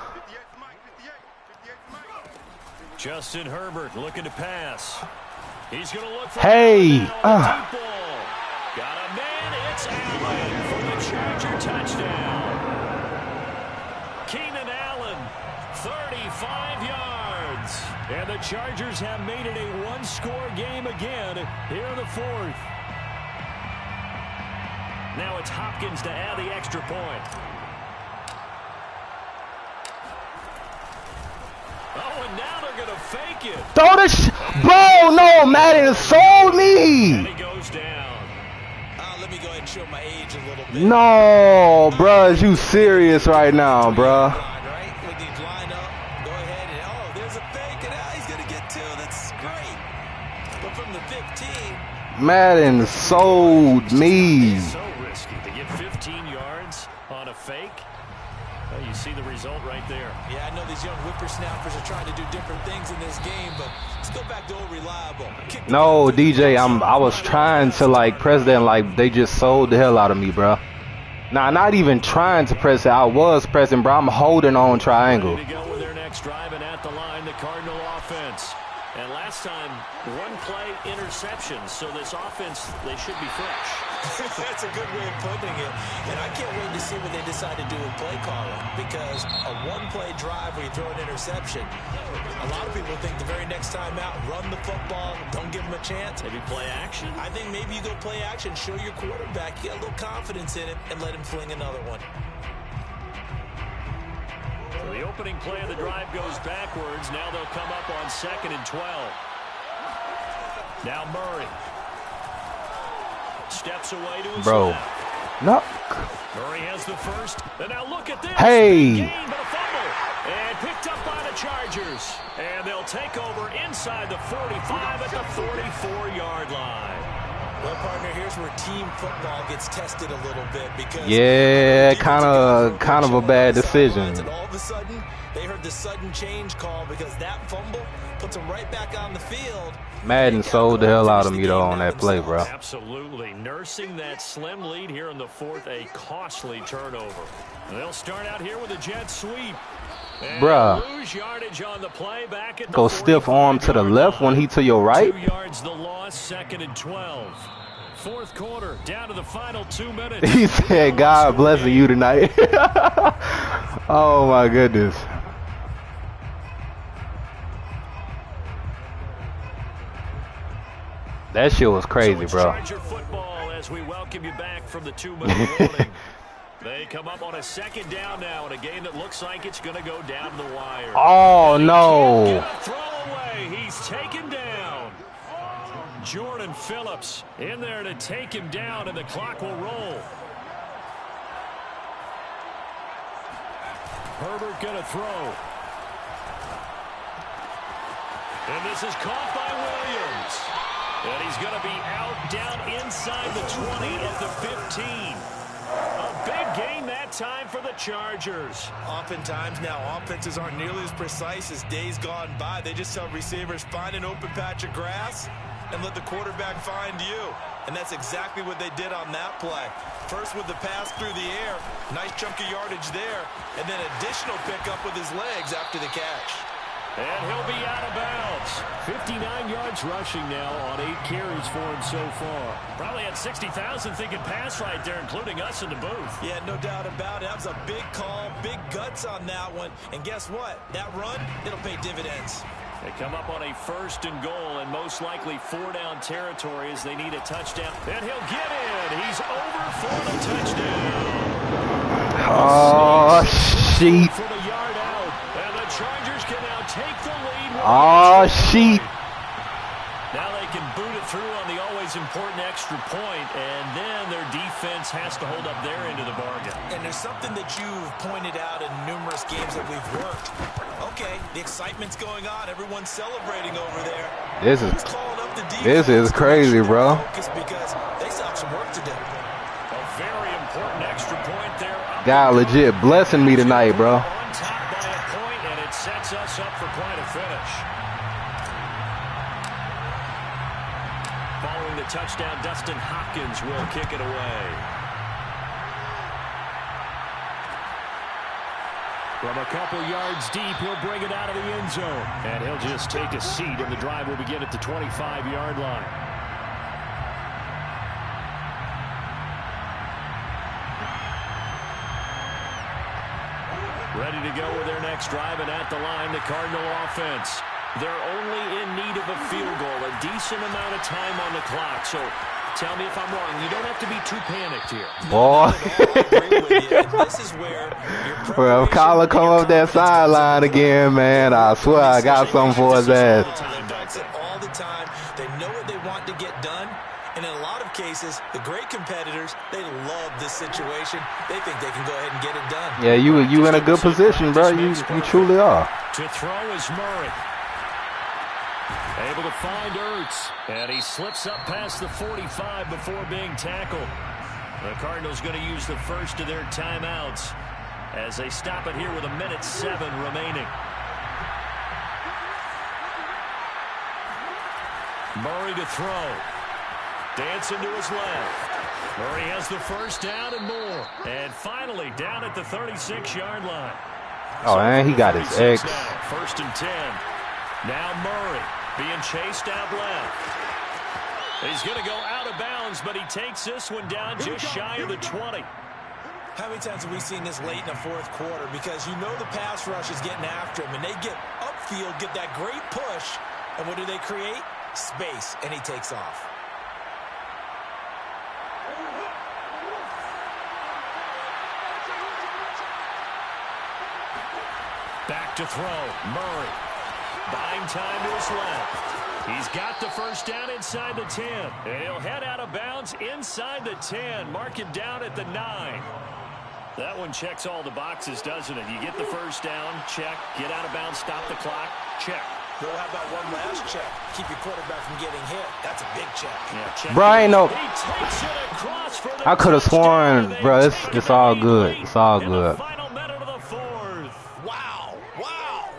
Justin Herbert looking to pass. He's going to look for Hey! deep ball. Got a man. It's Allen for the Charger touchdown. Keenan Allen, 35 yards. And the Chargers have made it a one-score game again here in the fourth. Now it's Hopkins to add the extra point. Oh, and now they're going to fake it. Throw this. Bro, no, Madden sold me. And he goes down. Let me go ahead and show my age a little bit. No, bro, you serious right now, bro? Right? We need to line up. Go ahead and, oh, there's a fake, and he's going to get 2. That's great. But from the 15. Madden sold me. So risky to get 15 yards on a fake. Well, you see the result right there. Yeah, I know these young whippersnappers are trying to do different things in this game, but let's go back to old reliable. No, DJ, I was trying to like press that, like they just sold the hell out of me, bro. Nah, not even trying to press it. I was pressing, bro. I'm holding on triangle. Ready to go with their next drive, and at the line, the Cardinal offense. And last time, one play interceptions, so this offense, they should be fresh. That's a good way of putting it. And I can't wait to see what they decide to do with play calling, because a one-play drive where you throw an interception, a lot of people think the very next time out, run the football, don't give them a chance. Maybe play action? I think maybe you go play action, show your quarterback, you got a little confidence in him, and let him fling another one. So the opening play of the drive goes backwards. Now they'll come up on 2nd and 12. Now Murray. Steps away to his left. No. Murray has the first. And now look at this. Hey. Gain, but a fumble. And picked up by the Chargers. And they'll take over inside the 45 at the 44-yard line. Well, partner, here's where team football gets tested a little bit because yeah, kind of a bad decision. And all of a sudden, they heard the a sudden change call because that fumble puts him right back on the field. Madden sold the hell out of me though on that play, bro. Absolutely. Nursing that slim lead here in the fourth, a costly turnover. They'll start out here with a jet sweep. Bruh. Lose yardage on the play back at Go stiff arm to the left when he to your right. 2 yards the loss, 2nd and 12. Fourth quarter, down to the final 2 minutes. He said, God bless you tonight. Oh my goodness. That shit was crazy, bro. Charger football as we welcome you back from the 2-minute warning. They come up on a 2nd down now in a game that looks like it's going to go down the wire. Oh no. Throw away. He's taken down. Jordan Phillips in there to take him down, and the clock will roll. Herbert going to throw. And this is caught by Williams. And he's going to be out down inside the 20 at the 15. A big gain that time for the Chargers. Oftentimes now, offenses aren't nearly as precise as days gone by. They just tell receivers, find an open patch of grass and let the quarterback find you. And that's exactly what they did on that play. First with the pass through the air, nice chunk of yardage there, and then additional pickup with his legs after the catch. And he'll be out of bounds. 59 yards rushing now on 8 carries for him so far. Probably had 60,000 thinking pass right there, including us in the booth. Yeah, no doubt about it. That was a big call, big guts on that one. And guess what? That run, it'll pay dividends. They come up on a 1st and goal and most likely 4-down territory as they need a touchdown. And he'll get in. He's over for the touchdown. Oh, sheep. For the yard out. And the Chargers can now take the lead. Oh, sheep. Now they can boot it through on the always important extra point, and then their defense has to hold up their end of the bargain. And there's something that you've pointed out in numerous games that we've worked. Okay, the excitement's going on. Everyone's celebrating over there. This is crazy, bro. Because they still have some work to do. A very important extra point there. God legit blessing me tonight, bro. On top by a point, and it sets us up for quite a finish. Following the touchdown, Dustin Hopkins will kick it away. From a couple yards deep, he'll bring it out of the end zone. And he'll just take a seat, and the drive will begin at the 25-yard line. Ready to go with their next drive, and at the line, the Cardinal offense. They're only in need of a field goal, a decent amount of time on the clock. So tell me if I'm wrong. You don't have to be too panicked here. Boy. This is where well, if Collar come up that sideline again, man, I swear I got something for his ass. All the time. They know what they want to get done. And in a lot of cases, the great competitors, they love this situation. They think they can go ahead and get it done. Yeah, you in a good position, bro. You truly are. To throw is Murray. Able to find Ertz, and he slips up past the 45 before being tackled. The Cardinals going to use the first of their timeouts as they stop it here with 1:07 remaining. Murray to throw. Dancing to his left. Murray has the first down and more. And finally down at the 36-yard line. Oh, and he got his X. Now, 1st and 10. Now Murray being chased out left. He's going to go out of bounds, but he takes this one down just shy of the 20. How many times have we seen this late in the fourth quarter? Because you know the pass rush is getting after him, and they get upfield, get that great push, and what do they create? Space, and he takes off. Back to throw, Murray. Buying time to his left. He's got the first down inside the 10. And he'll head out of bounds inside the 10. Mark it down at the 9. That one checks all the boxes, doesn't it? You get the first down, check. Get out of bounds, stop the clock, check. Well, how about one last check? Keep your quarterback from getting hit. That's a big check. Yeah, check. Brian, no. He takes it across for the I could have sworn, touchdown. bro, it's all good. It's all good. Final minute of the fourth. Wow. Wow.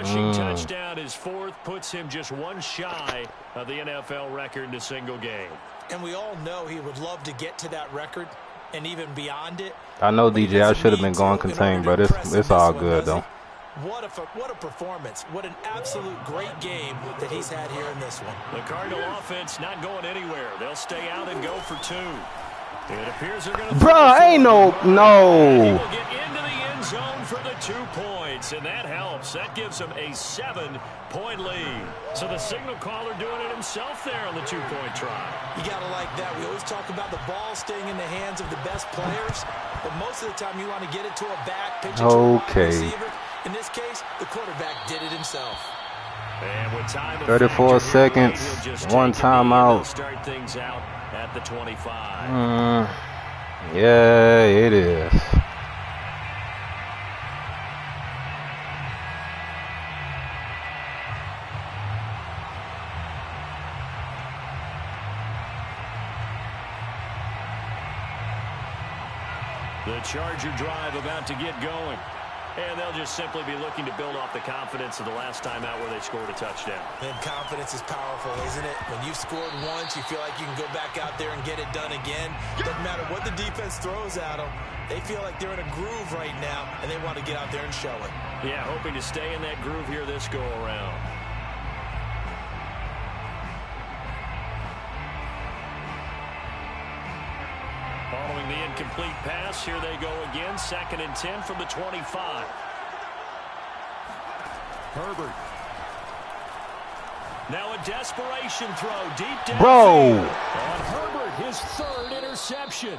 rushing touchdown, his fourth, puts him just one shy of the NFL record in a single game. And we all know he would love to get to that record and even beyond it. I know, DJ, I should have been going contained, but it's all good, though. What a performance. What an absolute great game that he's had here in this one. The Cardinal offense not going anywhere. They'll stay out and go for two. It appears they're going to... Bruh, ain't no... He will get into the end zone for the 2 points, and that helps. That gives them a 7-point lead. So the signal caller doing it himself there on the 2-point try. You got to like that. We always talk about the ball staying in the hands of the best players, but most of the time you want to get it to a back, pitch it to a wide receiver. In this case, the quarterback did it himself. And with time 34 seconds, one timeout. Start things out at the 25. Yeah, it is. The Charger drive about to get going. And they'll just simply be looking to build off the confidence of the last time out where they scored a touchdown. And confidence is powerful, isn't it? When you've scored once, you feel like you can go back out there and get it done again. Doesn't matter what the defense throws at them. They feel like they're in a groove right now, and they want to get out there and show it. Yeah, hoping to stay in that groove here this go-around. Following the incomplete pass, here they go again. 2nd and 10 from the 25. Herbert. Now a desperation throw deep down. Bro. On Herbert, his 3rd interception.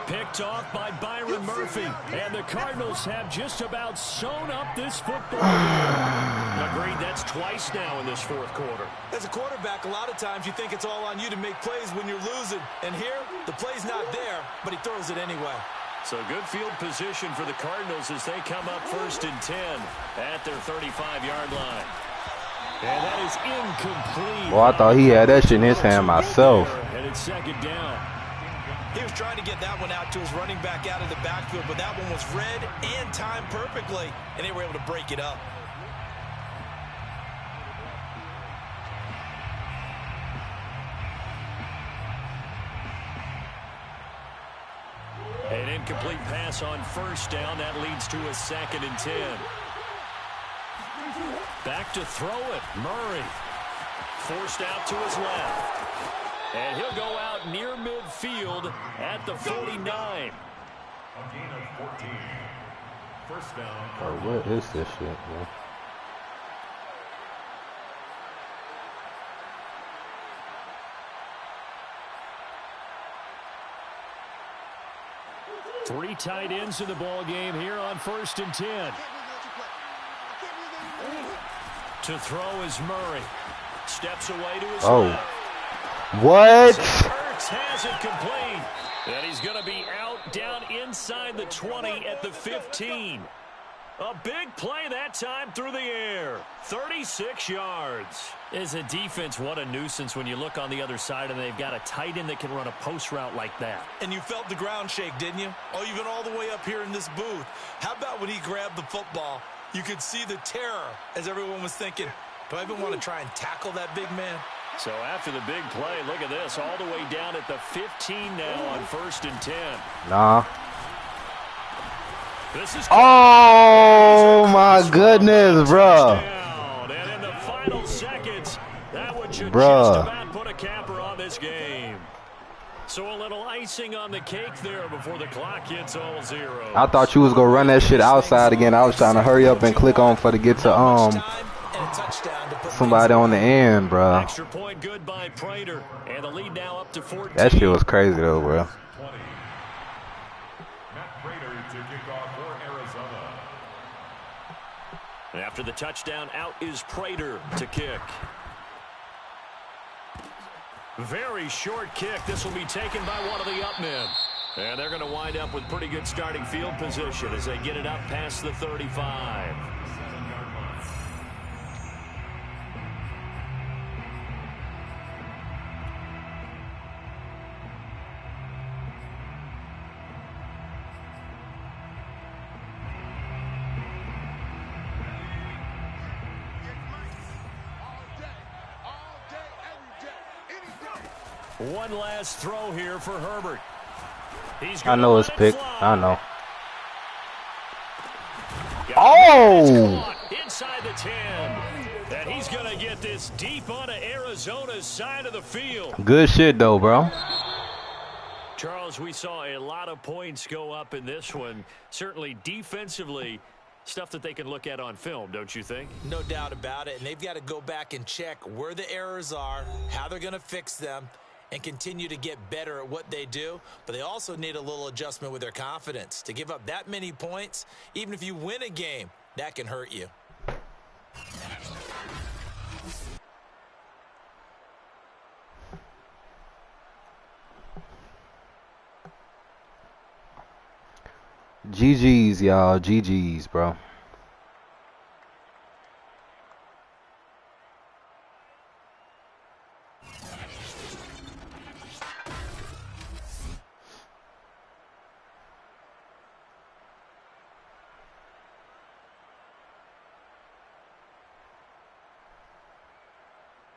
Picked off by Byron Murphy. And the Cardinals have just about sewn up this football game. Agreed, that's twice now in this 4th quarter. As a quarterback, a lot of times you think it's all on you to make plays when you're losing. And here, the play's not there, but he throws it anyway. So good field position for the Cardinals as they come up 1st and 10 at their 35-yard line. And that is incomplete. Well, I thought he had that shit in his hand myself. And it's 2nd down. He was trying to get that one out to his running back out of the backfield, but that one was read and timed perfectly, and they were able to break it up. An incomplete pass on 1st down. That leads to a 2nd and 10. Back to throw it. Murray forced out to his left. And he'll go out near midfield at the 49. A gain of 14. 1st down. Oh, what is this shit, man? Three tight ends in the ball game here on 1st and 10. To throw is Murray. Steps away to his left. What? Hurts has it complete. And he's going to be out down inside the 20 at the 15. A big play that time through the air. 36 yards. As a defense, what a nuisance when you look on the other side and they've got a tight end that can run a post route like that. And you felt the ground shake, didn't you? Oh, you've been all the way up here in this booth. How about when he grabbed the football? You could see the terror as everyone was thinking, do I even want to try and tackle that big man? So after the big play, look at this, all the way down at the 15 now on 1st and 10. Nah. This is oh my goodness, bro. And in the final seconds, that one should just about put a capper on this game. So a little icing on the cake there before the clock hits all zero. I thought you was gonna run that shit outside again. I was trying to hurry up and click on for to get to somebody on the end, bro. Extra point good by Prater, and the lead now up to 14. That shit was crazy though, bro. 20. Matt Prater to kick off for Arizona. After the touchdown, out is Prater to kick. Very short kick. This will be taken by one of the up men. And they're going to wind up with pretty good starting field position as they get it up past the 35. One last throw here for Herbert. I know it's picked. I know. Oh! Inside the 10. And he's going to get this deep onto Arizona's side of the field. Good shit, though, bro. Charles, we saw a lot of points go up in this one. Certainly defensively, stuff that they can look at on film, don't you think? No doubt about it. And they've got to go back and check where the errors are, how they're going to fix them, and continue to get better at what they do. But they also need a little adjustment with their confidence. To give up that many points, even if you win a game, that can hurt you. GG's, y'all. GG's, bro.